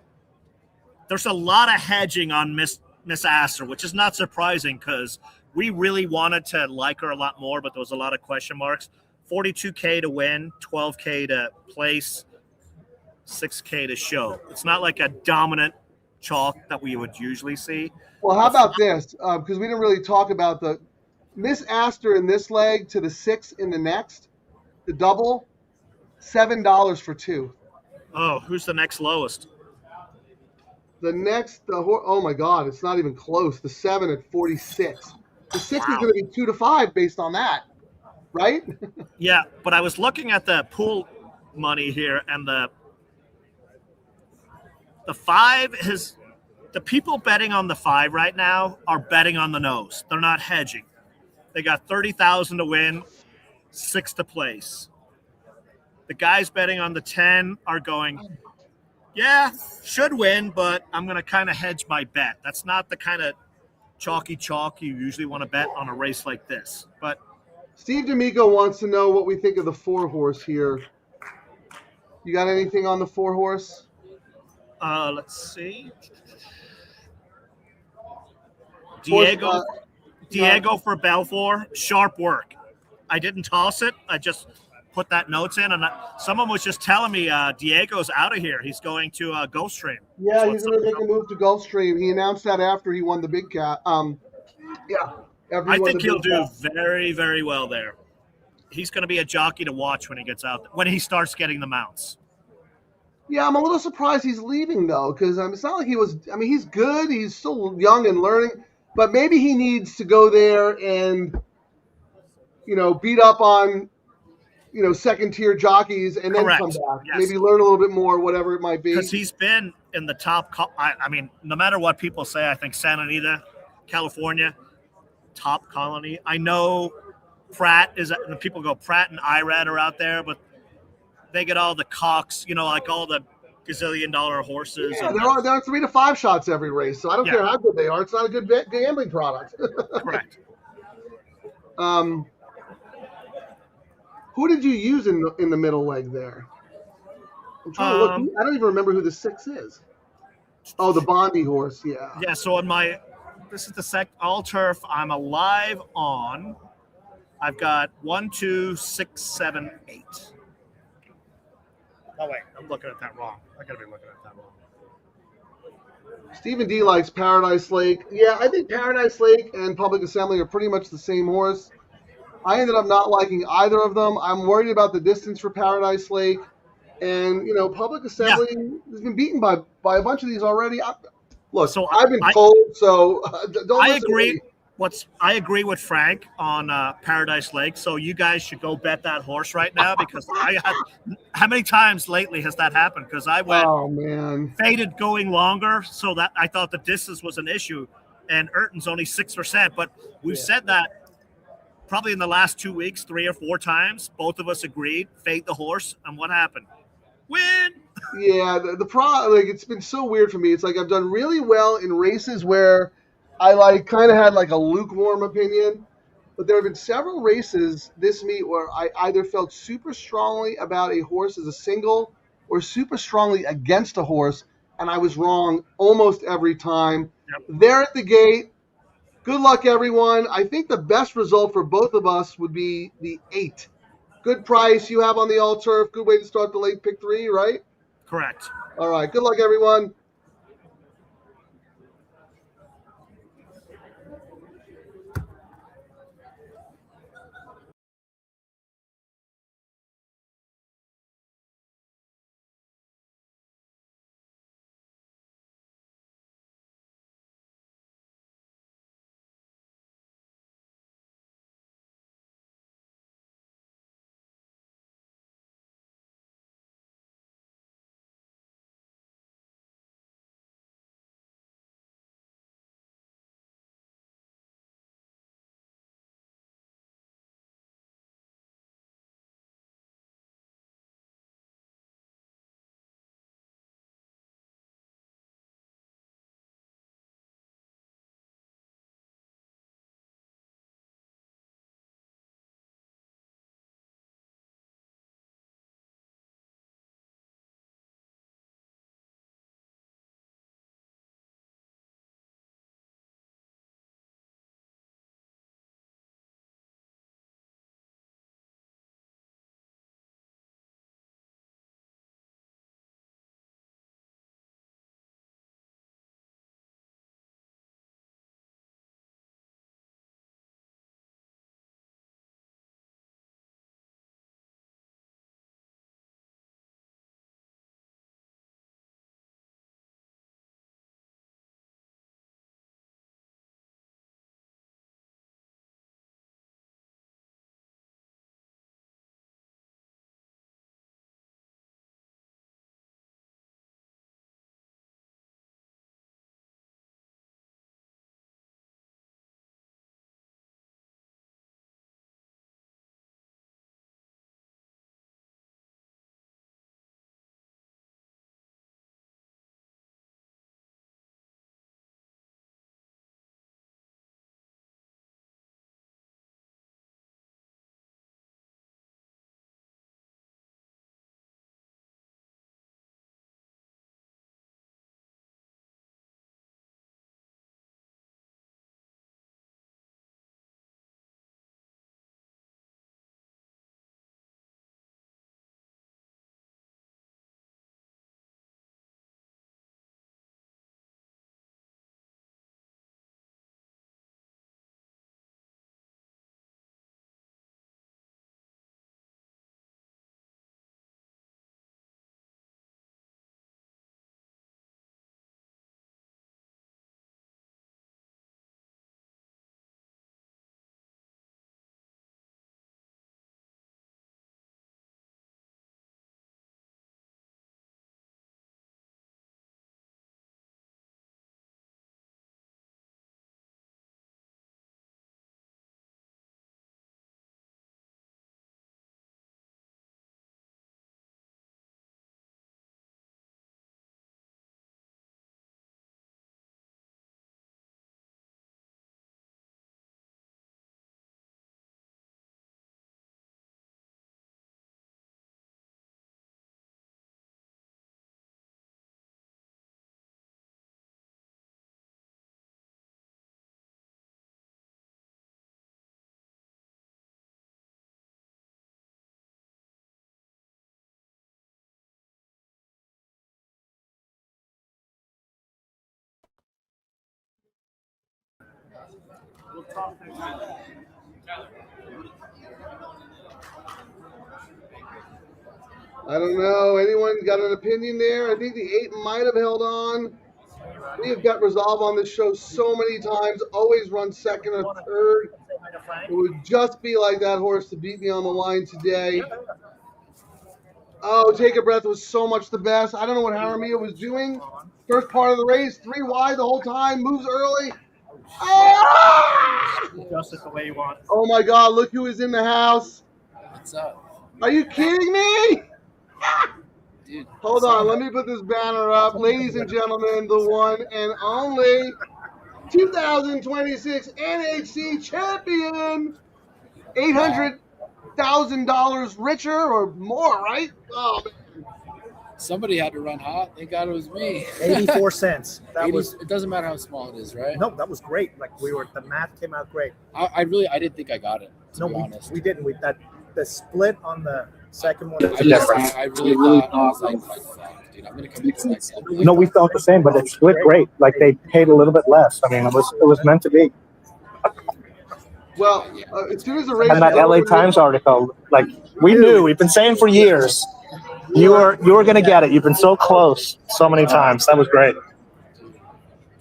There's a lot of hedging on Miss Astor, which is not surprising because we really wanted to like her a lot more, but there was a lot of question marks. 42K to win, 12K to place, 6K to show. It's not like a dominant chalk that we would usually see. Well, how about this? Because we didn't really talk about the Miss Astor in this leg to the 6 in the next, the double, $7 for 2. Oh, who's the next lowest? Oh my God, it's not even close. The 7 at 46. The 6 is going to be 2-5 based on that, right? Yeah, but I was looking at the pool money here, and the 5 is the people betting on the 5 right now are betting on the nose. They're not hedging. They got 30,000 to win, 6 to place. The guys betting on the 10 are going, yeah, should win, but I'm going to kind of hedge my bet. That's not the kind of chalky chalk you usually want to bet on a race like this. But Steve D'Amico wants to know what we think of the 4-horse here. You got anything on the 4-horse? Let's see. Diego for Belfour, sharp work. I didn't toss it. I just put that notes in, and someone was just telling me Diego's out of here. He's going to Gulfstream. Yeah, he's going to make a move to Gulfstream. He announced that after he won the big cap. I think he'll do very, very well there. He's going to be a jockey to watch when he gets out, when he starts getting the mounts. Yeah, I'm a little surprised he's leaving, though, because it's not like he was – he's good. He's still young and learning. But maybe he needs to go there and, beat up on, second-tier jockeys and then come back. Yes. Maybe learn a little bit more, whatever it might be. Because he's been in the top no matter what people say, I think Santa Anita, California, top colony. I know Pratt – people go Pratt and Irad are out there, but they get all the cocks, like all the gazillion-dollar horses. Yeah, there are 3 to 5 shots every race, so I don't care how good they are. It's not a good gambling product. Correct. Who did you use in the middle leg there? I'm trying to look. I don't even remember who the 6 is. Oh, the Bondi horse, yeah. Yeah, so this is the all turf I'm alive on. I've got 1, 2, 6, 7, 8. Oh, wait, I'm looking at that wrong. I got to be looking at that wrong. Stephen D likes Paradise Lake. Yeah, I think Paradise Lake and Public Assembly are pretty much the same horse. I ended up not liking either of them. I'm worried about the distance for Paradise Lake. And, Public Assembly has been beaten by a bunch of these already. I've been told, so don't listen I agree. to me. I agree with Frank on Paradise Lake. So you guys should go bet that horse right now because how many times lately has that happened? Because I went faded going longer, so that I thought the distance was an issue, and Urton's only 6%. But we've said that probably in the last 2 weeks, 3 or 4 times. Both of us agreed, fade the horse, and what happened? Win. Yeah, the problem, like, it's been so weird for me. It's like I've done really well in races where I kind of had a lukewarm opinion, but there have been several races this meet where I either felt super strongly about a horse as a single or super strongly against a horse, and I was wrong almost every time. Yep. There at the gate. Good luck, everyone. I think the best result for both of us would be the 8. Good price you have on the all turf. Good way to start the late pick 3, right? Correct. All right. Good luck, everyone. I don't know. Anyone got an opinion there? I think the 8 might have held on. We have got Resolve on this show so many times, always run second or third. It would just be like that horse to beat me on the line today. Oh, Take a Breath was so much the best. I don't know what Haramia was doing. First part of the race, 3 wide the whole time, moves early. Ah! Just the way you want. Oh my God, look who is in the house. What's up? Are you kidding me? Dude, hold on, let me put this banner up. Ladies and gentlemen, the one and only 2026 NHC champion. $800,000 richer or more, right? Oh, man. Somebody had to run hot. Thank God it was me. 84 cents. That 80, was. It doesn't matter how small it is, right? No, that was great. Like the math came out great. I didn't think I got it. To be honest, we didn't. The split on the second one. I really thought I was like, dude, I'm gonna commit to myself. No, we felt the same, but it split great. Like they paid a little bit less. I mean, it was meant to be. Well, as soon as the race and that LA Times article, like we knew, we've been saying for years, you were going to get it. You've been so close so many times. That was great.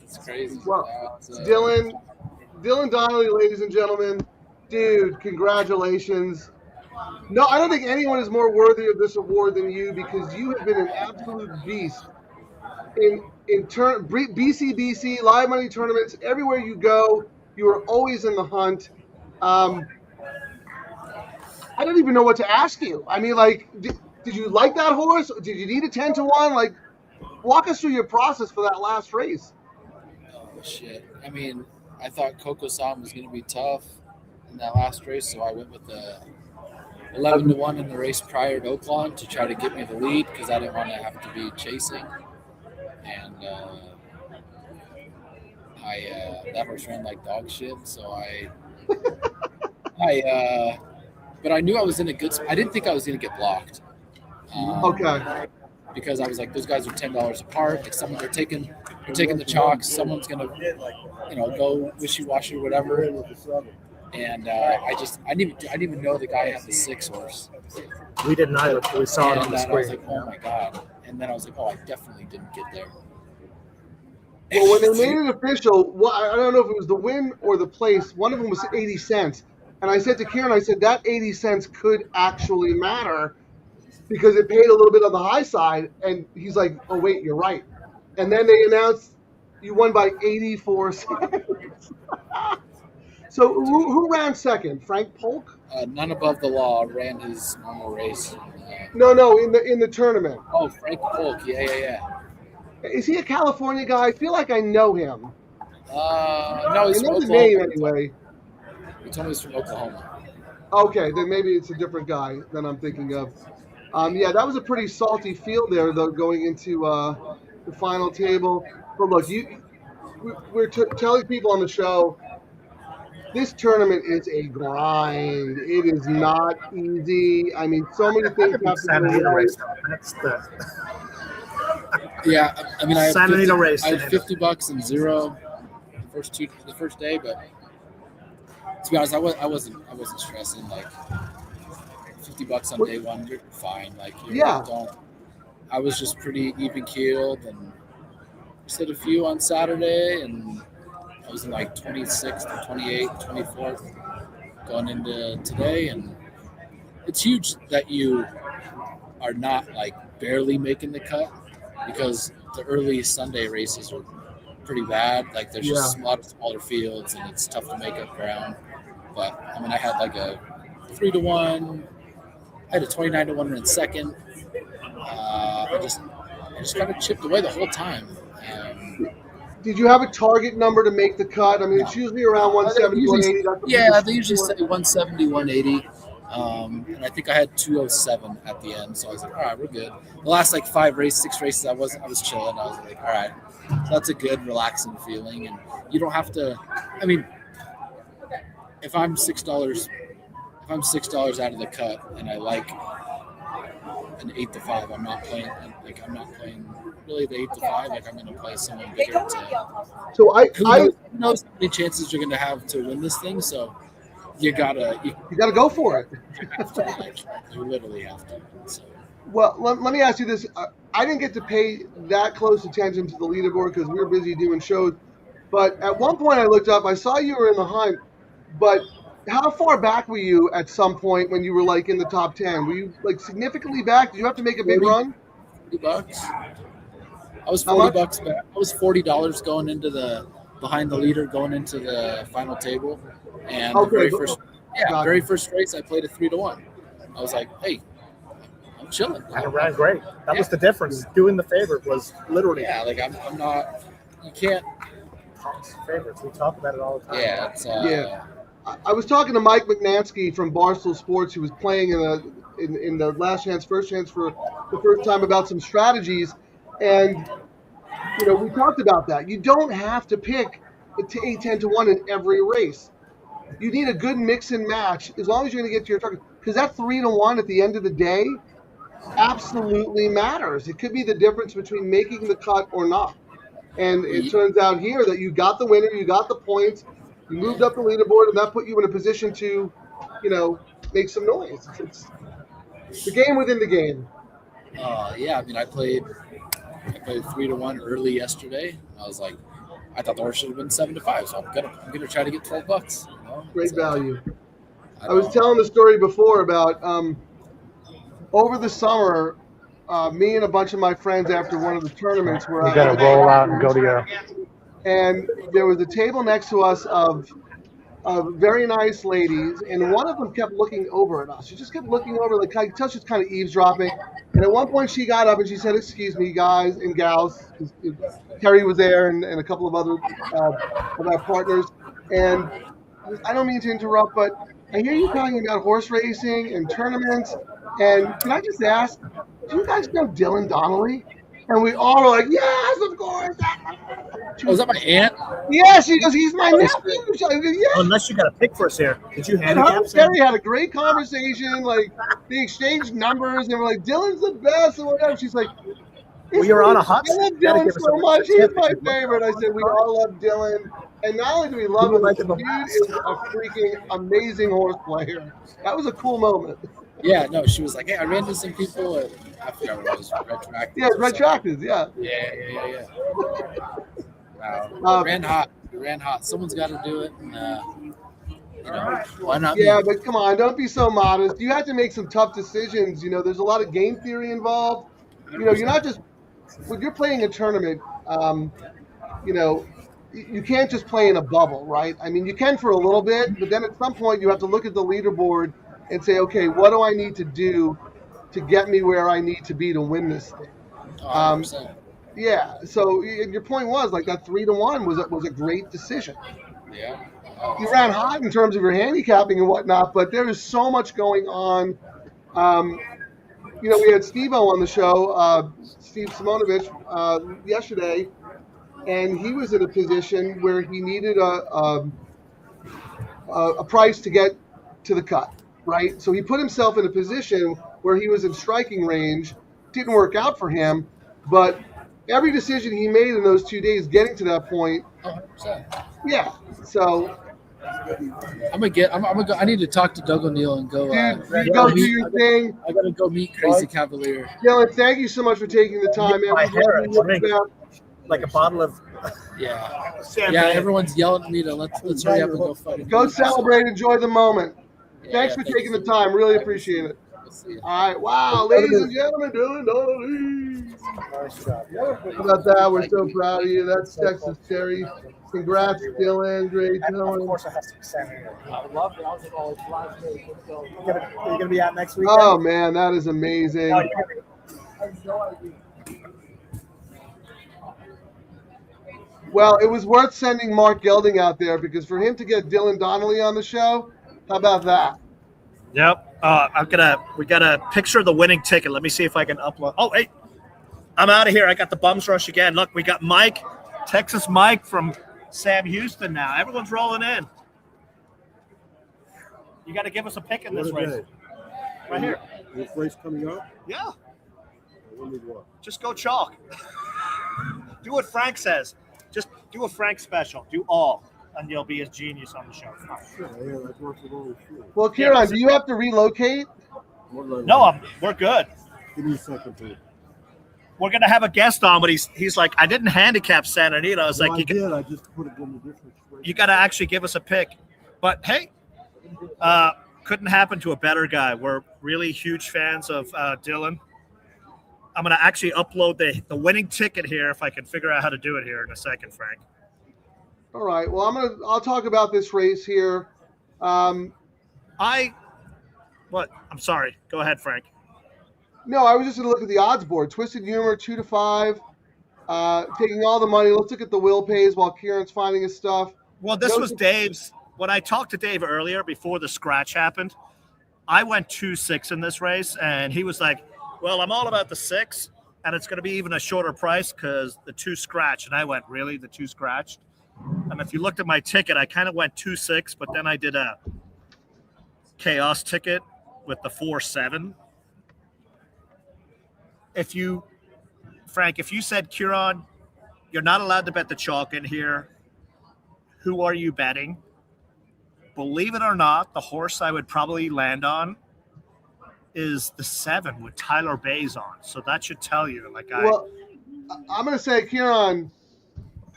It's crazy. Well, Dylan Donnelly, ladies and gentlemen, dude, congratulations. No, I don't think anyone is more worthy of this award than you because you have been an absolute beast in BCBC live money tournaments. Everywhere you go, you are always in the hunt. I don't even know what to ask you. I mean, like, did you like that horse? Did you need a 10-1? Like, walk us through your process for that last race. Oh, shit. I mean, I thought Coco Sam was going to be tough in that last race, so I went with the 11-1 in the race prior to Oaklawn to try to get me the lead because I didn't want to have to be chasing. And that horse ran like dog shit, so but I knew I was in a good spot. I didn't think I was going to get blocked. Okay. Because I was like, those guys are $10 apart. Like they're taking the chalks. Someone's going to, go wishy-washy or whatever. And I didn't even know the guy had the 6 horse. We didn't either. We saw it on the screen. I was like, oh my God. And then I was like, oh, I definitely didn't get there. Well, when they made it official, I don't know if it was the win or the place. One of them was 80 cents. And I said to Ciaran, that 80 cents could actually matter because it paid a little bit on the high side. And he's like, oh, wait, you're right. And then they announced you won by 84 cents. So who ran second? Frank Polk? None Above the Law ran his normal race. No, in the tournament. Oh, Frank Polk. Yeah. Is he a California guy? I feel like I know him. No, he's I know from the Oklahoma. name anyway. He told me he's from Oklahoma. Okay, then maybe it's a different guy than I'm thinking of. Yeah, that was a pretty salty field there, though, going into the final table. But look, we're telling people on the show, this tournament is a grind. It is not easy. I mean, so many things have to be right. That's the Yeah, I mean, I had race. I had $50 and zero the first day, but to be honest, I wasn't stressing. Like $50 on day one, you're fine. Like I was just pretty even keeled and just hit a few on Saturday, and I was in like 26th, 28th, 24th going into today, and it's huge that you are not like barely making the cut because the early Sunday races are pretty bad. Like there's just a lot of smaller fields and it's tough to make up ground. But I mean, I had like a 3-1. I had a 29-1 run second. I just kind of chipped away the whole time. Did you have a target number to make the cut? I mean, it's usually around 170, 180. Yeah, they usually say 170, 180. And I think I had 207 at the end, so I was like, all right, we're good. The last like 6 races, I was chilling. I was like, all right, so that's a good, relaxing feeling, and you don't have to. I mean, if I'm $6 out of the cut, and I like an 8-5, I'm not playing really the 8-5. Like I'm going to play someone bigger. So who knows how many chances you're going to have to win this thing? So you gotta go for it. You literally have to. So. Well, let me ask you this. I didn't get to pay that close attention to the leaderboard because we were busy doing shows. But at one point I looked up, I saw you were in the hunt, but how far back were you at some point when you were like in the top 10? Were you like significantly back? Did you have to make a big run? $40. I was $40 back. I was $40 going into the behind the leader, going into the final table. And the very first race I played a 3-1. I was like, hey, I'm chilling. And it ran great. That was the difference. Doing the favorite was literally. Yeah, like I'm not. You can't. Favorites. We talk about it all the time. Yeah, it's, I was talking to Mike McNansky from Barstool Sports, who was playing in the last chance, first chance for the first time about some strategies, and we talked about that. You don't have to pick a 10-1 in every race. You need a good mix and match as long as you're going to get to your target. Because that 3-1 at the end of the day absolutely matters. It could be the difference between making the cut or not. And it turns out here that you got the winner, you got the points, you moved up the leaderboard, and that put you in a position to, make some noise. It's the game within the game. Yeah, I mean, I played 3-1 early yesterday. I was like, I thought the horse should have been 7-5, so I'm gonna try to get $12. Great value. I was telling the story before about over the summer. Me and a bunch of my friends after one of the tournaments were. You got to roll out and go to your. And there was a table next to us of very nice ladies, and one of them kept looking over at us. She just kept looking over, like I could tell she was kind of eavesdropping. And at one point, she got up and she said, "Excuse me, guys and gals." Terry was there, and a couple of other of our partners. And I don't mean to interrupt, but I hear you talking about horse racing and tournaments. And can I just ask, do you guys know Dylan Donnelly? And we all were like, yes, of course. Was that my aunt? Yeah, she goes, he's my nephew. Yeah. Unless you got a pick for us here. Did you And her and Terry had a great conversation. Like, they exchanged numbers, and we're like, Dylan's the best, and whatever. She's like, we were on a hot. I love Dylan so much. He's my favorite. I said, we all love Dylan. And not only do we love him, the dude is a freaking amazing horse player. That was a cool moment. Yeah, no, she was like, hey, I ran into some people at, I forgot what it was, Retractors. Yeah, Retractors, yeah. Yeah. Wow. It ran hot. Someone's got to do it. And, why not? Yeah, but come on, don't be so modest. You have to make some tough decisions. There's a lot of game theory involved. You're not just, when you're playing a tournament, you can't just play in a bubble, right? I mean, you can for a little bit, but then at some point you have to look at the leaderboard and say, okay, what do I need to do to get me where I need to be to win this thing? Yeah. So your point was like that 3-1 was a great decision. Yeah. You ran hot in terms of your handicapping and whatnot, but there is so much going on. We had Steve-O on the show, Steve Simonovich, yesterday, and he was in a position where he needed a price to get to the cut. Right, so he put himself in a position where he was in striking range. Didn't work out for him, but every decision he made in those 2 days, getting to that point. 100%. Yeah. So I need to talk to Doug O'Neill and go. Dude, go do your thing. I gotta go meet Crazy Cavalier. Dylan, thank you so much for taking the time, man. My hair, like a bottle of. Yeah. Champagne. Yeah. Everyone's yelling at me to let's hurry up and go fight. Go celebrate, enjoy the moment. Thanks for taking the time. Really appreciate it. All right. Wow, ladies and gentlemen, Dylan Donnelly. How about that? We're so proud of you. That's Texas Terry. Congrats, Dylan. Great Dylan. Of course, I have some Saturday. I would love it. I was like, oh, it's last day. Are you going to be out next week? Oh, man, that is amazing. I have no idea. Well, it was worth sending Mark Gelding out there because for him to get Dylan Donnelly on the show, how about that? Yep. We got a picture of the winning ticket. Let me see if I can upload. Oh, hey, I'm out of here. I got the bums rush again. Look, we got Mike, Texas Mike from Sam Houston now. Everyone's rolling in. You got to give us a pick in this race. Right here. This race coming up? Yeah. We'll need what? Just go chalk. Do what Frank says. Just do a Frank special. Do all. and you'll be a genius on the show. Well, Ciaran, do you have to relocate? No, we're good. Give me a second, please. We're gonna have a guest on, but he's like, I didn't handicap Santa Anita. I was like, I did. I just put it in a different way. You got to actually give us a pick. But hey, couldn't happen to a better guy. We're really huge fans of Dylan. I'm gonna actually upload the winning ticket here if I can figure out how to do it here in a second, Frank. All right. Well, I'll talk about this race here. I'm sorry. Go ahead, Frank. No, I was just going to look at the odds board. Twisted Humor, 2-5. Taking all the money. Let's look at the will pays while Ciaran's finding his stuff. Well, this was Dave's. When I talked to Dave earlier before the scratch happened, I went 2-6 in this race, and he was like, well, I'm all about the 6, and it's going to be even a shorter price because the 2 scratch. And I went, really? The 2 scratched? And if you looked at my ticket, I kind of went 2-6, but then I did a chaos ticket with the 4-7. Frank, if you said, Ciaran, you're not allowed to bet the chalk in here, who are you betting? Believe it or not, the horse I would probably land on is the 7 with Tyler Bays on. So that should tell you. Well, I'm going to say, Ciaran,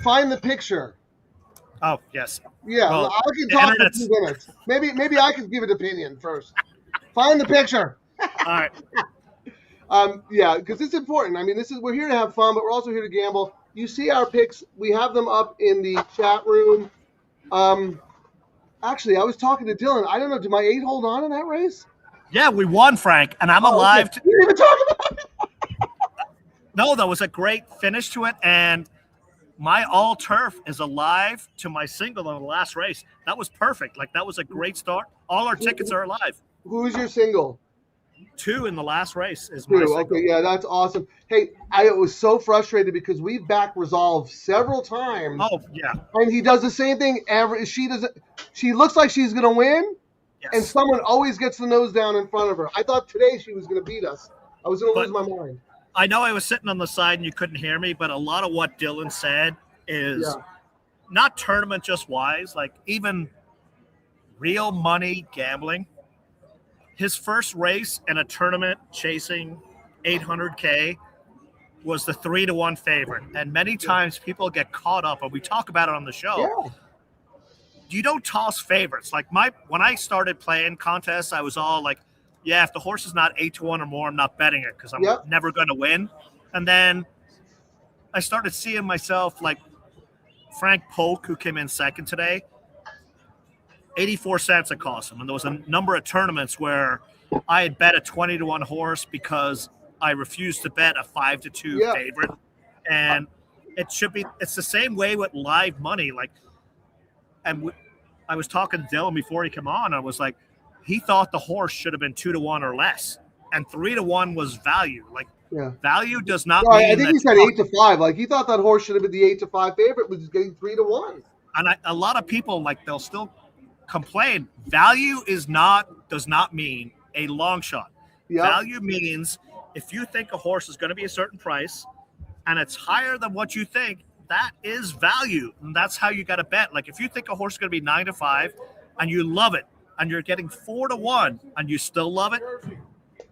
find the picture. Oh, yes. Yeah, well, I can talk for 2 minutes. Maybe I can give an opinion first. Find the picture. All right. Yeah, because it's important. I mean, we're here to have fun, but we're also here to gamble. You see our picks. We have them up in the chat room. Actually, I was talking to Dylan. I don't know. Did my 8 hold on in that race? Yeah, we won, Frank, and I'm alive. Okay. You didn't even talk about it. No, that was a great finish to it, and my all turf is alive to my single in the last race. That was perfect. That was a great start. All our tickets are alive. Who's your single? 2 in the last race is my 2. single. Okay, yeah, that's awesome. Hey, I was so frustrated because we've back resolved several times. Oh, yeah. And he does the same thing she looks like she's going to win, yes. And someone always gets the nose down in front of her. I thought today she was going to beat us. I was going to lose my mind. I know I was sitting on the side and you couldn't hear me, but a lot of what Dylan said is not tournament just wise, even real money gambling. His first race in a tournament chasing 800K was the 3-1 favorite. And many times people get caught up, and we talk about it on the show. Yeah. You don't toss favorites. When I started playing contests, I was all like, yeah, if the horse is not 8-1 or more, I'm not betting it because I'm never going to win. And then I started seeing myself like Frank Polk, who came in second today, 84 cents it cost him. And there was a number of tournaments where I had bet a 20-1 horse because I refused to bet a 5-2 favorite. And it's the same way with live money. I was talking to Dylan before he came on. I was like, he thought the horse should have been 2-1 or less, and 3-1 was value. Value does not mean. I think he said 8-5. He thought that horse should have been the 8-5 favorite, was getting 3-1. And a lot of people they'll still complain. Value does not mean a long shot. Yep. Value means if you think a horse is going to be a certain price, and it's higher than what you think, that is value, and that's how you got to bet. If you think a horse is going to be 9-5, and you love it, and you're getting 4-1, and you still love it,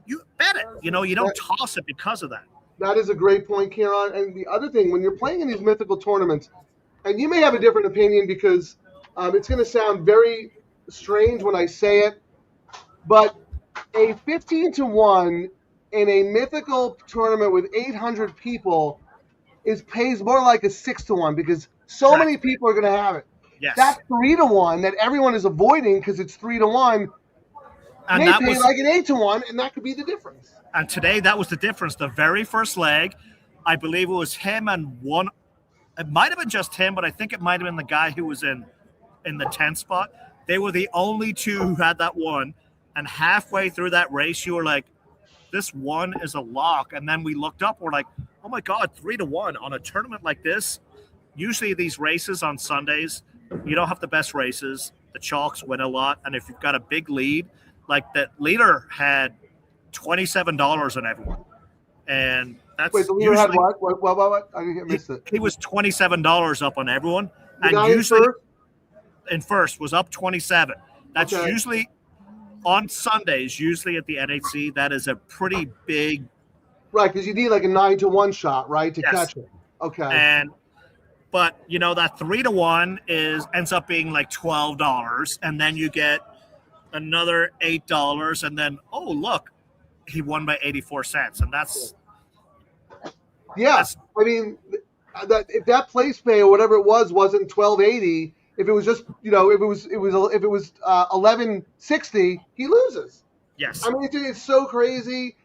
you bet it. You don't toss it because of that. That is a great point, Ciaran. And the other thing, when you're playing in these mythical tournaments, and you may have a different opinion because it's going to sound very strange when I say it, but a 15-1 in a mythical tournament with 800 people pays more like a 6-1 because so many people are going to have it. Yes. That 3-1 that everyone is avoiding because it's 3-1 and may that pay was like an 8-1, and that could be the difference. And today that was the difference. The very first leg, I believe it was him and one. It might have been just him, but I think it might have been the guy who was in the 10 spot. They were the only 2 who had that one. And halfway through that race, you were like, this one is a lock. And then we looked up, we're like, oh my God, 3-1 on a tournament like this. Usually these races on Sundays, you don't have the best races. The chalks win a lot. And if you've got a big lead, that leader had $27 on everyone. And that's the leader had what? I missed it. He was $27 up on everyone. The and guy usually first? in first was up 27. That's Okay. usually on Sundays, usually at the NHC. That is a pretty big. Right, because you need like a 9-1 shot, right, to Yes. catch it. Okay. But you know that 3-1 ends up being like $12, and then you get another $8, and then look, he won by 84 cents, and that's I mean, if that place pay or whatever it was wasn't $12.80, if it was just if it was $11.60, he loses. Yes. I mean, it's so crazy.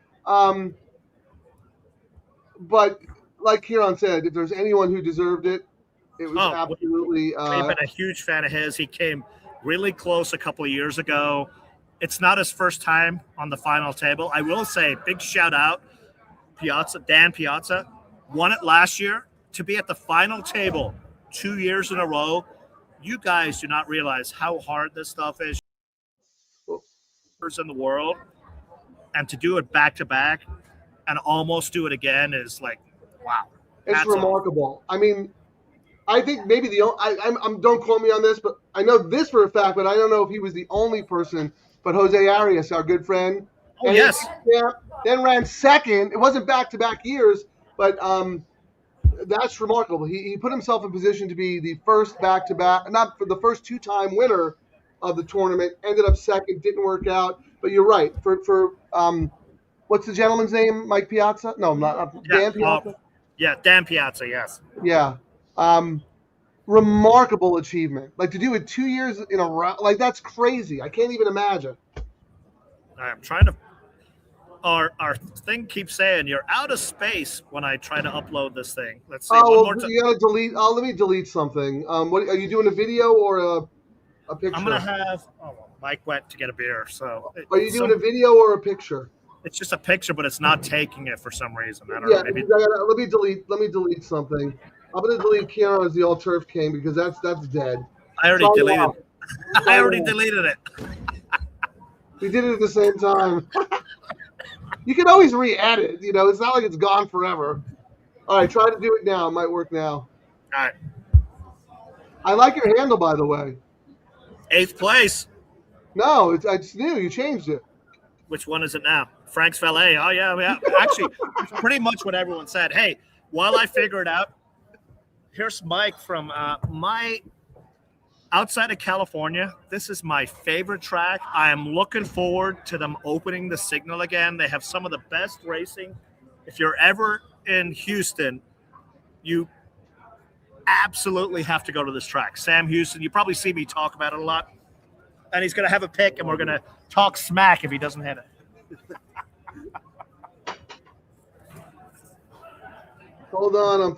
But like Ciaran said, if there's anyone who deserved it, it was absolutely. We've been a huge fan of his. He came really close a couple of years ago. It's not his first time on the final table. I will say, big shout out, Dan Piazza, won it last year. To be at the final table 2 years in a row, you guys do not realize how hard this stuff is in the world, and to do it back to back and almost do it again is like, wow. It's remarkable. I mean, I think maybe I'm don't quote me on this, but I know this for a fact, but I don't know if he was the only person. But Jose Arias, our good friend, yes, then ran second. It wasn't back-to-back years, but that's remarkable. He put himself in position to be the first back-to-back, not for the first two-time winner of the tournament. Ended up second, didn't work out. But you're right. For what's the gentleman's name? Mike Piazza? No, not Dan Piazza. Dan Piazza. Yes. Yeah. Remarkable achievement. Like to do it 2 years in a row, like that's crazy. I can't even imagine. I'm trying to. Our thing keeps saying you're out of space when I try to upload this thing. Let's see. One more time. You gotta delete. Let me delete something. What are you doing? A video or a picture? I'm gonna have. Mike went to get a beer. So. Are you doing a video or a picture? It's just a picture, but it's not taking it for some reason. I don't know. Maybe. Let me delete something. I'm gonna delete Ciaran as the All Turf King because that's dead. I already deleted it. We did it at the same time. You can always re-edit. It's not like it's gone forever. All right, try to do it now. It might work now. All right. I like your handle, by the way. 8th place. No, it's new. You changed it. Which one is it now? Frank's Valet. Oh, yeah. Actually, it's pretty much what everyone said. Hey, while I figure it out, here's Mike from my outside of California. This is my favorite track. I am looking forward to them opening the Signal again. They have some of the best racing. If you're ever in Houston, you absolutely have to go to this track. Sam Houston, you probably see me talk about it a lot. And he's going to have a pick, and we're going to talk smack if he doesn't hit it. Hold on,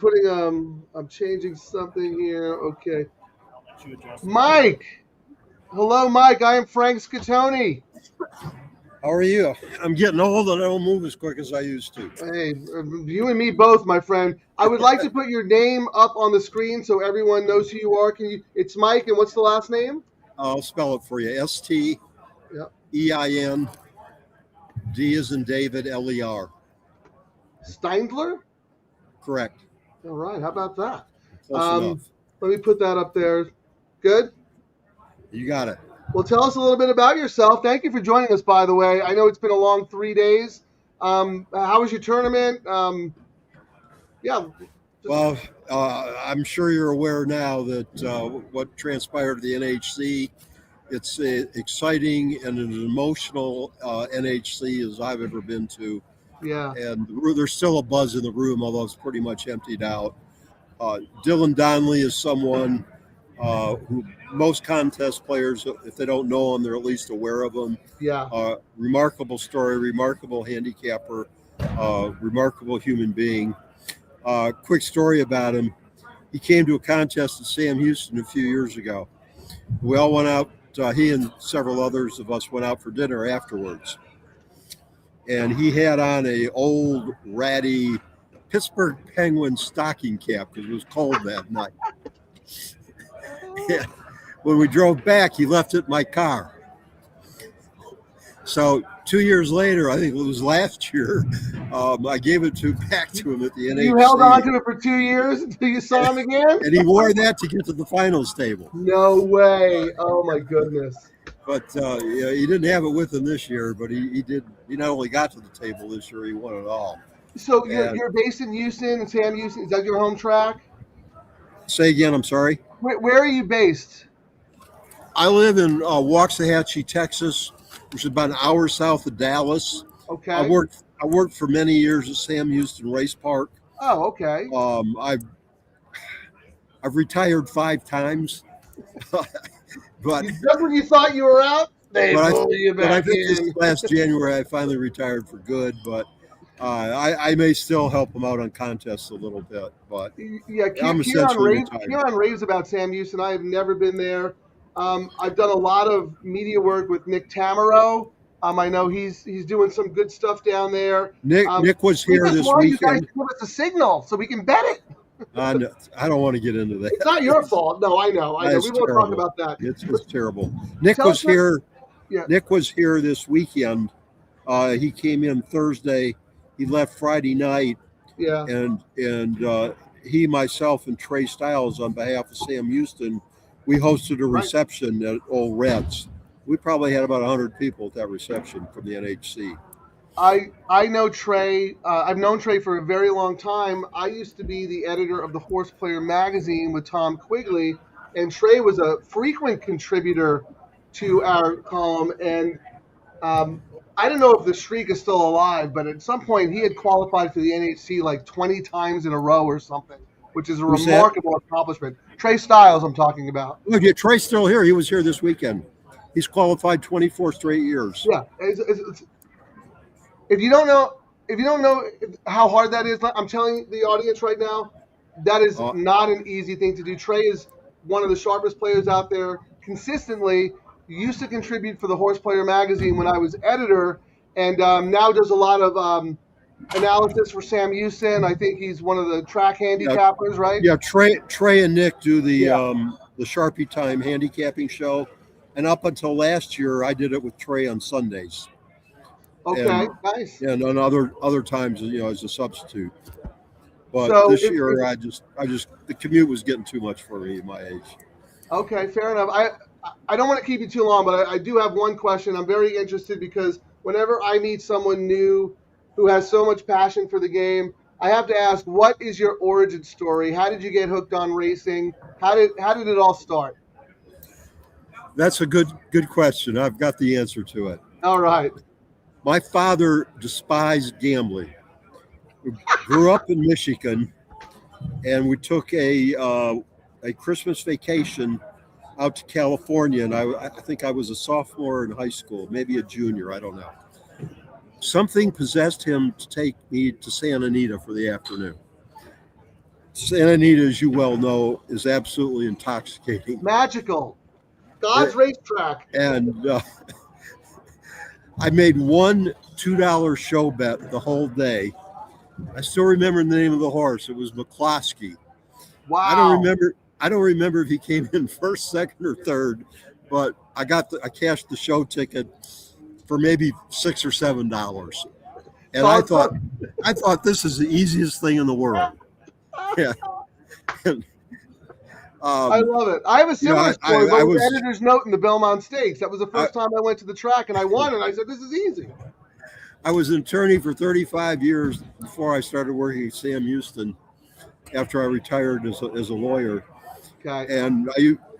I'm changing something here. Okay. Mike. Hello, Mike. I am Frank Scatoni. How are you? I'm getting old and I don't move as quick as I used to. Hey, you and me both, my friend. I would like to put your name up on the screen so everyone knows who you are. It's Mike, and what's the last name? I'll spell it for you. S-T-E-I-N, D as in David, L-E-R. Steindler? Correct. All right. How about that? Close enough. Let me put that up there. Good? You got it. Well, tell us a little bit about yourself. Thank you for joining us, by the way. I know it's been a long 3 days. How was your tournament? Well, I'm sure you're aware now that what transpired at the NHC, it's exciting and an emotional NHC as I've ever been to. Yeah. And there's still a buzz in the room, although it's pretty much emptied out. Dylan Donnelly is someone who most contest players, if they don't know him, they're at least aware of him. Yeah. Remarkable story, remarkable handicapper, remarkable human being. Quick story about him. He came to a contest at Sam Houston a few years ago. We all went out, he and several others of us went out for dinner afterwards. And he had on a old ratty Pittsburgh Penguins stocking cap because it was cold that night. When we drove back, he left it in my car. So 2 years later, I think it was last year, I gave it back to him at the NHC. You held on to it for 2 years until you saw him again? And he wore that to get to the finals table. No way. Oh, my goodness. But yeah, he didn't have it with him this year, but he did. He not only got to the table this year, he won it all. So you're based in Houston, and Sam Houston, is that your home track? Say again, I'm sorry? Where are you based? I live in Waxahachie, Texas, which is about an hour south of Dallas. Okay. I worked for many years at Sam Houston Race Park. Oh, okay. I've retired 5 times. But just when you thought you were out, they pulled you back I think in. this last January I finally retired for good, but I may still help them out on contests a little bit. But yeah, I'm essentially retired. Ciaran raves about Sam Houston. I have never been there. I've done a lot of media work with Nick Tamaro. I know he's doing some good stuff down there. Nick was here this weekend. You guys weekend. give us a signal so we can bet it. I don't want to get into that. It's not your fault. No, I know. We won't talk about that. It's terrible. Nick was here. Yeah. Nick was here this weekend. He came in Thursday. He left Friday night. Yeah. And he, myself, and Trey Stiles, on behalf of Sam Houston, we hosted a reception at Old Reds. We probably had about 100 people at that reception from the NHC. I know Trey. I've known Trey for a very long time. I used to be the editor of the Horse Player magazine with Tom Quigley, and Trey was a frequent contributor to our column. And I don't know if the streak is still alive, but at some point he had qualified for the NHC like 20 times in a row or something, which is a remarkable accomplishment. Trey Stiles, I'm talking about. Look, yeah, Trey's still here. He was here this weekend. He's qualified 24 straight years. Yeah. If you don't know how hard that is, I'm telling the audience right now, that is not an easy thing to do. Trey is one of the sharpest players out there consistently. Used to contribute for the Horse Player magazine when I was editor, and now does a lot of analysis for Sam Houston. I think he's one of the track handicappers, right? Yeah, Trey and Nick do the Sharpie Time handicapping show, and up until last year, I did it with Trey on Sundays. Okay, nice. And on other times, as a substitute. But So this year, I just the commute was getting too much for me at my age. Okay, fair enough. I don't want to keep you too long, but I do have one question. I'm very interested because whenever I meet someone new who has so much passion for the game, I have to ask, what is your origin story? How did you get hooked on racing? How did it all start? That's a good question. I've got the answer to it. All right. My father despised gambling. We grew up in Michigan, and we took a Christmas vacation out to California, and I think I was a sophomore in high school, maybe a junior, I don't know. Something possessed him to take me to Santa Anita for the afternoon. Santa Anita, as you well know, is absolutely intoxicating. Magical. God's racetrack. And I made one $2 show bet the whole day. I still remember the name of the horse. It was McCloskey. Wow. I don't remember if he came in first, second, or third, but I cashed the show ticket for maybe $6 or $7. And I thought this is the easiest thing in the world. Yeah. I love it. I have a similar story, but with editor's note in the Belmont Stakes. That was the first time I went to the track, and I won, and I said, this is easy. I was an attorney for 35 years before I started working at Sam Houston after I retired as a lawyer. Okay. And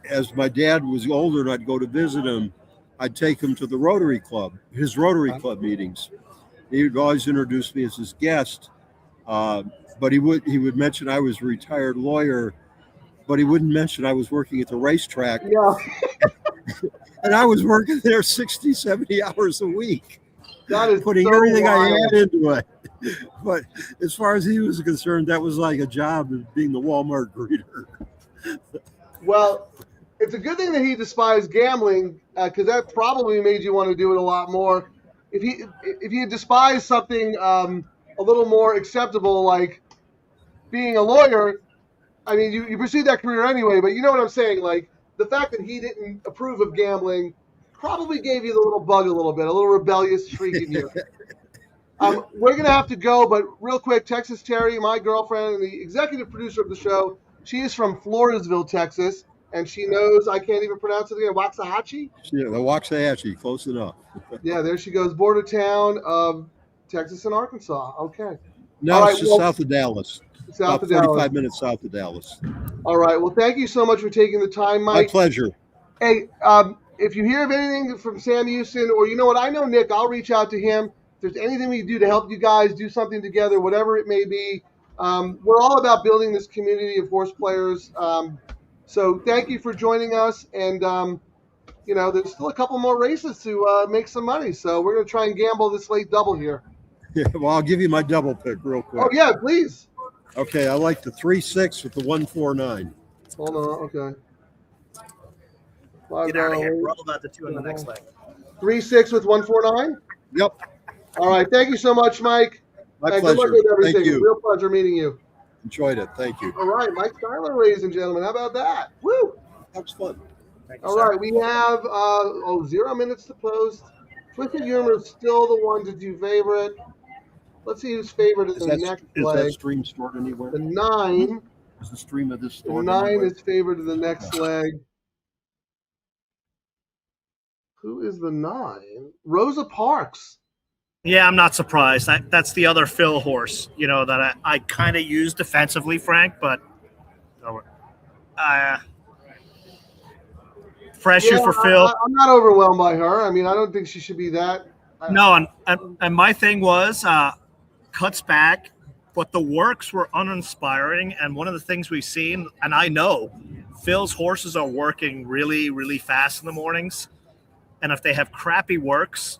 as my dad was older and I'd go to visit him, I'd take him to the Rotary Club, his Rotary Club meetings. He would always introduce me as his guest, but he would mention I was a retired lawyer, but he wouldn't mention I was working at the racetrack. Yeah. And I was working there 60, 70 hours a week. That is putting so everything wild. I had into it. But as far as he was concerned, that was like a job of being the Walmart greeter. Well, it's a good thing that he despised gambling, because that probably made you want to do it a lot more. If he had despised something a little more acceptable, like being a lawyer, I mean, you pursued that career anyway. But you know what I'm saying? Like the fact that he didn't approve of gambling probably gave you the little bug a little bit, a little rebellious streak in you. We're going to have to go, but real quick, Texas Terry, my girlfriend and the executive producer of the show, she is from Floresville, Texas, and she knows, I can't even pronounce it again, Waxahachie? Yeah, the Waxahachie, close enough. Yeah, there she goes, border town of Texas and Arkansas. Okay. No, All right, it's just well, south of Dallas. South About of Dallas. 45 minutes south of Dallas. All right. Well, thank you so much for taking the time, Mike. My pleasure. Hey, if you hear of anything from Sam Houston, or you know what, I know Nick, I'll reach out to him. If there's anything we can do to help you guys do something together, whatever it may be, we're all about building this community of horse players. So thank you for joining us. And, you know, there's still a couple more races to make some money. So we're going to try and gamble this late double here. Yeah, well, I'll give you my double pick real quick. Oh, yeah, please. Okay, I like the 3-6 with the 1-4-9. Hold on, okay. Get out of here. We're all about the 2 in the next leg. 3-6 with 1-4-9? Yep. All right. Thank you so much, Mike. My Good pleasure. luck with everything. Thank you. Real pleasure meeting you. Enjoyed it. Thank you. All right, Mike Styler, ladies and gentlemen. How about that? Woo! That was fun. All right, we have 0 minutes to post. Twisted Humor is still the one to do favorite. Let's see who's favored in the next Is leg. that stream stored anywhere? The 9. Is the stream of this The stored 9 anywhere? is favored in the next leg. Who is the 9? Rosa Parks. Yeah, I'm not surprised. That's the other Phil horse, you know, that I kind of use defensively, Frank, but fresh you for Phil. I'm not overwhelmed by her. I mean, I don't think she should be that. No, and my thing was cuts back, but the works were uninspiring. And one of the things we've seen, and I know Phil's horses are working really, really fast in the mornings. And if they have crappy works,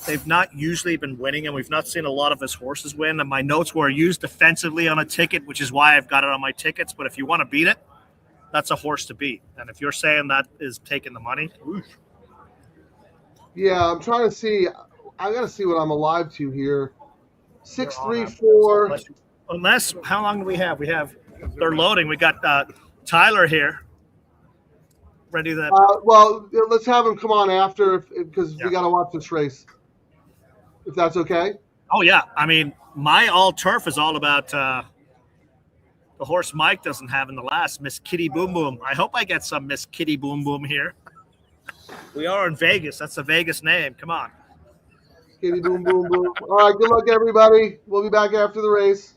they've not usually been winning, and we've not seen a lot of his horses win. And my notes were used defensively on a ticket, which is why I've got it on my tickets. But if you want to beat it, that's a horse to beat. And if you're saying that is taking the money, oof. Yeah, I'm trying to see. I got to see what I'm alive to here. 6, 3, 4. Unless, how long do we have? They're loading. We got Tyler here. Ready to. Well, let's have him come on after because we got to watch this race. If that's okay. Oh, yeah. I mean, my all turf is all about the horse Mike doesn't have in the last, Miss Kitty Boom Boom. I hope I get some Miss Kitty Boom Boom here. We are in Vegas. That's a Vegas name. Come on. Kitty Boom Boom Boom. All right. Good luck, everybody. We'll be back after the race.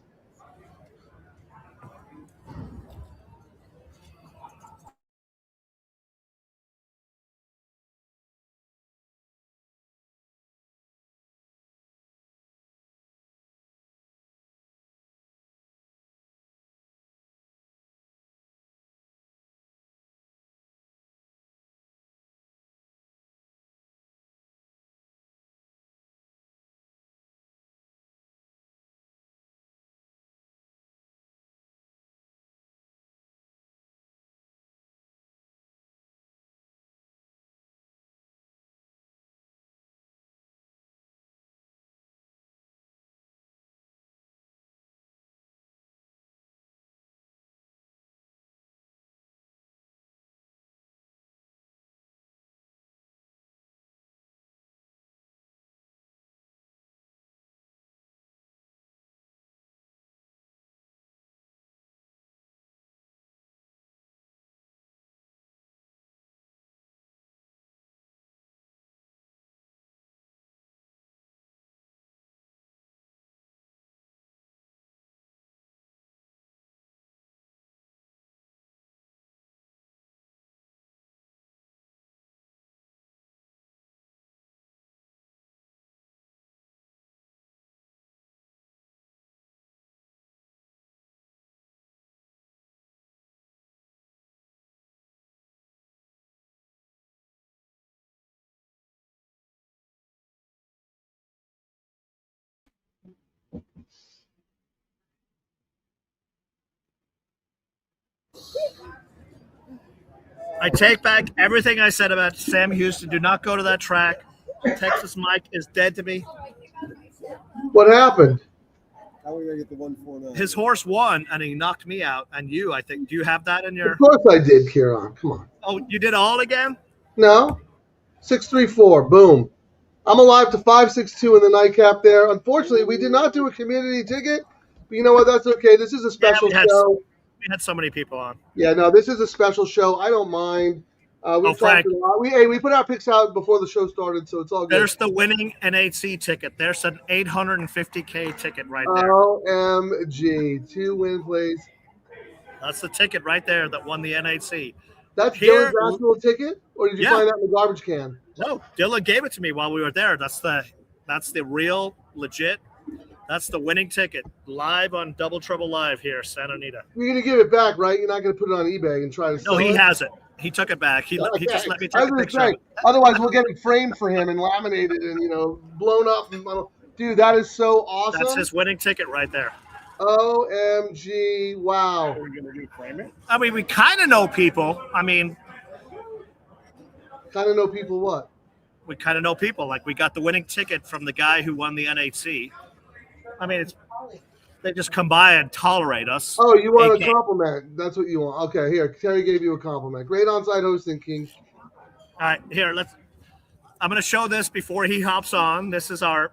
I take back everything I said about Sam Houston. Do not go to that track. Texas Mike is dead to me. What happened? How are we going to get the 1-4-9? His horse won, and he knocked me out. And you, I think, do you have that in your? Of course I did, Ciaran. Come on. Oh, you did all again? No. 634. Boom. I'm alive to 562 in the nightcap there. Unfortunately, we did not do a community ticket, but you know what? That's okay. This is a special show. We had so many people on. Yeah, no, this is a special show. I don't mind. We've Frank, talked a lot. We put our picks out before the show started, so it's all good. There's the winning NHC ticket. There's an 850K ticket right there. OMG. 2 win plays. That's the ticket right there that won the NHC. That's Dylan's actual ticket? Or did you find that in the garbage can? No, Dylan gave it to me while we were there. That's the real, legit. That's the winning ticket. Live on Double Trouble Live here, Santa Anita. You're going to give it back, right? You're not going to put it on eBay and try to sell it? No, he has it. He took it back. He just let me take a picture of it. Otherwise, we'll get it framed for him and laminated and, blown up. Dude, that is so awesome. That's his winning ticket right there. OMG. Wow. Are we going to frame it? I mean, we kind of know people. Kind of know people what? We kind of know people. Like, we got the winning ticket from the guy who won the NHC. I mean, they just come by and tolerate us. Oh, you want a compliment. That's what you want. Okay, here. Terry gave you a compliment. Great on-site hosting, King. All right, here. I'm going to show this before he hops on. This is our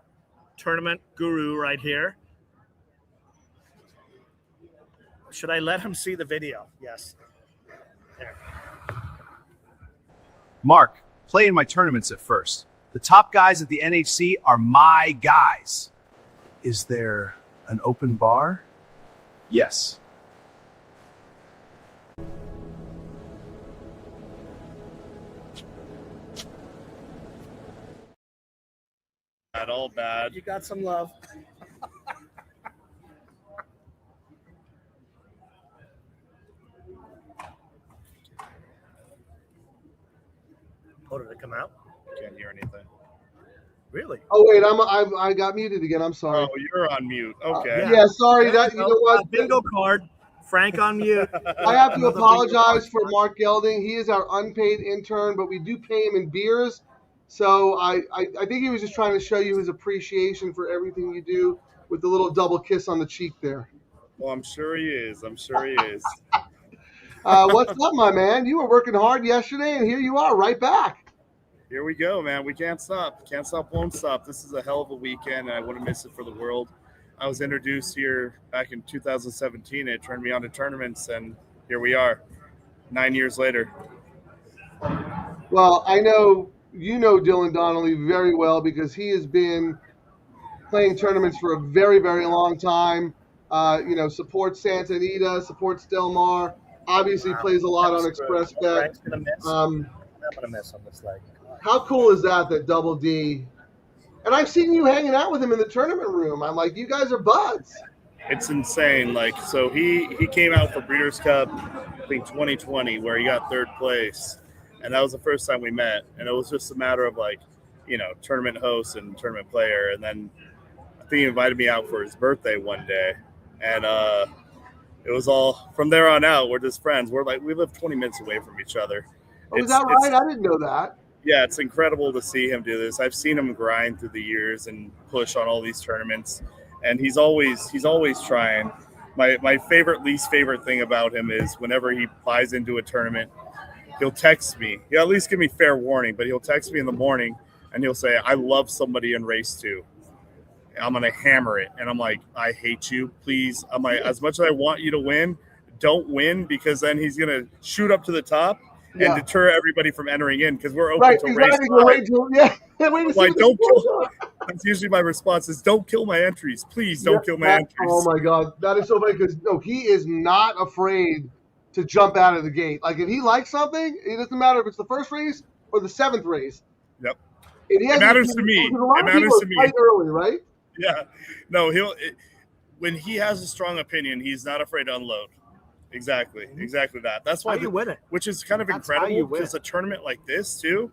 tournament guru right here. Should I let him see the video? Yes. There. Mark, play in my tournaments at first. The top guys at the NHC are my guys. Is there an open bar? Yes. Not all bad. You got some love. Oh, did it come out? Can't hear anything. Really? Oh wait, I got muted again. I'm sorry. Oh, you're on mute. Okay. Yeah, sorry. That you know what? Bingo card. Frank on mute. I have to apologize for Mark Gelding. He is our unpaid intern, but we do pay him in beers. So I think he was just trying to show you his appreciation for everything you do with the little double kiss on the cheek there. Well, I'm sure he is. What's up, my man? You were working hard yesterday, and here you are, right back. Here we go, man. We can't stop. Can't stop, won't stop. This is a hell of a weekend, and I wouldn't miss it for the world. I was introduced here back in 2017. It turned me on to tournaments, and here we are, 9 years later. Well, I know you know Dylan Donnelly very well because he has been playing tournaments for a very, very long time. Supports Santa Anita, supports Del Mar. Obviously plays a lot on Express Bet. I'm gonna miss on this leg. How cool is that Double D? And I've seen you hanging out with him in the tournament room. I'm like, you guys are buds. It's insane. So he came out for Breeders' Cup, I think 2020, where he got third place. And that was the first time we met. And it was just a matter of tournament host and tournament player. And then I think he invited me out for his birthday one day. And it was all from there on out. We're just friends. We live 20 minutes away from each other. Oh, is that right? I didn't know that. Yeah, it's incredible to see him do this. I've seen him grind through the years and push on all these tournaments, and he's always trying. My least favorite thing about him is whenever he buys into a tournament, he'll text me. He'll at least give me fair warning, but he'll text me in the morning and he'll say, "I love somebody in race 2. I'm gonna hammer it," and I'm like, "I hate you, please." I'm like, as much as I want you to win, don't win, because then he's gonna shoot up to the top and deter everybody from entering in, because we're open to race 5. Don't kill. That's usually my response is, "Don't kill my entries, please. Don't kill my entries." Oh my God, that is so funny because he is not afraid to jump out of the gate. Like if he likes something, it doesn't matter if it's the first race or the 7th race. Yep. It matters to me. It matters to me. Early, right? Yeah. No, when he has a strong opinion, he's not afraid to unload. Exactly that. That's why you win it. Which is kind of incredible because a tournament like this too,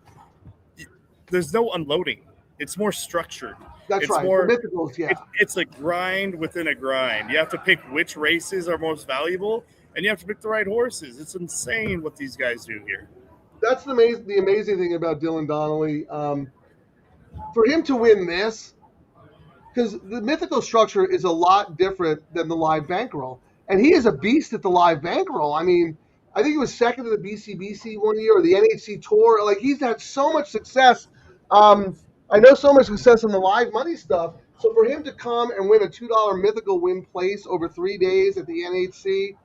there's no unloading. It's more structured. That's right. More, the mythicals, yeah. It's a grind within a grind. You have to pick which races are most valuable, and you have to pick the right horses. It's insane what these guys do here. That's the amazing thing about Dylan Donnelly. For him to win this, because the mythical structure is a lot different than the live bankroll. And he is a beast at the live bankroll. I mean, I think he was second to the BCBC one year, or the NHC Tour. Like, he's had so much success. I know so much success in the live money stuff. So for him to come and win a $2 mythical win place over 3 days at the NHC,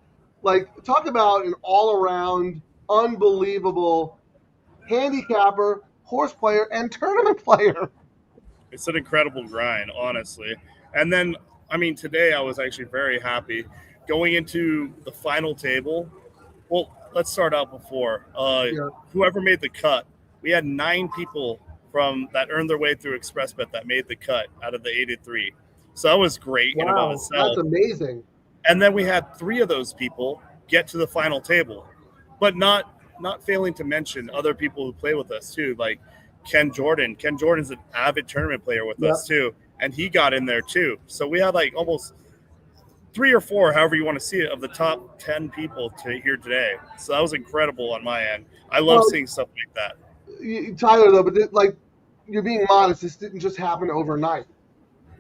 like, talk about an all-around unbelievable handicapper, horse player, and tournament player. It's an incredible grind, honestly. And then, I mean, today I was actually very happy going into the final table. Well, let's start out before. Whoever made the cut, we had 9 people from that earned their way through ExpressBet that made the cut out of the 83. So that was great in and of itself. That's amazing. And then we had 3 of those people get to the final table, but not failing to mention other people who play with us too, like Ken Jordan. Ken Jordan's an avid tournament player with us too, and he got in there too. So we had like almost 3 or 4, however you want to see it, of the top 10 people to here today. So that was incredible on my end. I love seeing stuff like that. Tyler, though, but like, you're being modest. This didn't just happen overnight.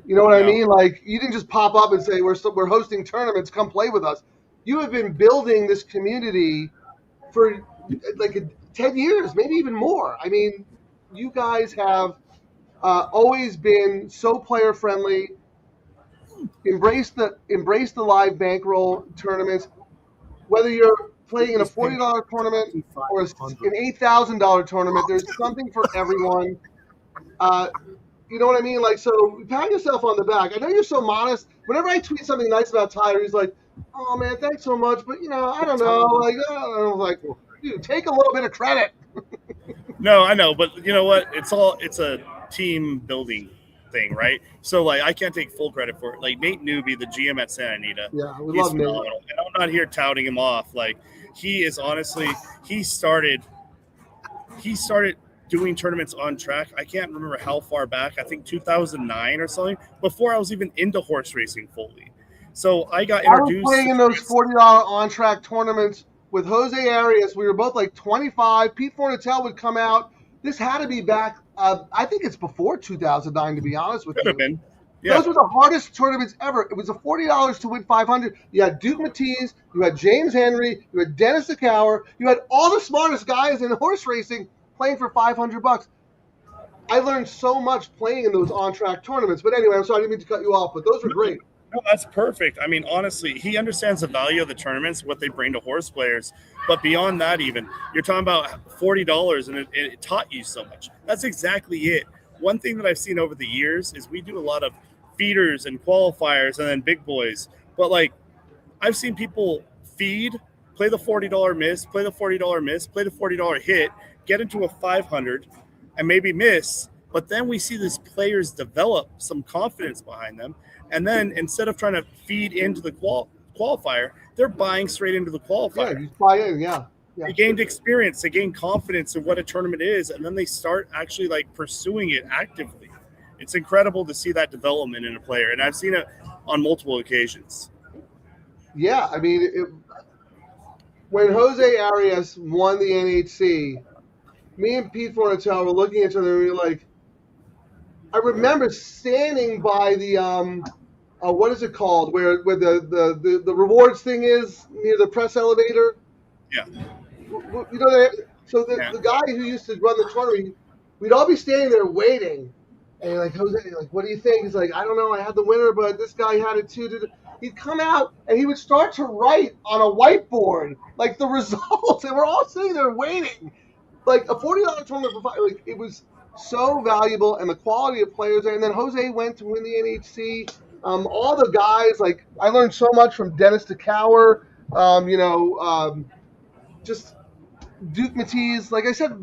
You know what I mean? Like, you didn't just pop up and say, we're hosting tournaments, come play with us. You have been building this community for like 10 years, maybe even more. I mean, you guys have always been so player friendly. Embrace the live bankroll tournaments. Whether you're playing in a $40 tournament or an $8,000 tournament, there's something for everyone. You know what I mean? Like, so pat yourself on the back. I know you're so modest. Whenever I tweet something nice about Tyler, he's like, "Oh man, thanks so much," but I don't know. Like, I was like, dude, take a little bit of credit. No, I know, but you know what? It's a team building thing, right? So like, I can't take full credit for it. Like Nate Newby, the GM at Santa Anita, we love Nate. Phenomenal. And I'm not here touting him off. Like, he is honestly, he started doing tournaments on track. I can't remember how far back. I think 2009 or something, before I was even into horse racing fully. So I got introduced. I was playing in those $40 on track tournaments with Jose Arias. We were both like 25. Pete Fornatale would come out. This had to be back. I think it's before 2009, to be honest with you. Could have been. Yeah. Those were the hardest tournaments ever. It was a $40 to win 500. You had Duke Matisse, you had James Henry, you had Dennis DeCower, you had all the smartest guys in horse racing playing for $500. I learned so much playing in those on-track tournaments. But anyway, I'm sorry, I didn't mean to cut you off, but those were great. No, that's perfect. I mean, honestly, he understands the value of the tournaments, what they bring to horse players. But beyond that, even, you're talking about $40, and it taught you so much. That's exactly it. One thing that I've seen over the years is we do a lot of feeders and qualifiers and then big boys. But, like, I've seen people feed, play the $40 miss, play the $40 miss, play the $40 hit, get into a 500 and maybe miss, but then we see these players develop some confidence behind them, and then instead of trying to feed into the qualifier, they're buying straight into the qualifier. Yeah, you buy in, yeah. They gained experience, they gained confidence in what a tournament is, and then they start actually like pursuing it actively. It's incredible to see that development in a player, and I've seen it on multiple occasions. Yeah, I mean, when Jose Arias won the NHC, me and Pete Fornatale were looking at each other and we were like, I remember standing by the what is it called, where the rewards thing is near the press elevator. Yeah. You know, so the guy who used to run the tournament, we'd all be standing there waiting, and like, Jose, like, what do you think? He's like, I don't know, I had the winner, but this guy had it too. He'd come out and he would start to write on a whiteboard like the results, and we're all sitting there waiting. Like a $40 tournament for like, it was so valuable, and the quality of players there. And then Jose went to win the NHC. All the guys, like, I learned so much from Dennis DeCower. Just Duke Matisse. Like I said,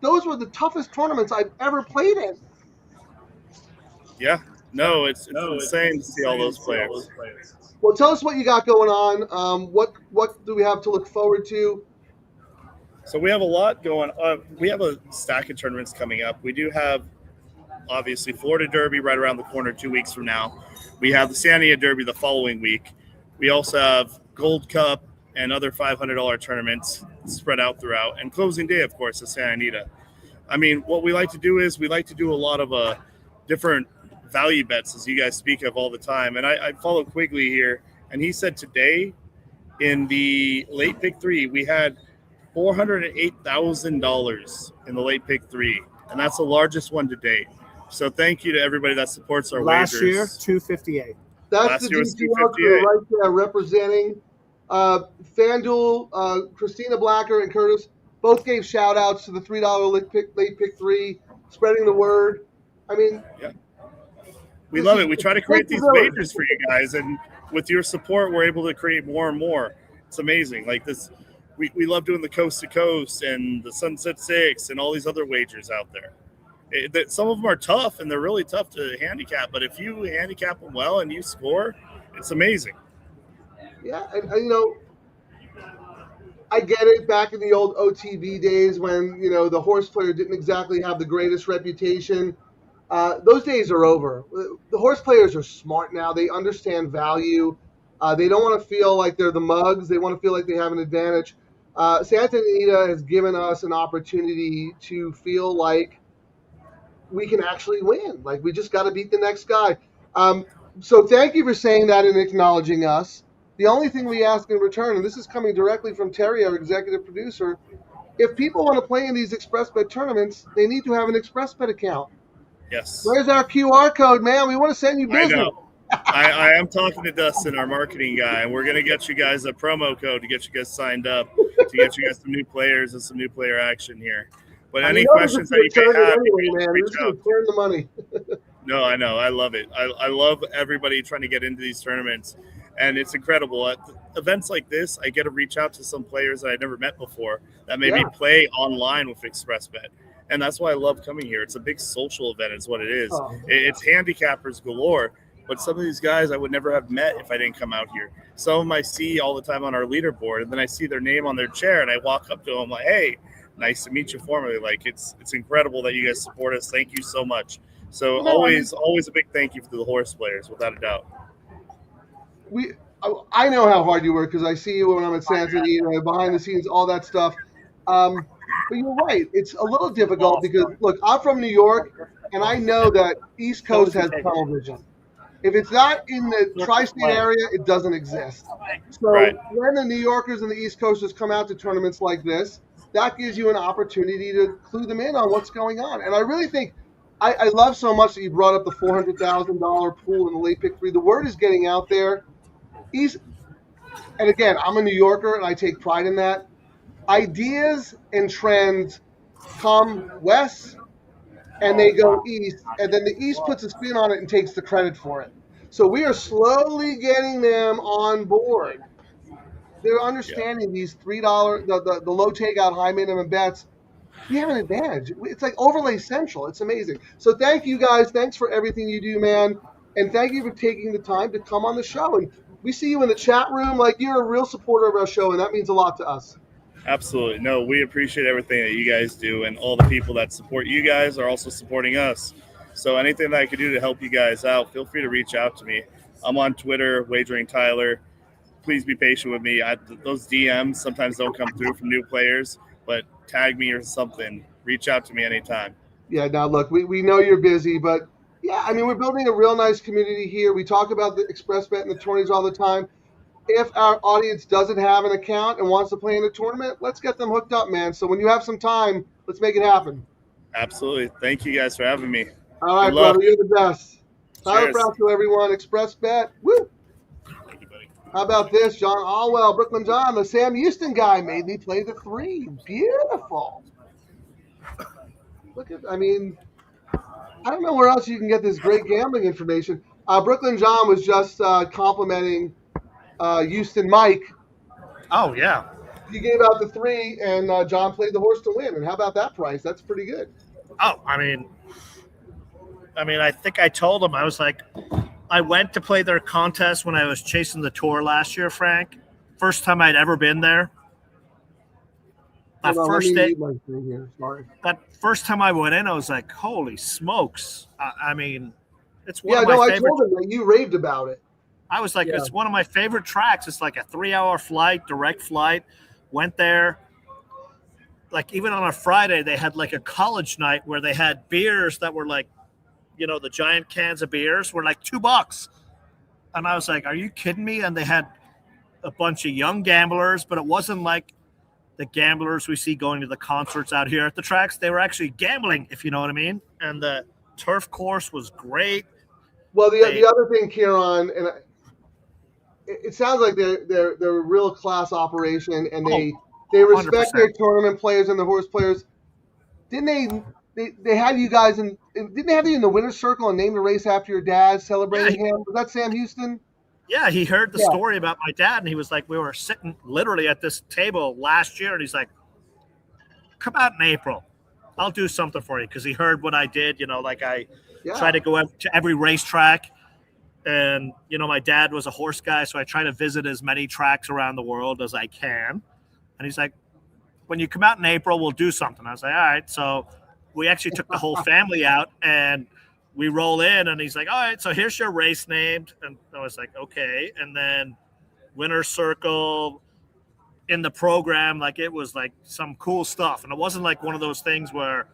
those were the toughest tournaments I've ever played in. Yeah, no, it's insane to see all those players. Well, tell us what you got going on. What do we have to look forward to? So we have a lot going on. We have a stack of tournaments coming up. We do have, obviously, Florida Derby right around the corner 2 weeks from now. We have the Santa Anita Derby the following week. We also have Gold Cup and other $500 tournaments spread out throughout. And closing day, of course, is Santa Anita. I mean, what we like to do is we like to do a lot of different value bets, as you guys speak of all the time. And I follow Quigley here, and he said today in the late pick 3, we had $408,000 in the late pick 3, and that's the largest one to date. So thank you to everybody that supports our Last wagers. year, 258. That's Last the year was DTL Crew right there representing FanDuel, Christina Blacker and Curtis both gave shout outs to the $3 late pick 3, spreading the word. I mean, we love it. We try to create these wagers for you guys, and with your support, we're able to create more and more. It's amazing. Like this, we love doing the Coast to Coast and the Sunset Six and all these other wagers out there. Some of them are tough, and they're really tough to handicap. But if you handicap them well and you score, it's amazing. Yeah, and I get it. Back in the old OTB days when, the horse player didn't exactly have the greatest reputation, those days are over. The horse players are smart now. They understand value. They don't want to feel like they're the mugs. They want to feel like they have an advantage. Santa Anita has given us an opportunity to feel like we can actually win. Like, we just got to beat the next guy. So thank you for saying that and acknowledging us. The only thing we ask in return, and this is coming directly from Terry, our executive producer, if people want to play in these ExpressBet tournaments, they need to have an ExpressBet account. Yes. Where's our QR code, man? We want to send you business. I know. I am talking to Dustin, our marketing guy, and we're going to get you guys a promo code to get you guys signed up, to get you guys some new players and some new player action here. But any questions that you may have, reach out. Turn the money. No, I know. I love it. I love everybody trying to get into these tournaments, and it's incredible. At events like this, I get to reach out to some players that I've never met before that maybe play online with ExpressBet. And that's why I love coming here. It's a big social event is what it is. It's handicappers galore, but some of these guys I would never have met if I didn't come out here. Some of them I see all the time on our leaderboard, and then I see their name on their chair, and I walk up to them like, hey, nice to meet you formally. Like, it's incredible that you guys support us. Thank you so much. So always a big thank you to the horse players, without a doubt. I know how hard you work because I see you when I'm at Santa Anita, behind the scenes, all that stuff. But you're right. It's a little difficult because, look, I'm from New York, and I know that East Coast has tunnel vision. If it's not in the tri-state area, it doesn't exist. So when the New Yorkers and the East Coasters come out to tournaments like this, that gives you an opportunity to clue them in on what's going on. And I really think I love so much that you brought up the $400,000 pool in the late pick 3. The word is getting out there. And again, I'm a New Yorker, and I take pride in that. Ideas and trends come west, and they go east, and then the East puts a spin on it and takes the credit for it. So we are slowly getting them on board. They're understanding these $3, the low takeout, high minimum bets. We have an advantage. It's like overlay central. It's amazing. So thank you guys. Thanks for everything you do, man. And thank you for taking the time to come on the show. And we see you in the chat room. Like, you're a real supporter of our show, and that means a lot to us. Absolutely. No, we appreciate everything that you guys do, and all the people that support you guys are also supporting us. So anything that I could do to help you guys out, feel free to reach out to me. I'm on Twitter, Wagering Tyler. Please be patient with me. Those DMs sometimes don't come through from new players, but tag me or something. Reach out to me anytime. Yeah, now look, we know you're busy, but yeah, I mean, we're building a real nice community here. We talk about the ExpressBet and the tourneys all the time. If our audience doesn't have an account and wants to play in a tournament, let's get them hooked up, man. So when you have some time, let's make it happen. Absolutely. Thank you guys for having me. All right, brother, you're the best. Tyler Brasco, everyone. ExpressBet. Woo! How about this? John Allwell, Brooklyn John, the Sam Houston guy, made me play the 3. Beautiful. Look at, I mean, I don't know where else you can get this great gambling information. Brooklyn John was just complimenting Houston Mike. Oh, yeah. He gave out the 3, and John played the horse to win. And how about that price? That's pretty good. Oh, I mean, I think I told him, I was like, I went to play their contest when I was chasing the tour last year, Frank. First time I'd ever been there. That first time I went in, I was like, holy smokes. I mean, it's one of my favorite. I told him that you raved about it. I was like, it's one of my favorite tracks. It's like a 3-hour flight, direct flight. Went there. Like, even on a Friday, they had like a college night where they had beers that were like, you know, the giant cans of beers were like $2. And I was like, are you kidding me? And they had a bunch of young gamblers, but it wasn't like the gamblers we see going to the concerts out here at the tracks. They were actually gambling, if you know what I mean. And the turf course was great. Well, the other thing, Ciaran, and it sounds like they're a real class operation, and they respect 100%. Their tournament players and the horse players. Didn't they have you guys in? Didn't they have you in the winner's circle and name the race after your dad, celebrating him? Was that Sam Houston? Yeah, he heard the story about my dad, and he was like, we were sitting literally at this table last year, and he's like, come out in April. I'll do something for you, because he heard what I did. Like I try to go to every racetrack. And, my dad was a horse guy, so I try to visit as many tracks around the world as I can. And he's like, when you come out in April, we'll do something. I was like, all right. So we actually took the whole family out, and we roll in, and he's like, all right, so here's your race named. And I was like, okay. And then winner's circle in the program, like it was like some cool stuff. And it wasn't like one of those things where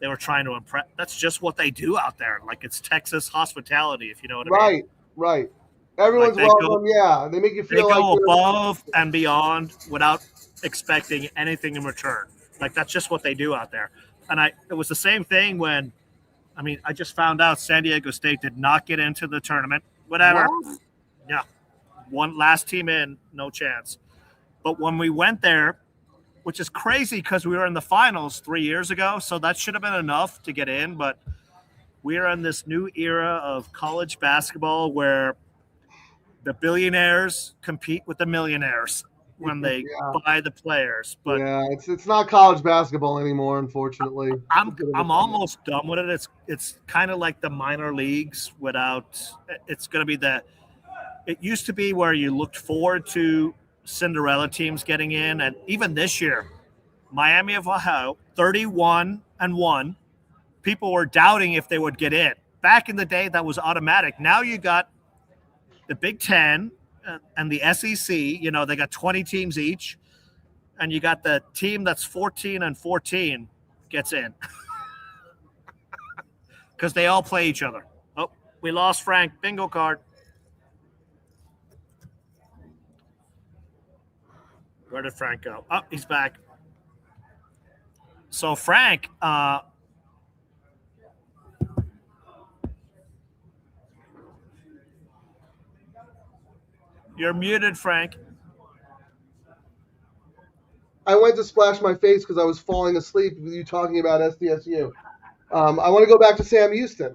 they were trying to impress. That's just what they do out there. Like it's Texas hospitality, if you know what I mean. Right. Everyone's welcome. They make you feel they like go above and beyond without expecting anything in return. Like that's just what they do out there. And it was the same thing when, I just found out San Diego State did not get into the tournament. Whatever. What? Yeah. One last team in, no chance. But when we went there, which is crazy because we were in the finals 3 years ago, so that should have been enough to get in. But we are in this new era of college basketball where the billionaires compete with the millionaires when they buy the players. But it's not college basketball anymore, unfortunately. I'm almost done with it. It's kind of like the minor leagues without. It's going to be it used to be where you looked forward to Cinderella teams getting in, and even this year, Miami of Ohio, 31-1. People were doubting if they would get in. Back in the day, that was automatic. Now you got the Big Ten and the SEC. They got 20 teams each, and you got the team that's 14-14 gets in because they all play each other. Oh, we lost Frank. Bingo card. Where did Frank go? Oh, he's back. So Frank, you're muted, Frank. I went to splash my face because I was falling asleep with you talking about SDSU. I want to go back to Sam Houston.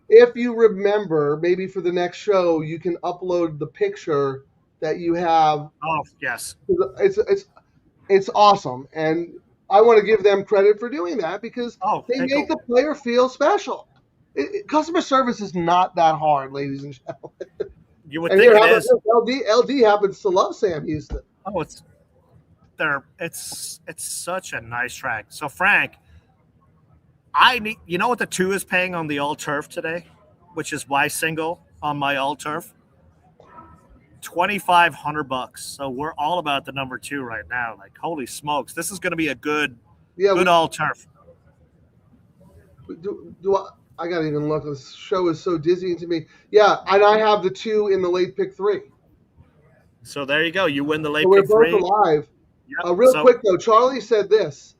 If you remember, maybe for the next show, you can upload the picture that you have. Oh, yes. It's awesome. And I want to give them credit for doing that because they make the player feel special. Customer service is not that hard, ladies and gentlemen. You would think it is. LD happens to love Sam Houston. Oh, it's such a nice track. So Frank, you know what the 2 is paying on the all turf today, which is Y single on my all turf? $2,500. So we're all about the number 2 right now. Like, holy smokes, this is going to be a good all turf. I gotta even look. This show is so dizzying to me. Yeah, and I have the 2 in the late pick 3. So there you go. You win the late so pick 3. We're both alive. Yep. Quick though, Charlie said this.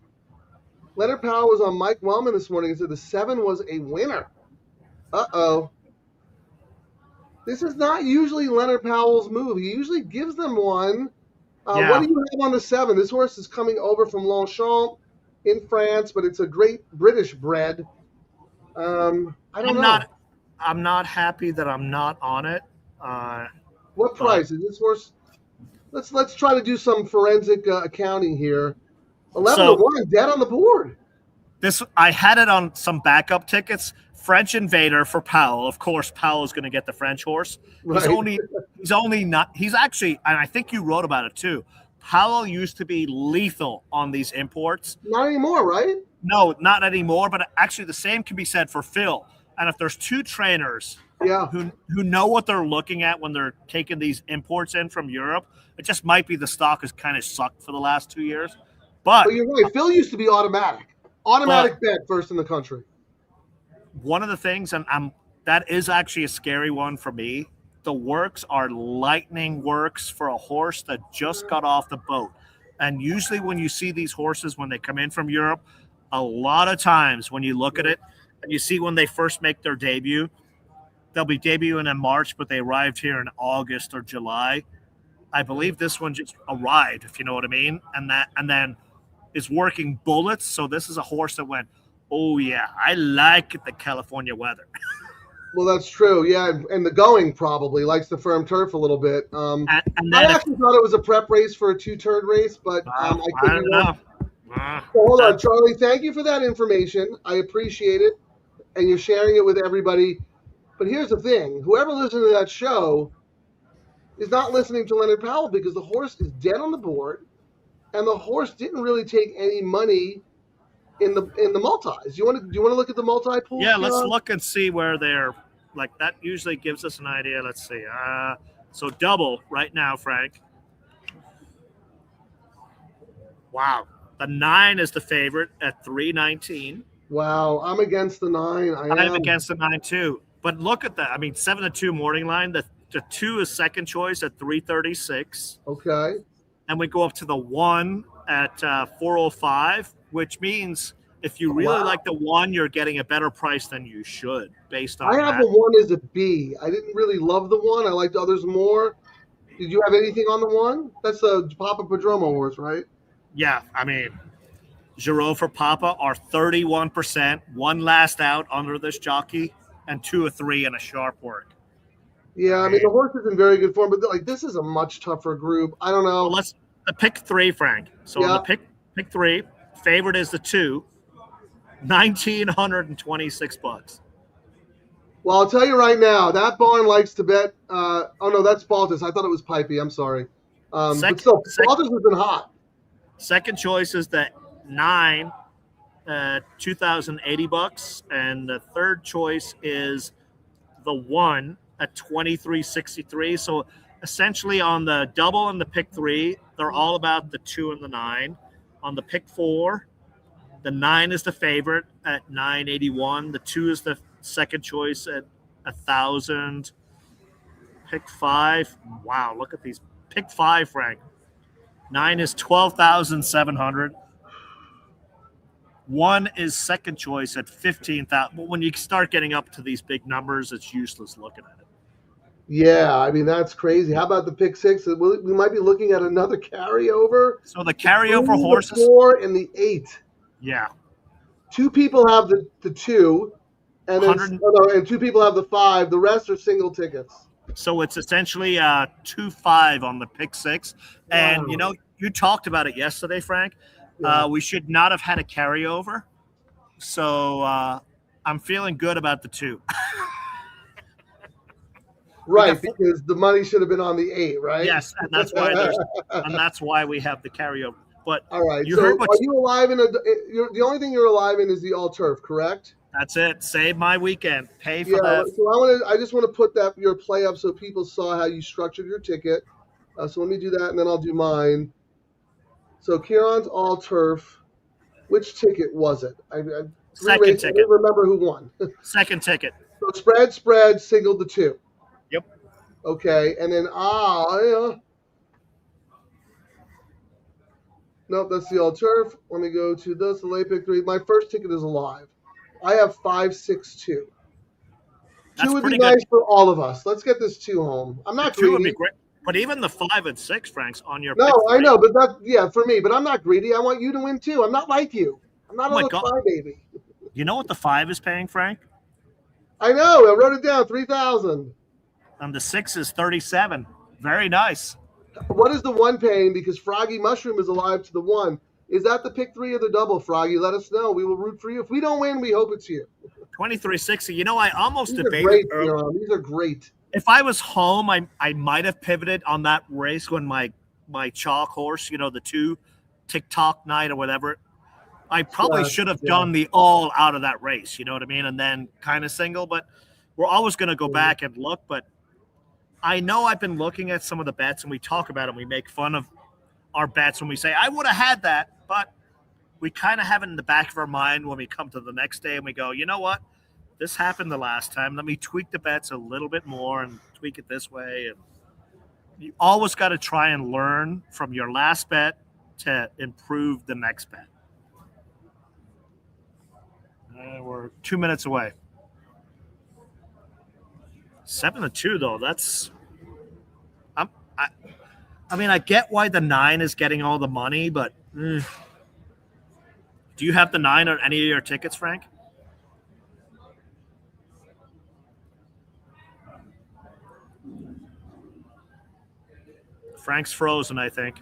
Leonard Powell was on Mike Wellman this morning and said the 7 was a winner. Uh-oh. This is not usually Leonard Powell's move. He usually gives them one. What do you have on the 7? This horse is coming over from Longchamp in France, but it's a great British bred. I don't know. I'm not happy that I'm not on it. What price is this horse? Let's try to do some forensic accounting here. 11-1, dead on the board. I had it on some backup tickets. French Invader for Powell. Of course, Powell is going to get the French horse. Right. He's actually, and I think you wrote about it too. Powell used to be lethal on these imports. Not anymore, right? No, not anymore. But actually, the same can be said for Phil. And if there's 2 trainers who know what they're looking at when they're taking these imports in from Europe, it just might be the stock has kind of sucked for the last 2 years. But you're right. Phil used to be automatic bet first in the country. One of the things, and that is actually a scary one for me, the works are lightning works for a horse that just got off the boat. And usually when you see these horses, when they come in from Europe, a lot of times when you look at it and you see when they first make their debut, they'll be debuting in March, but they arrived here in August or July. I believe this one just arrived, if you know what I mean. And then is working bullets. So this is a horse that went, oh yeah, I like the California weather. Well, that's true. Yeah, and the going probably likes the firm turf a little bit. And I then actually thought it was a prep race for a two-turn race, but I I couldn't don't know. So hold on, Charlie. Thank you for that information. I appreciate it, and you're sharing it with everybody. But here's the thing: whoever listened to that show is not listening to Leonard Powell because the horse is dead on the board, and the horse didn't really take any money in the multis. Do you want to look at the multi pool? Yeah, let's look and see where they're like. That usually gives us an idea. Let's see. So double right now, Frank. Wow, the 9 is the favorite at 319. Wow, I'm against the 9. I'm against the 9 too. But look at that. I mean, 7-2 morning line. The 2 is second choice at 336. Okay. And we go up to the 1 at 405, which means if you really like the 1, you're getting a better price than you should based on I have that. the 1 as a B. I didn't really love the 1. I liked others more. Did you have anything on the 1? That's the Papa Padromo horse, right? Yeah, I mean, Giro for Papa are 31%, 1 last out under this jockey, and 2 or 3 in a sharp work. Yeah, I mean, the horse is in very good form, but like this is a much tougher group. I don't know. Well, let's the pick 3, Frank. So on the pick 3, favorite is the 2, $1,926. Well, I'll tell you right now, that barn likes to bet. Oh no, that's Baltus. I thought it was Pipey. I'm sorry. But still, Baltus has been hot. Second choice is the 9, $2,080, and the third choice is the 1 at 2363. So essentially on the double and the pick 3, they're all about the 2 and the 9. On the pick 4, the 9 is the favorite at 981. The 2 is the second choice at 1,000. Pick 5, wow, look at these. Pick 5, Frank. 9 is 12,700. 1 is second choice at 15,000. But when you start getting up to these big numbers, it's useless looking at it. Yeah, I mean that's crazy. How about the pick 6? We might be looking at another carryover. So the carryover horses, the 4 and the 8. Yeah. 2 people have the 2, and then, and 2 people have the 5. The rest are single tickets. So it's essentially 2-5 on the pick 6. And, you know, you talked about it yesterday, Frank. Yeah. We should not have had a carryover. So I'm feeling good about the 2. Right, because the money should have been on the 8, right? Yes, and that's why we have the carryover. But all right, you heard what are you alive in the only thing you're alive in is the all turf, correct? That's it. Save my weekend. Pay for that. So I just want to put your play up so people saw how you structured your ticket. So let me do that, and then I'll do mine. So Ciaran's all turf. Which ticket was it? Second ticket. I didn't remember who won. Second ticket. So spread, singled the 2. Yep. Okay, and then nope, that's the all turf. Let me go to this, the late pick 3. My first ticket is alive. I have 562. 2 would be nice for all of us. Let's get this 2 home. I'm not greedy. 2 would be great. But even the 5 and 6, Frank's on your No, pick 3. I know, but for me. But I'm not greedy. I want you to win too. I'm not like you. I'm not a little crybaby. You know what the 5 is paying, Frank? I know. I wrote it down. 3,000. And the 6 is 37. Very nice. What is the 1 paying? Because Froggy Mushroom is alive to the 1. Is that the pick 3 or the double, Froggy? Let us know. We will root for you. If we don't win, we hope it's you. 2360. You know, I almost These debated. Are great, These are great. If I was home, I might have pivoted on that race when my chalk horse, you know, the 2 TikTok night or whatever. I probably should have done the all out of that race, you know what I mean? And then kind of single, but we're always going to go back and look. But I know I've been looking at some of the bets, and we talk about them. We make fun of our bets when we say, I would have had that, but we kind of have it in the back of our mind when we come to the next day and we go, you know what? this happened the last time. Let me tweak the bets a little bit more and tweak it this way. And you always got to try and learn from your last bet to improve the next bet. We're 2 minutes away. 7-2 though. That's. I mean, I get why the 9 is getting all the money, but do you have the 9 on any of your tickets, Frank? Frank's frozen, I think.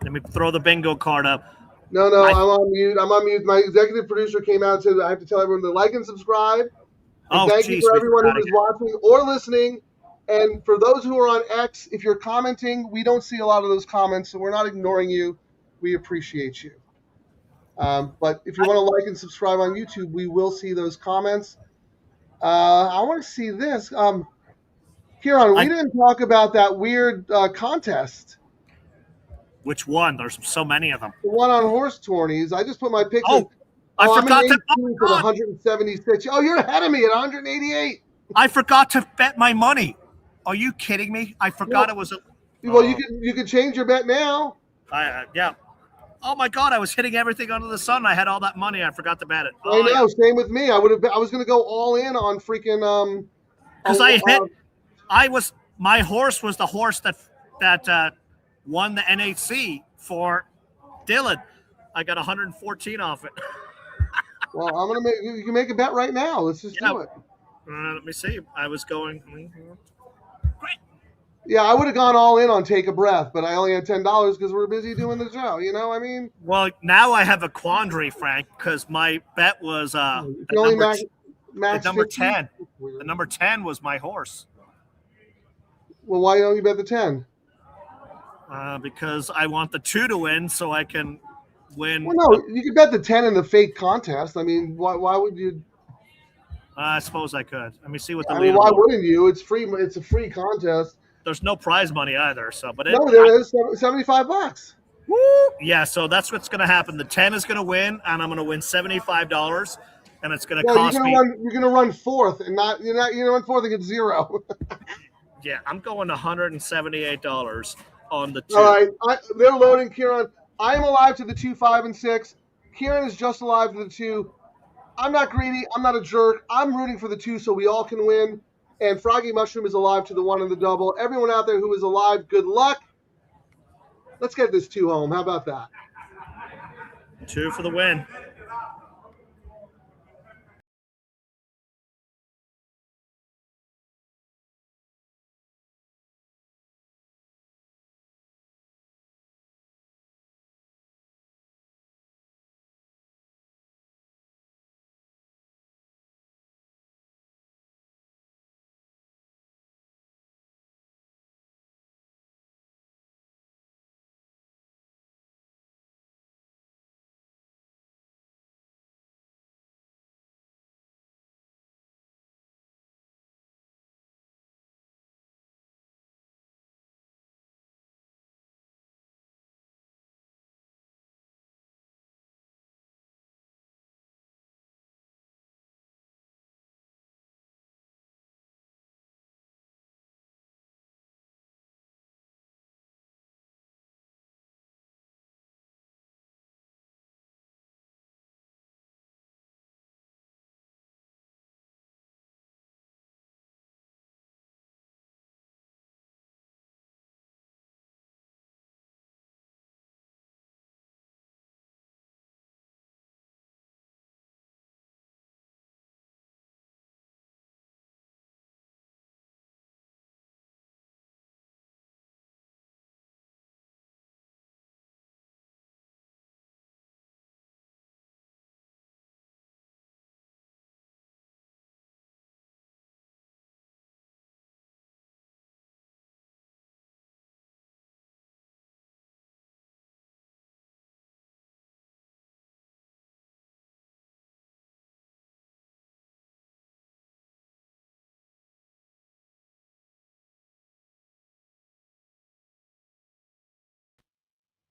Let me throw the bingo card up. No, I'm on mute. I'm on mute. My executive producer came out and said I have to tell everyone to like and subscribe. And thank you for everyone who is watching or listening. And for those who are on X, if you're commenting, we don't see a lot of those comments, so we're not ignoring you. We appreciate you. But if you want to like and subscribe on YouTube, we will see those comments. I want to see this. Ciaran, we didn't talk about that weird contest. Which one? There's so many of them. The one on horse tourneys. I just put my picture. I forgot to. I'm 176. Oh, you're ahead of me at 188. I forgot to bet my money. Are you kidding me? I forgot it was a. Well, you can change your bet now. Yeah. Oh my God! I was hitting everything under the sun. I had all that money. I forgot to bet it. I know. Yeah. Same with me. I was going to go all in on freaking. Because my horse was the horse that won the NHC for Dylan. I got 114 off it. Well, you can make a bet right now. Let's just do it. Let me see. I was going. Great. Yeah, I would have gone all in on Take a Breath, but I only had $10 because we're busy doing the show. You know, I mean. Well, now I have a quandary, Frank, because my bet was number 10. The number 10 was my horse. Well, why don't you bet the 10? Because I want the 2 to win so I can win. Well, no, you could bet the 10 in the fake contest. I mean, why would you? I suppose I could. Let me see what the. I mean, why wouldn't you? It's free. It's a free contest. There's no prize money either. So, but there is $75. Woo! Yeah, so that's what's going to happen. The 10 is going to win, and I'm going to win $75, and it's going to cost me. You're going to run fourth, and you're going to run fourth and get 0. Yeah, I'm going $178 on the 2. All right, they're loading Ciaran. I am alive to the 2, 5, and 6. Ciaran is just alive to the 2. I'm not greedy. I'm not a jerk. I'm rooting for the 2 so we all can win. And Froggy Mushroom is alive to the 1 and the double. Everyone out there who is alive, good luck. Let's get this 2 home. How about that? 2 for the win.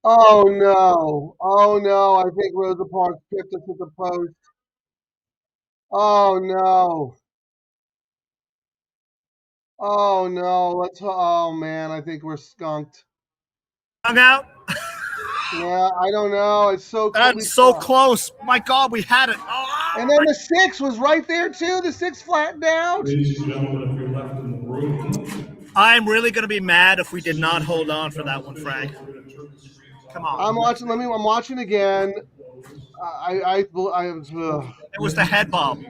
Oh no! I think Rosa Parks picked us at the post. Oh no. Oh no. Oh man, I think we're skunked. Hung out. Yeah, I don't know. It's so That's so close. My God, we had it. Oh, and then the 6 was right there too. The 6 flattened out. Ladies and gentlemen, if you're left in the room, I'm really going to be mad if we did not hold on for that one, Frank. Come on. I'm watching. I'm watching again. It was the head bob.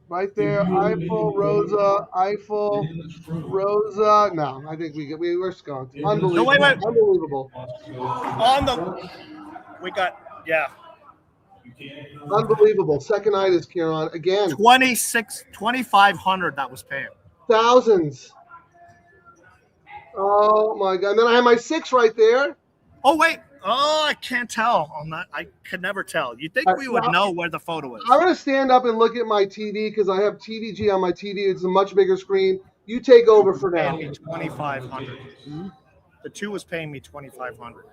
Right there, Eiffel, Rosa, Eiffel, Rosa. No, I think we were skunked. Unbelievable. No, wait. Unbelievable. We got, yeah. Unbelievable. Second night is Ciaran again. 2,500 that was paying. Thousands. Oh my God. And then I have my 6 right there. Oh, wait. Oh, I can't tell on that. I could never tell. You'd think we would know where the photo is. I'm going to stand up and look at my TV because I have TVG on my TV. It's a much bigger screen. You take over for now. Paying me 2,500. The 2 was paying me 2,500.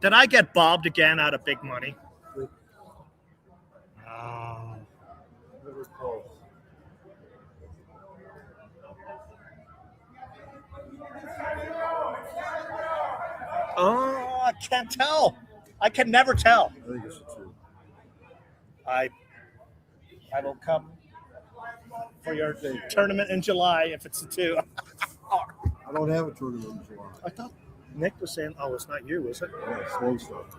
Did I get bobbed again out of big money? Oh, I can't tell. I can never tell. I think it's a 2. I will come for your tournament in July if it's a 2. I don't have a tournament in July. I thought Nick was saying, oh, it's not you, is it? Yeah, slow stuff.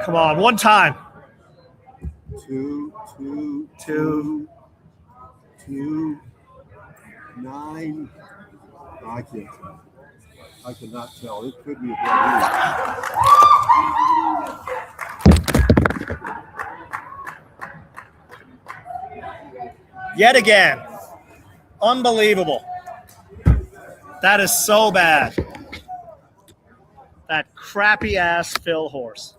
Come on, one time. 2, 9. I can't tell. I cannot tell. It could be a bad Yet again. Unbelievable. That is so bad. That crappy ass Phil horse.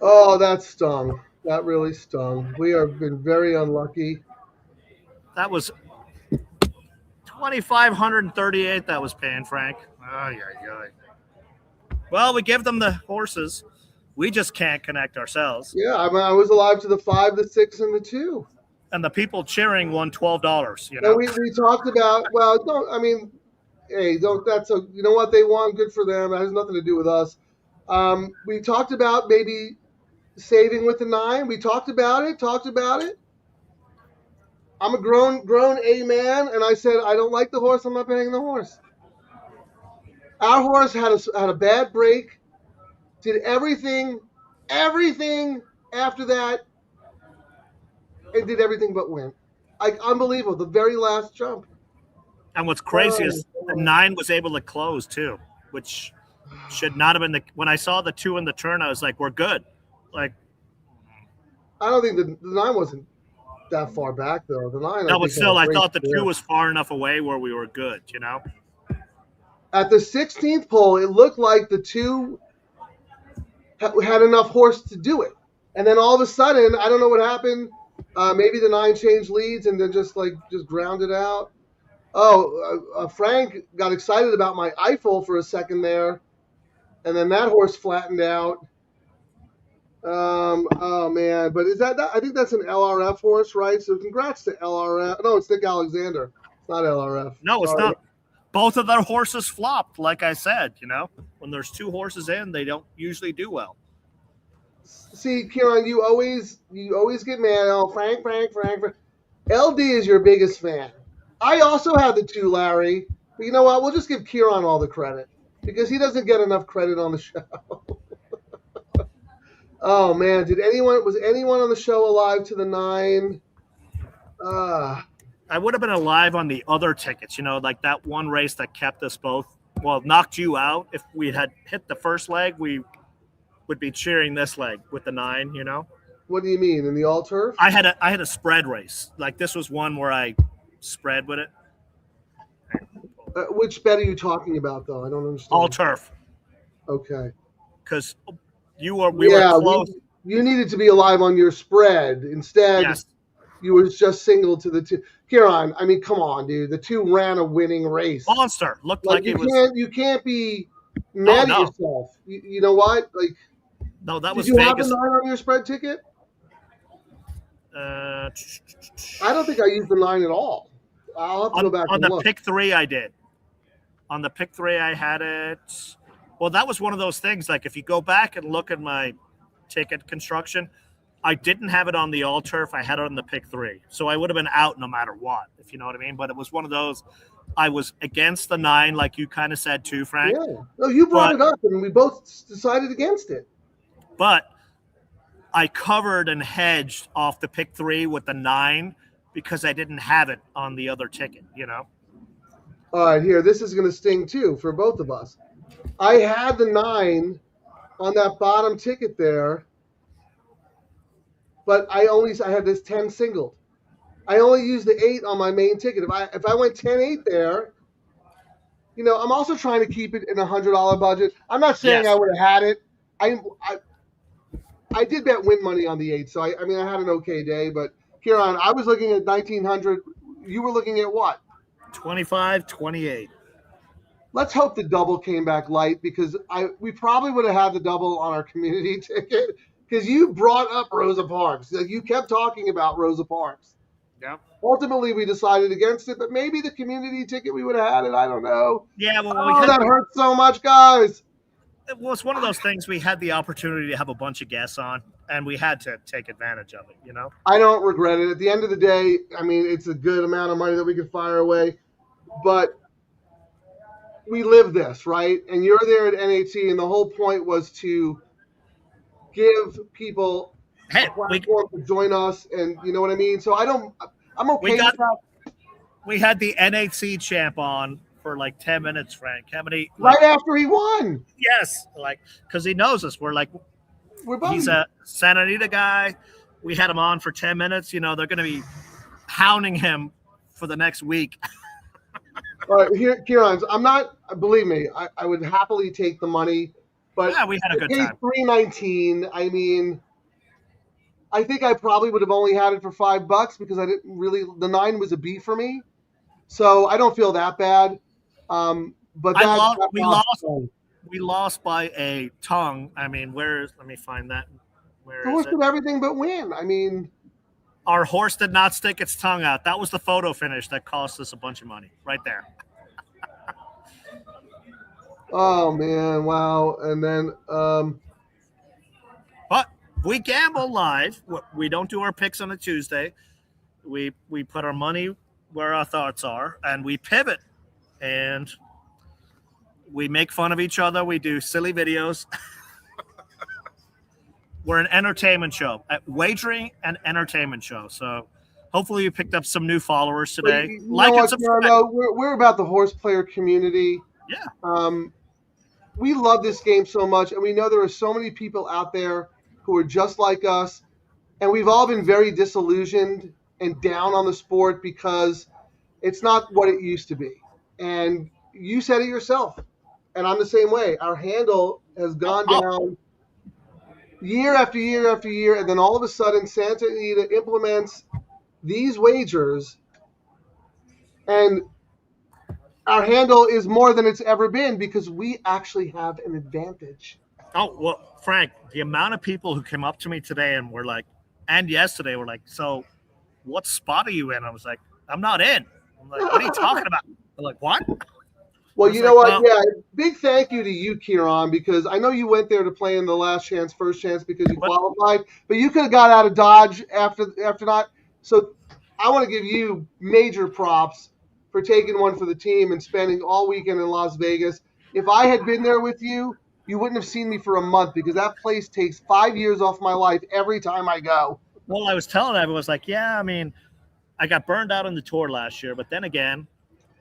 Oh, that stung. That really stung. We have been very unlucky. That was 2,538 that was paying, Frank. Well, we give them the horses. We just can't connect ourselves. Yeah, I was alive to the 5, the 6, and the 2. And the people cheering won $12. You know, know, we talked about. Well, don't. I mean, hey, don't. That's a. You know what they won? Good for them. It has nothing to do with us. We talked about maybe saving with the 9. We talked about it. I'm a grown A man, and I said I don't like the horse. I'm not paying the horse. Our horse had a bad break. Did everything after that. It did everything but win. Unbelievable. The very last jump. And what's crazy is the 9 was able to close too, which should not have been when I saw the 2 in the turn, I was like, we're good. Like, I don't think the 9 wasn't that far back though. The 9. No, but still, I thought the 2 was far enough away where we were good. You know. At the 16th pole, it looked like the 2 had enough horse to do it, and then all of a sudden, I don't know what happened. Maybe the 9 changed leads and then just ground it out. Frank got excited about my Eiffel for a second there, and then that horse flattened out. Oh man! But is that? I think that's an LRF horse, right? So congrats to LRF. No, it's Nick Alexander. It's not LRF. No, it's not. Both of their horses flopped, like I said. You know, when there's 2 horses in, they don't usually do well. See, Ciaran, you always get mad. Oh, Frank. LD is your biggest fan. I also have the 2, Larry. But you know what? We'll just give Ciaran all the credit because he doesn't get enough credit on the show. Oh man, was anyone on the show alive to the 9? I would have been alive on the other tickets. You know, like that one race that kept us both. Well, knocked you out. If we had hit the first leg, we would be cheering this leg with the 9, you know. What do you mean, in the all turf? I had a spread race. Like this was one where I spread with it. Which bet are you talking about, though? I don't understand. All turf. Okay. Because we were close. You needed to be alive on your spread instead. Yes. you were just singled to the two. Ciaran, I mean, come on, dude. The two ran a winning race. Monster looked like you it was. You can't be mad at yourself. You know what? Like, no, that was Did you Vegas. have the 9 on your spread ticket? I don't think I used the 9 at all. I'll have to go back on and the look. pick 3. I did. On the pick 3, I had it. Well, that was one of those things. Like if you go back and look at my ticket construction, I didn't have it on the all turf. I had it on the pick 3, so I would have been out no matter what, if you know what I mean. But it was one of those. I was against the 9, like you kind of said too, Frank. Yeah. No, you brought it up, and we both decided against it. But I covered and hedged off the pick 3 with the 9 because I didn't have it on the other ticket, you know? All right, here. This is going to sting, too, for both of us. I had the 9 on that bottom ticket there, but I had this 10 singled. I only used the 8 on my main ticket. If I went 10-8 there, you know, I'm also trying to keep it in a $100 budget. I'm not saying I would have had it. I did bet win money on the 8, so I mean I had an okay day. But Ciaran, I was looking at 1900. You were looking at what? 25, 28. Let's hope the double came back light because we probably would have had the double on our community ticket because you brought up Rosa Parks. Like you kept talking about Rosa Parks. Yeah. Ultimately, we decided against it, but maybe the community ticket we would have had it. I don't know. Yeah, well, that hurts so much, guys. Well, it's one of those things we had the opportunity to have a bunch of guests on, and we had to take advantage of it, you know? I don't regret it. At the end of the day, I mean, it's a good amount of money that we could fire away, but we live this, right? And you're there at NHC, and the whole point was to give people a platform to join us, and you know what I mean? So I'm okay with that. We had the NHC champ on for like 10 minutes, Frank. How many? Right after he won. Yes, because he knows us. We're he's a Santa Anita guy. We had him on for 10 minutes. You know, they're going to be hounding him for the next week. All right, here, Ciaran, believe me, I would happily take the money, but yeah, we had a good time. $319. I mean, I think I probably would have only had it for $5 because I didn't really. The 9 was a B for me, so I don't feel that bad. But we lost by a tongue. I mean, let me find that. Where the horse did everything but win. I mean, our horse did not stick its tongue out. That was the photo finish that cost us a bunch of money, right there. Oh man, wow! And then, but we gamble live. We don't do our picks on a Tuesday. We put our money where our thoughts are, and we pivot. And we make fun of each other. We do silly videos. We're an entertainment show, wagering and entertainment show. So hopefully you picked up some new followers today. And subscribe. No, we're about the horse player community. Yeah. We love this game so much, and we know there are so many people out there who are just like us, and we've all been very disillusioned and down on the sport because it's not what it used to be. And you said it yourself, and I'm the same way. Our handle has gone down year after year after year, and then all of a sudden Santa Anita implements these wagers, and our handle is more than it's ever been because we actually have an advantage. Oh, well, Frank, the amount of people who came up to me today and yesterday were like, so what spot are you in? I was like, I'm not in. I'm like, what are you talking about? They're like, what? Well, you know what? Yeah, big thank you to you, Ciaran, because I know you went there to play in the last chance, first chance because you qualified, but you could have got out of Dodge after that. So I want to give you major props for taking one for the team and spending all weekend in Las Vegas. If I had been there with you, you wouldn't have seen me for a month because that place takes 5 years off my life every time I go. Well, I was telling everyone, I was like, yeah, I mean, I got burned out on the tour last year, but then again,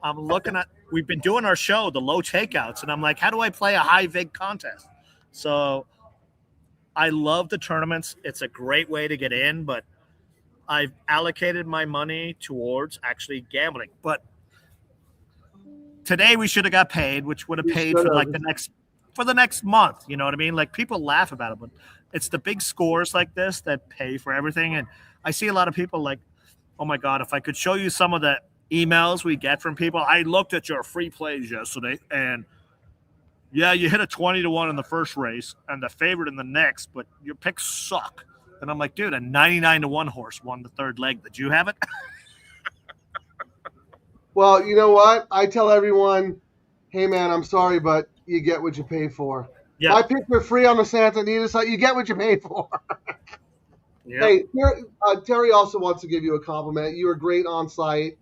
I'm looking at, we've been doing our show, the low takeouts, and I'm like, how do I play a high vig contest? So I love the tournaments. It's a great way to get in, but I've allocated my money towards actually gambling. But today we should have got paid, which would have paid for like the next month. You know what I mean? Like people laugh about it, but it's the big scores like this that pay for everything. And I see a lot of people like Oh my God, if I could show you some of the emails we get from people. I looked at your free plays yesterday, and yeah, you hit a 20-1 in the first race and the favorite in the next, but your picks suck. And I'm like, dude, a 99-1 horse won the third leg. Did you have it? Well, you know what? I tell everyone, hey, man, I'm sorry, but you get what you pay for. Yeah. My picks are free on the Santa Anita site. You get what you pay for. Yep. Hey, Terry also wants to give you a compliment. You were great on site.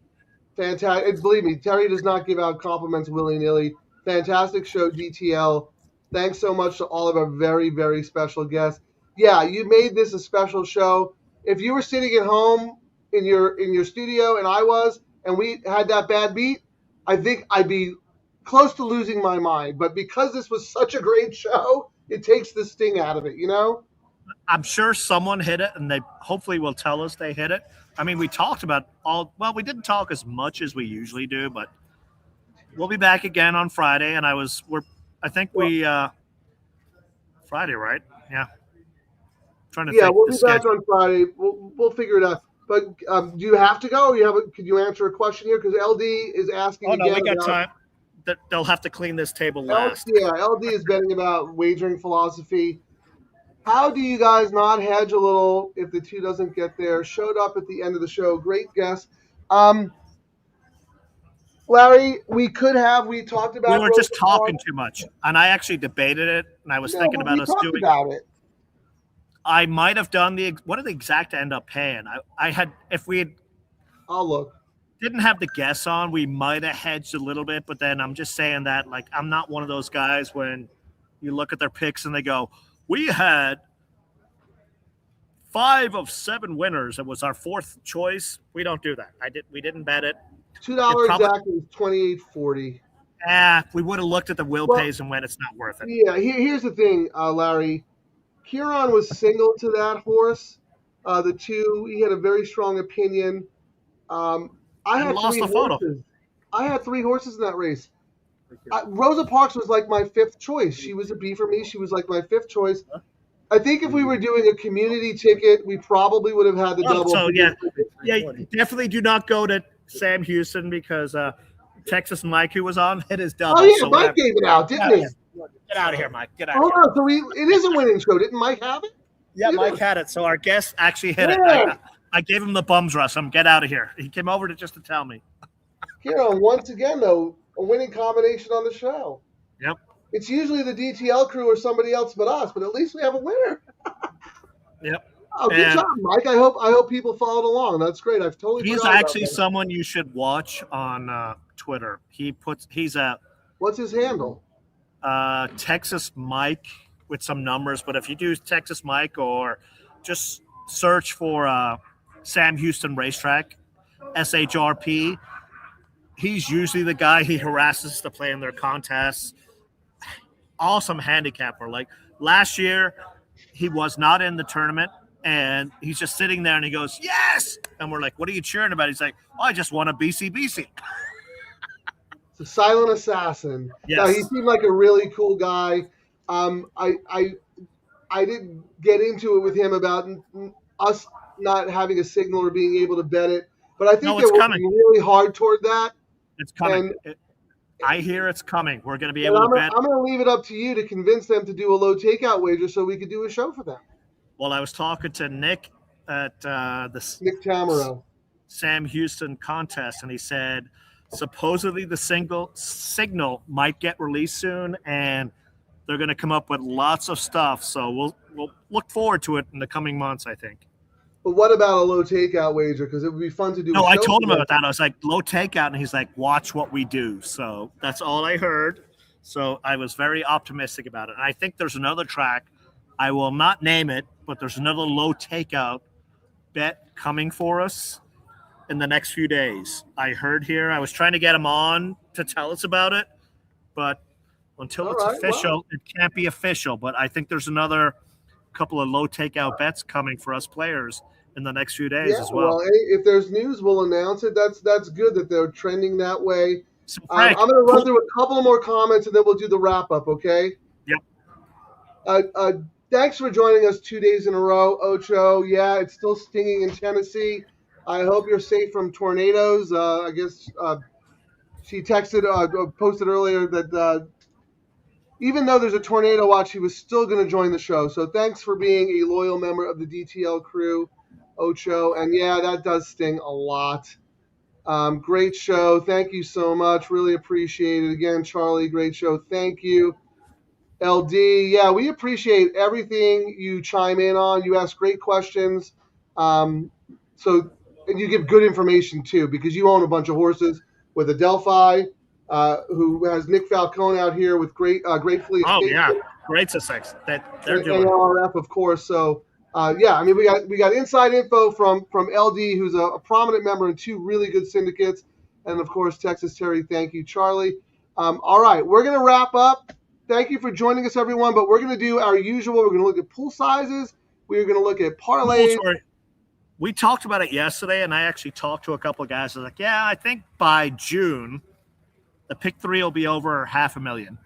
Fantastic. Believe me, Terry does not give out compliments willy-nilly. Fantastic show, DTL. Thanks so much to all of our very, very special guests. Yeah, you made this a special show. If you were sitting at home in your studio and I was, and we had that bad beat, I think I'd be close to losing my mind. But because this was such a great show, it takes the sting out of it, you know? I'm sure someone hit it, and they hopefully will tell us they hit it. I mean, we talked about we didn't talk as much as we usually do, but we'll be back again on Friday. And Friday, right? Yeah. We'll be back on Friday. We'll figure it out. But do you have to go? Or could you answer a question here? Because LD is asking. Oh no, we got time. They'll have to clean this table last. LD is betting about wagering philosophy. How do you guys not hedge a little if the 2 doesn't get there? Showed up at the end of the show. Great guest. Larry, we talked about. We were just talking too much, and I actually debated it, and I was thinking about us doing. About it. I might have done what did the exact end up paying? I had, if we had. I'll look. Didn't have the guests on, we might have hedged a little bit, but then I'm just saying that, like, I'm not one of those guys when you look at their picks and they go, we had 5 of 7 winners. It was our 4th choice. We don't do that. We didn't bet it. $2 exactly is $28.40. We would have looked at the will pays and went, it's not worth it. Yeah, here's the thing, Larry. Ciaran was single to that horse. The 2, he had a very strong opinion. I had lost 3 the photo. horses. I had 3 horses in that race. Rosa Parks was like my 5th choice. She was a B for me. She was like my 5th choice. I think if we were doing a community ticket, we probably would have had the double. So yeah, definitely do not go to Sam Houston because Texas Mike, who was on, hit his double. Oh yeah, so Mike gave it out, didn't he? Get out of here, Mike. Get out. Hold on, so it is a winning show. Didn't Mike have it? Yeah, Mike had it. So our guest actually hit it. I gave him the bums rush. Get out of here. He came over to tell me. Ciaran, once again though, a winning combination on the show. Yep. It's usually the DTL crew or somebody else but us, but at least we have a winner. Yep. Oh, good job, Mike. I hope people followed along. That's great. I've totally. He's actually someone you should watch on Twitter. What's his handle? Texas Mike with some numbers, but if you do Texas Mike or just search for Sam Houston Racetrack, SHRP, he's usually the guy he harasses to play in their contests. Awesome handicapper. Like last year, he was not in the tournament, and he's just sitting there, and he goes, "Yes!" And we're like, "What are you cheering about?" He's like, "I just won a BCBC." It's a silent assassin. Yes. No, he seemed like a really cool guy. I didn't get into it with him about us not having a signal or being able to bet it, but I think they're working really hard toward that. It's coming. I hear it's coming. We're going to be able to bet. I'm going to leave it up to you to convince them to do a low takeout wager so we could do a show for them. Well, I was talking to Nick at the Nick Tamaro Sam Houston contest, and he said supposedly the signal might get released soon, and they're going to come up with lots of stuff. So we'll look forward to it in the coming months, I think. But what about a low takeout wager? Because it would be fun to do. No, I told him about that. I was like, low takeout. And he's like, watch what we do. So that's all I heard. So I was very optimistic about it. And I think there's another track. I will not name it, but there's another low takeout bet coming for us in the next few days. I heard here. I was trying to get him on to tell us about it. But until it's official, it can't be official. But I think there's another couple of low takeout bets coming for us players in the next few days as well. If there's news, we'll announce it. That's good that they're trending that way. So Frank, I'm going to run through a couple of more comments and then we'll do the wrap up. Okay. Yep. Thanks for joining us 2 days in a row, Ocho. Yeah, it's still stinging in Tennessee. I hope you're safe from tornadoes. I guess she texted, posted earlier that even though there's a tornado watch, she was still going to join the show. So thanks for being a loyal member of the DTL crew, Ocho. And yeah, that does sting a lot. Great show. Thank you so much. Really appreciate it. Again, Charlie, great show. Thank you. LD, yeah, we appreciate everything you chime in on. You ask great questions. And you give good information too, because you own a bunch of horses with Adelphi, who has Nick Falcone out here with Gratefully. Oh yeah, great success that they're doing. NRF, of course. So yeah, I mean we got inside info from LD, who's a prominent member in 2 really good syndicates, and of course Texas Terry. Thank you, Charlie. All right, we're gonna wrap up. Thank you for joining us, everyone. But we're going to do our usual. We're going to look at pool sizes. We're going to look at parlays. We talked about it yesterday, and I actually talked to a couple of guys. I was like, yeah, I think by June, the pick 3 will be over 500,000.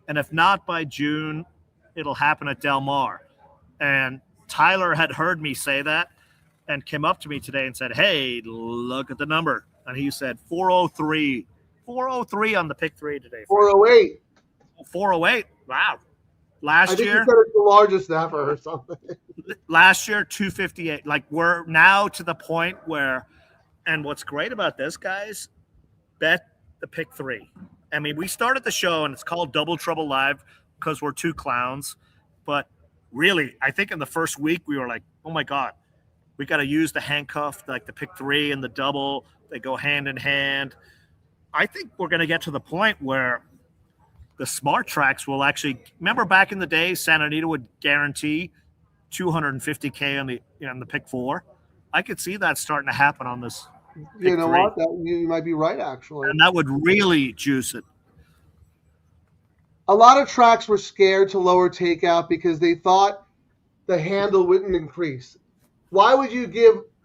And if not by June, it'll happen at Del Mar. And Tyler had heard me say that and came up to me today and said, hey, look at the number. And he said 403. 403 on the pick 3 today. 408. 408. Wow. Last year, you said it's the largest ever or something. Last year, 258. Like, we're now to the point where, and what's great about this, guys, bet the pick 3. I mean, we started the show and it's called Double Trouble Live because we're 2 clowns. But really, I think in the first week we were like, oh my God, we got to use the handcuff, like the pick 3 and the double. They go hand in hand. I think we're going to get to the point where the smart tracks will actually, remember back in the day, Santa Anita would guarantee $250K on the pick 4. I could see that starting to happen on this. You know what? You might be right, actually. And that would really juice it. A lot of tracks were scared to lower takeout because they thought the handle wouldn't increase. Why would you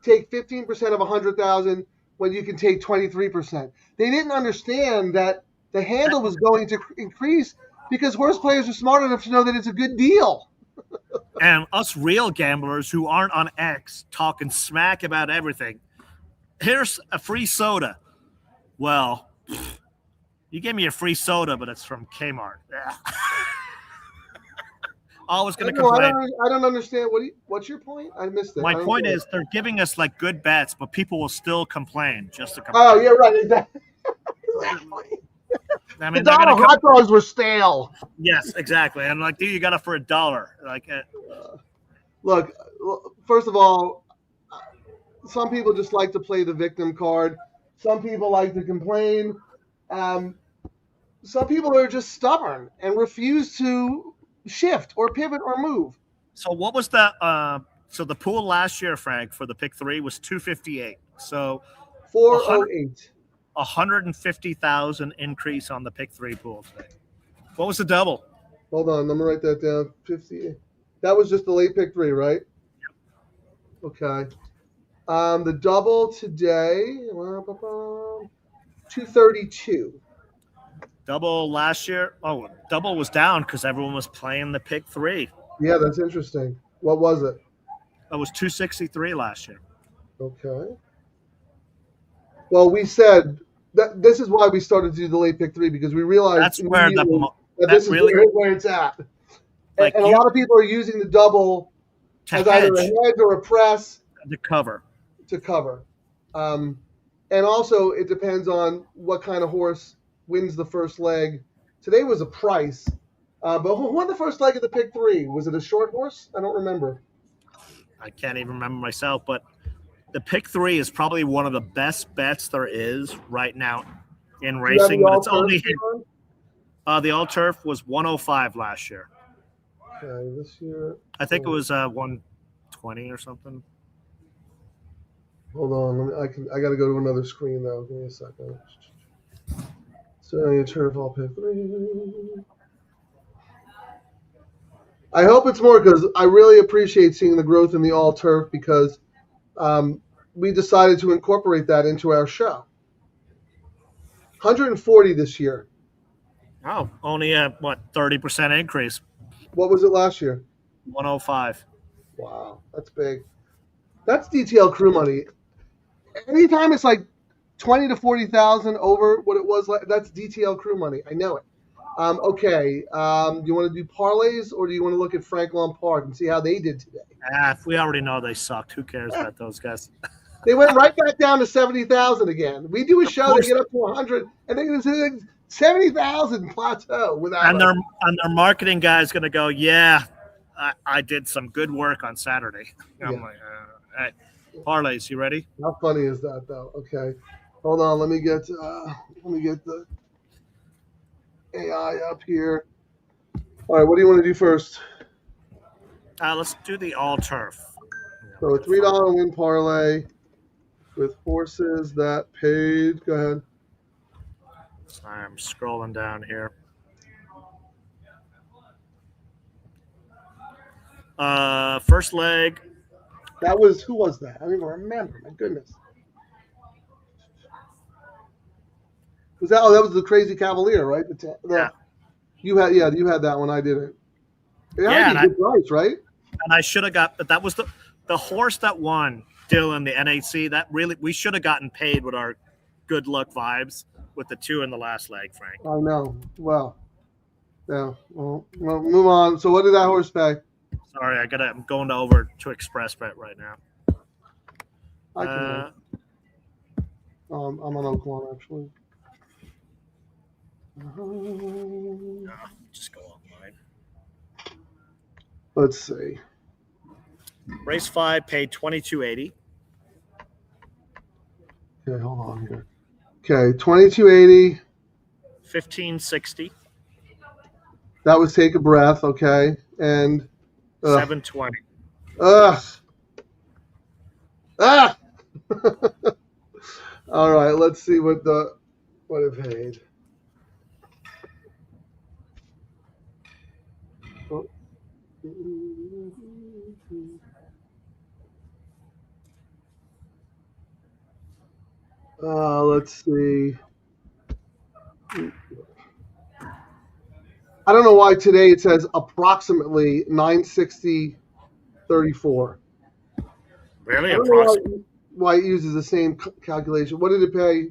take 15% of 100,000 when you can take 23%? They didn't understand that the handle was going to increase because horse players are smart enough to know that it's a good deal. And us real gamblers who aren't on X talking smack about everything. Here's a free soda. Well, you gave me a free soda, but it's from Kmart. Yeah. Always going to complain. I don't understand. What's your point? I missed it. My point is they're giving us like good bets, but people will still complain just to complain. Oh, yeah, right. Exactly. I mean, the dollar hot dogs were stale. Yes, exactly. And like, dude, you got it for $1. Like, look, first of all, some people just like to play the victim card. Some people like to complain. Some people are just stubborn and refuse to shift or pivot or move. So what was the so the pool last year, Frank, for the pick 3 was 258. So 408. 150,000 increase on the pick 3 pool today. What was the double? Hold on, let me write that down. 50. That was just the late pick 3, right? Yep. Okay. The double today, 232. Double last year. Oh, double was down because everyone was playing the pick 3. Yeah, that's interesting. What was it? It was 263 last year. Okay. Well, we said that this is why we started to do the late pick 3 because we realized that's where this is where it's at. Like and a lot of people are using the double as either a hedge or a press to cover. And also it depends on what kind of horse wins the first leg. Today was a price. But who won the first leg of the pick 3? Was it a short horse? I don't remember. I can't even remember myself, but the pick 3 is probably one of the best bets there is right now in racing. But it's only the all turf was 105 last year. Okay, this year I think it was 120 or something. Hold on, I got to go to another screen though. Give me a second. So turf all pick 3. I hope it's more because I really appreciate seeing the growth in the all turf because we decided to incorporate that into our show. 140 this year. Oh, only a 30% increase. What was it last year? 105. Wow, that's big. That's DTL Crew money. anytime it's like 20 to 40,000 over what it was, that's DTL Crew money. I know it. Okay. Do you want to do parlays or do you want to look at Frank Lampard and see how they did today? If we already know they sucked, who cares about those guys? They went right back down to 70,000 again. We do a show, they get up to 100, and they get 70,000 plateau without. And their marketing guy is going to go, yeah, I did some good work on Saturday. I'm like, hey, parlays, you ready? How funny is that, though? Okay, hold on. Let me get the AI up here. All right, what do you want to do first? Let's do the all turf. So a $3 win parlay with horses that paid. Go ahead. I'm scrolling down here. First leg. That was, who was that? I don't even remember. My goodness. Was that? Oh, that was the Crazy Cavalier, right? Yeah. You had that one. I didn't. It had a good price, right? And I should have got, but that was the horse that won, Dylan, the NHC. That really, we should have gotten paid with our good luck vibes with the 2 in the last leg, Frank. I know. Well, yeah. Well, move on. So what did that horse pay? Sorry, I'm going over to Express Bet right now. I can. I'm on Oakland actually. No, just go online. Let's see. Race 5 paid $22.80. Okay, hold on here. Okay, $22.80. $15.60. That was Take a Breath. Okay, and $7.20. All right, let's see what it paid. Let's see. I don't know why today it says approximately 960.34. Really? I don't know why it uses the same calculation. What did it pay?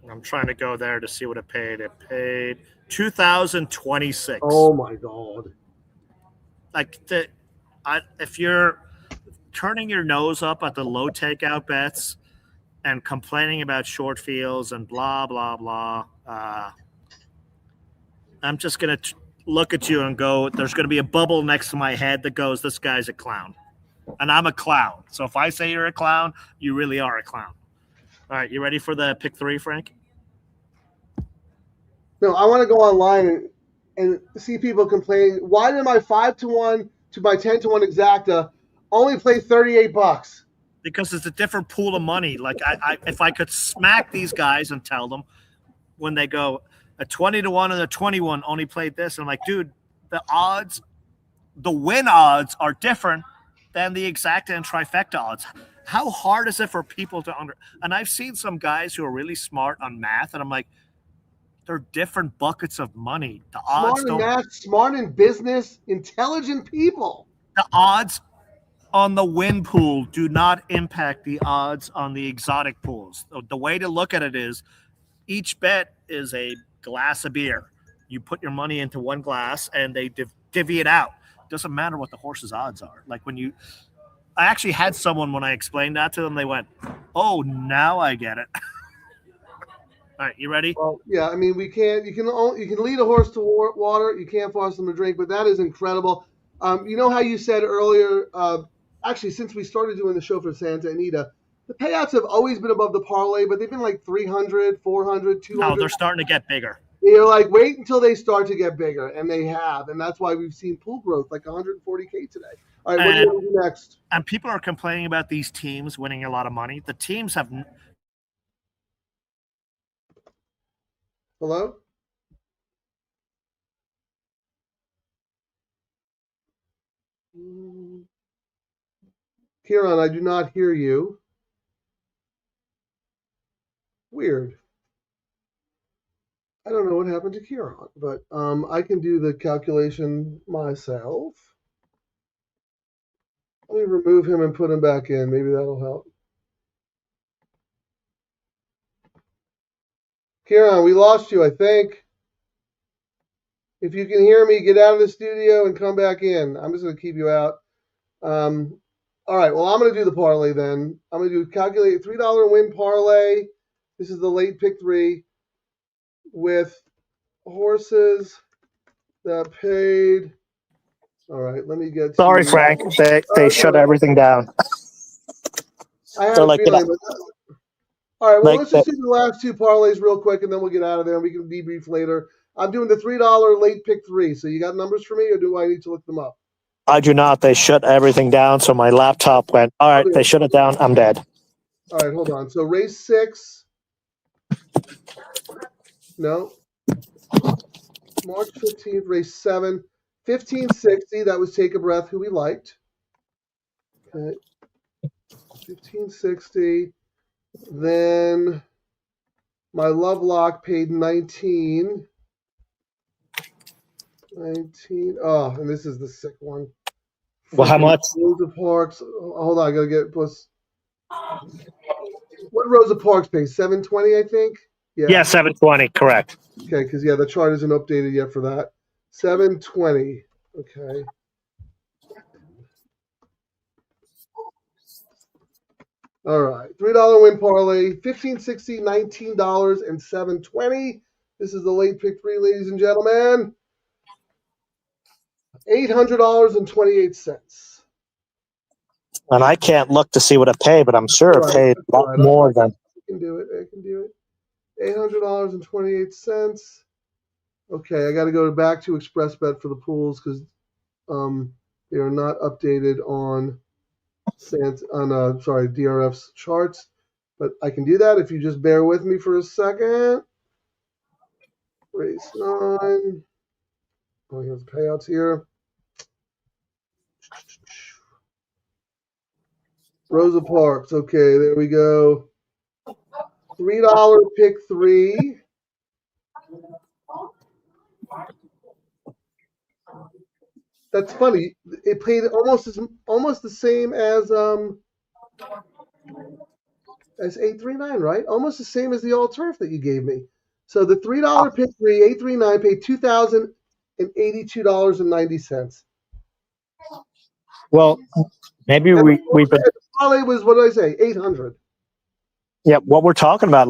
I'm trying to go there to see what it paid. It paid $2,026. Oh my God! Like if you're turning your nose up at the low takeout bets and complaining about short fields and blah blah blah, I'm just gonna look at you and go. There's gonna be a bubble next to my head that goes, "This guy's a clown," and I'm a clown. So if I say you're a clown, you really are a clown. All right, you ready for the pick 3, Frank? No, I want to go online and see people complaining. Why did my 5-1 to my 10-1 exacta only play $38? Because it's a different pool of money. Like if I could smack these guys and tell them when they go a 20-1 and a 21 only played this, I'm like, dude, the odds, the win odds are different than the exacta and trifecta odds. How hard is it for people to and I've seen some guys who are really smart on math, and I'm like, they're different buckets of money. The odds smart in math, smart in business, intelligent people. The odds on the win pool do not impact the odds on the exotic pools. The way to look at it is each bet is a glass of beer. You put your money into one glass and they divvy it out. Doesn't matter what the horse's odds are. Like I actually had someone, when I explained that to them, they went, "Oh, now I get it." All right, you ready? Well, yeah. I mean, you can lead a horse to water. You can't force them to drink, but that is incredible. You know how you said earlier, actually, since we started doing the show for Santa Anita, the payouts have always been above the parlay, but they've been like 300, 400, 200. No, they're starting to get bigger. You're like, wait until they start to get bigger, and they have. And that's why we've seen pool growth like 140K today. All right, what do you want to do next? And people are complaining about these teams winning a lot of money. The teams have... Hello? Ciaran, I do not hear you. Weird. I don't know what happened to Ciaran, but I can do the calculation myself. Let me remove him and put him back in. Maybe that'll help. Ciaran, we lost you, I think. If you can hear me, get out of the studio and come back in. I'm just going to keep you out. All right, well, I'm going to do the parlay then. I'm going to calculate a $3 win parlay. This is the late pick 3 with horses that paid. All right, let me get. Sorry, Frank. They shut everything down. I had a feeling. All right, well, let's just do the last 2 parlays real quick, and then we'll get out of there, and we can debrief later. I'm doing the $3 late pick 3. So you got numbers for me, or do I need to look them up? I do not. They shut everything down, so my laptop went, all right, they shut it down. I'm dead. All right, hold on. So race 6. No. March 15th, race 7. 1560, that was Take a Breath, who we liked. Okay. 1560. Then my Love Lock paid 19. 19. Oh, and this is the sick one. Well, how much? Rosa Parks. Hold on, I gotta get plus. What Rosa Parks pays? 720, I think. Yeah, 720, correct. Okay, because the chart isn't updated yet for that. 720. Okay. All right. $3 win parlay. 1560, $19, and 720. This is the late pick 3, ladies and gentlemen. $800.28. And I can't look to see what it paid, but I'm sure it paid a lot more than. I can do it. $800.28. Okay, I got to go back to ExpressBet for the pools because they are not updated on DRF's charts. But I can do that if you just bear with me for a second. Race 9. Oh, here's the payouts here. Rosa Parks. Okay, there we go. $3 pick 3. That's funny. It paid almost the same as 839, right? Almost the same as the all turf that you gave me. So the $3 pick 3, 839 paid $2,082.90. Well, maybe we've been. Probably was, what did I say? 800. Yeah, what we're talking about,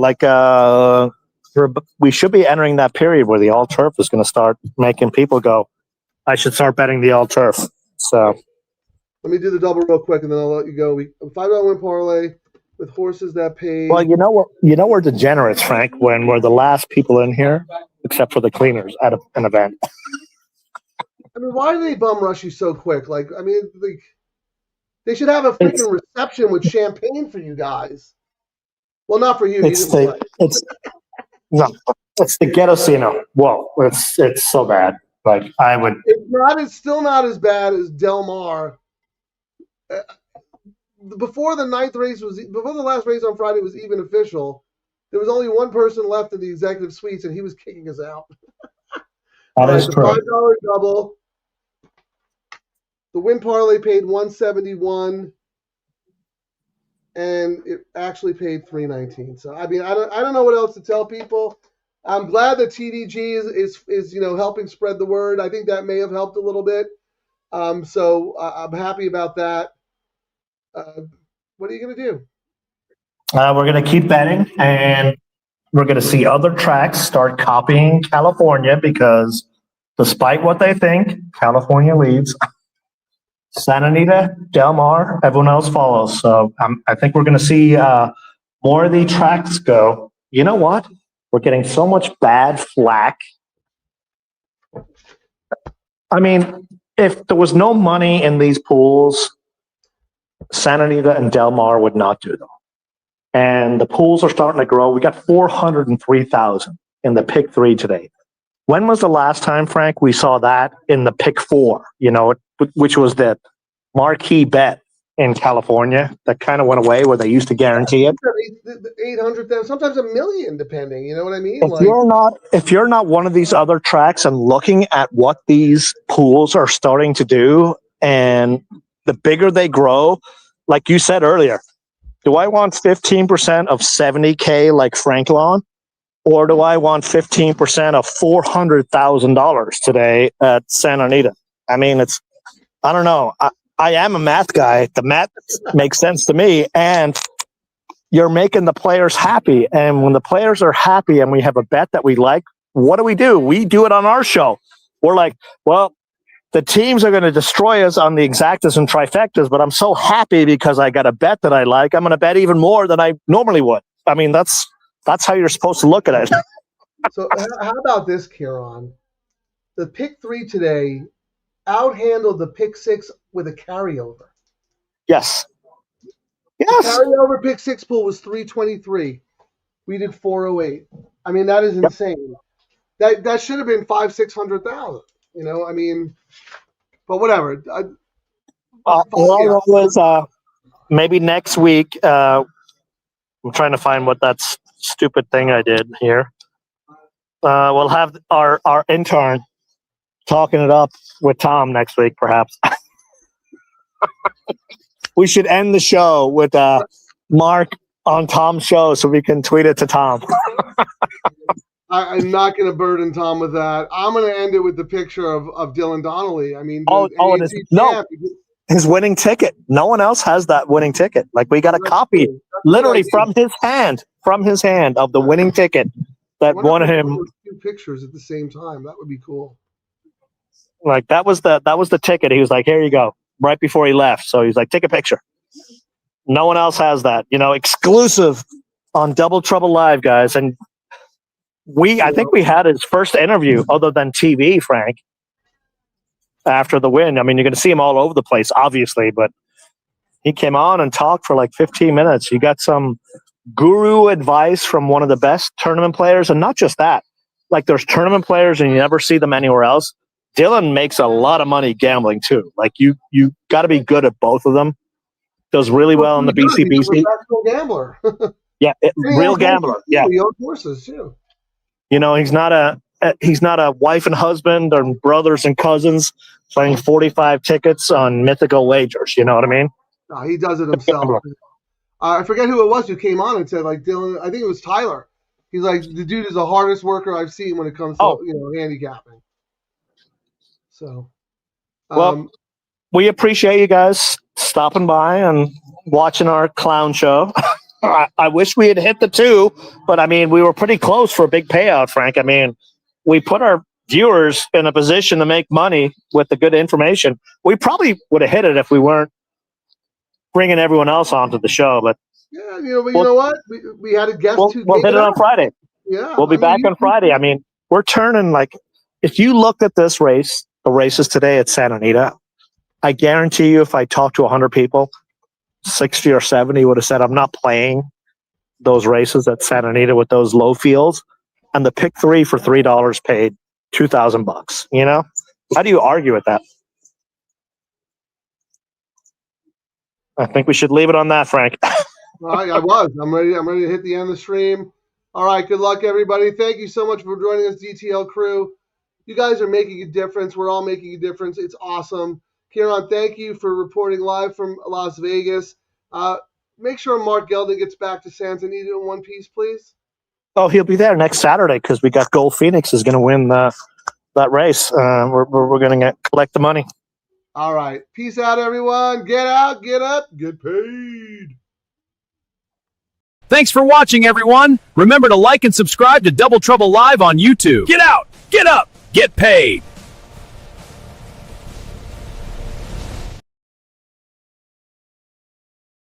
we should be entering that period where the all turf is going to start making people go, I should start betting the all turf. So let me do the double real quick, and then I'll let you go. $5 win parlay with horses that paid. Well, you know what? We're degenerates, Frank, when we're the last people in here, except for the cleaners at an event. I mean, why do they bum rush you so quick? They should have a freaking reception with champagne for you guys. Well, not for you. It's the Ghetto-cino. Whoa, it's so bad. It's still not as bad as Del Mar. Before the last race on Friday was even official, there was only one person left in the executive suites, and he was kicking us out. That is true. $5 double. The win parlay paid $171, and it actually paid $319. So I mean, I don't know what else to tell people. I'm glad that TDG is helping spread the word. I think that may have helped a little bit. So I'm happy about that. What are you going to do? We're going to keep betting, and we're going to see other tracks start copying California because despite what they think, California leads. Santa Anita, Del Mar, everyone else follows. So I think we're going to see more of the tracks go. You know what? We're getting so much bad flack. I mean, if there was no money in these pools, Santa Anita and Del Mar would not do them. And the pools are starting to grow. We got 403,000 in the pick 3 today. When was the last time, Frank, we saw that in the pick 4, which was the marquee bet in California that kind of went away where they used to guarantee it? 800,000, sometimes $1 million, depending. You know what I mean? If you're not one of these other tracks and looking at what these pools are starting to do, and the bigger they grow, like you said earlier, do I want 15% of 70K like Franklin, or do I want 15% of $400,000 today at Santa Anita? I mean, I don't know. I am a math guy. The math makes sense to me, and you're making the players happy. And when the players are happy and we have a bet that we like, what do? We do it on our show. We're like, well, the teams are going to destroy us on the exactas and trifectas, but I'm so happy because I got a bet that I like. I'm going to bet even more than I normally would. I mean, that's how you're supposed to look at it. So how about this, Ciaran? The pick 3 today outhandled the pick 6 with a carryover. Yes. The carryover pick 6 pool was 323. We did 408. I mean, that is insane. That should have been 500,000-600,000. You know, I mean, but whatever. Maybe next week. I'm trying to find what that stupid thing I did here. We'll have our intern talking it up with Tom next week, perhaps. We should end the show with Mark on Tom's show so we can tweet it to Tom. I'm not going to burden Tom with that. I'm going to end it with the picture of Dylan Donnelly. I mean, his winning ticket. No one else has that winning ticket. Like, we got a copy, literally from his hand of the winning ticket that won him. Two pictures at the same time. That would be cool. Like, that was the ticket. He was like, "Here you go," right before he left. So he's like, "Take a picture." No one else has that. You know, exclusive on Double Trouble Live, guys. And I think we had his first interview other than TV, Frank, after the win. I mean, you're going to see him all over the place, obviously, but he came on and talked for like 15 minutes. You got some guru advice from one of the best tournament players. And not just that, like, there's tournament players and you never see them anywhere else. Dylan makes a lot of money gambling too. Like, you got to be good at both of them. Does really well in the BCBC. He's a professional gambler. Yeah, real gambler. Yeah, he owns horses too. You know, he's not a wife and husband or brothers and cousins playing 45 tickets on mythical wagers. You know what I mean? No, he does it himself. I forget who it was who came on and said, like, Dylan, I think it was Tyler. He's like, the dude is the hardest worker I've seen when it comes to handicapping. So, well, we appreciate you guys stopping by and watching our clown show. I wish we had hit the 2, but I mean, we were pretty close for a big payout, Frank. I mean, we put our viewers in a position to make money with the good information. We probably would have hit it if we weren't bringing everyone else onto the show. But yeah, you know what? We had a guest who we'll hit it on Friday. Yeah, we'll be back on Friday. I mean, we're turning, like, if you looked at this race, the races today at Santa Anita, I guarantee you, if I talked to 100 people, 60 or 70 would have said, "I'm not playing those races at Santa Anita with those low fields." And the pick 3 for $3 paid $2,000. You know, how do you argue with that? I think we should leave it on that, Frank. I was. I'm ready to hit the end of the stream. All right. Good luck, everybody. Thank you so much for joining us, DTL Crew. You guys are making a difference. We're all making a difference. It's awesome. Ciaran, thank you for reporting live from Las Vegas. Make sure Mark Gelding gets back to Santa Anita in one piece, please. Oh, he'll be there next Saturday because we got Gold Phoenix is going to win that race. We're going to collect the money. All right. Peace out, everyone. Get out, get up, get paid. Thanks for watching, everyone. Remember to like and subscribe to Double Trouble Live on YouTube. Get out, get up, get paid.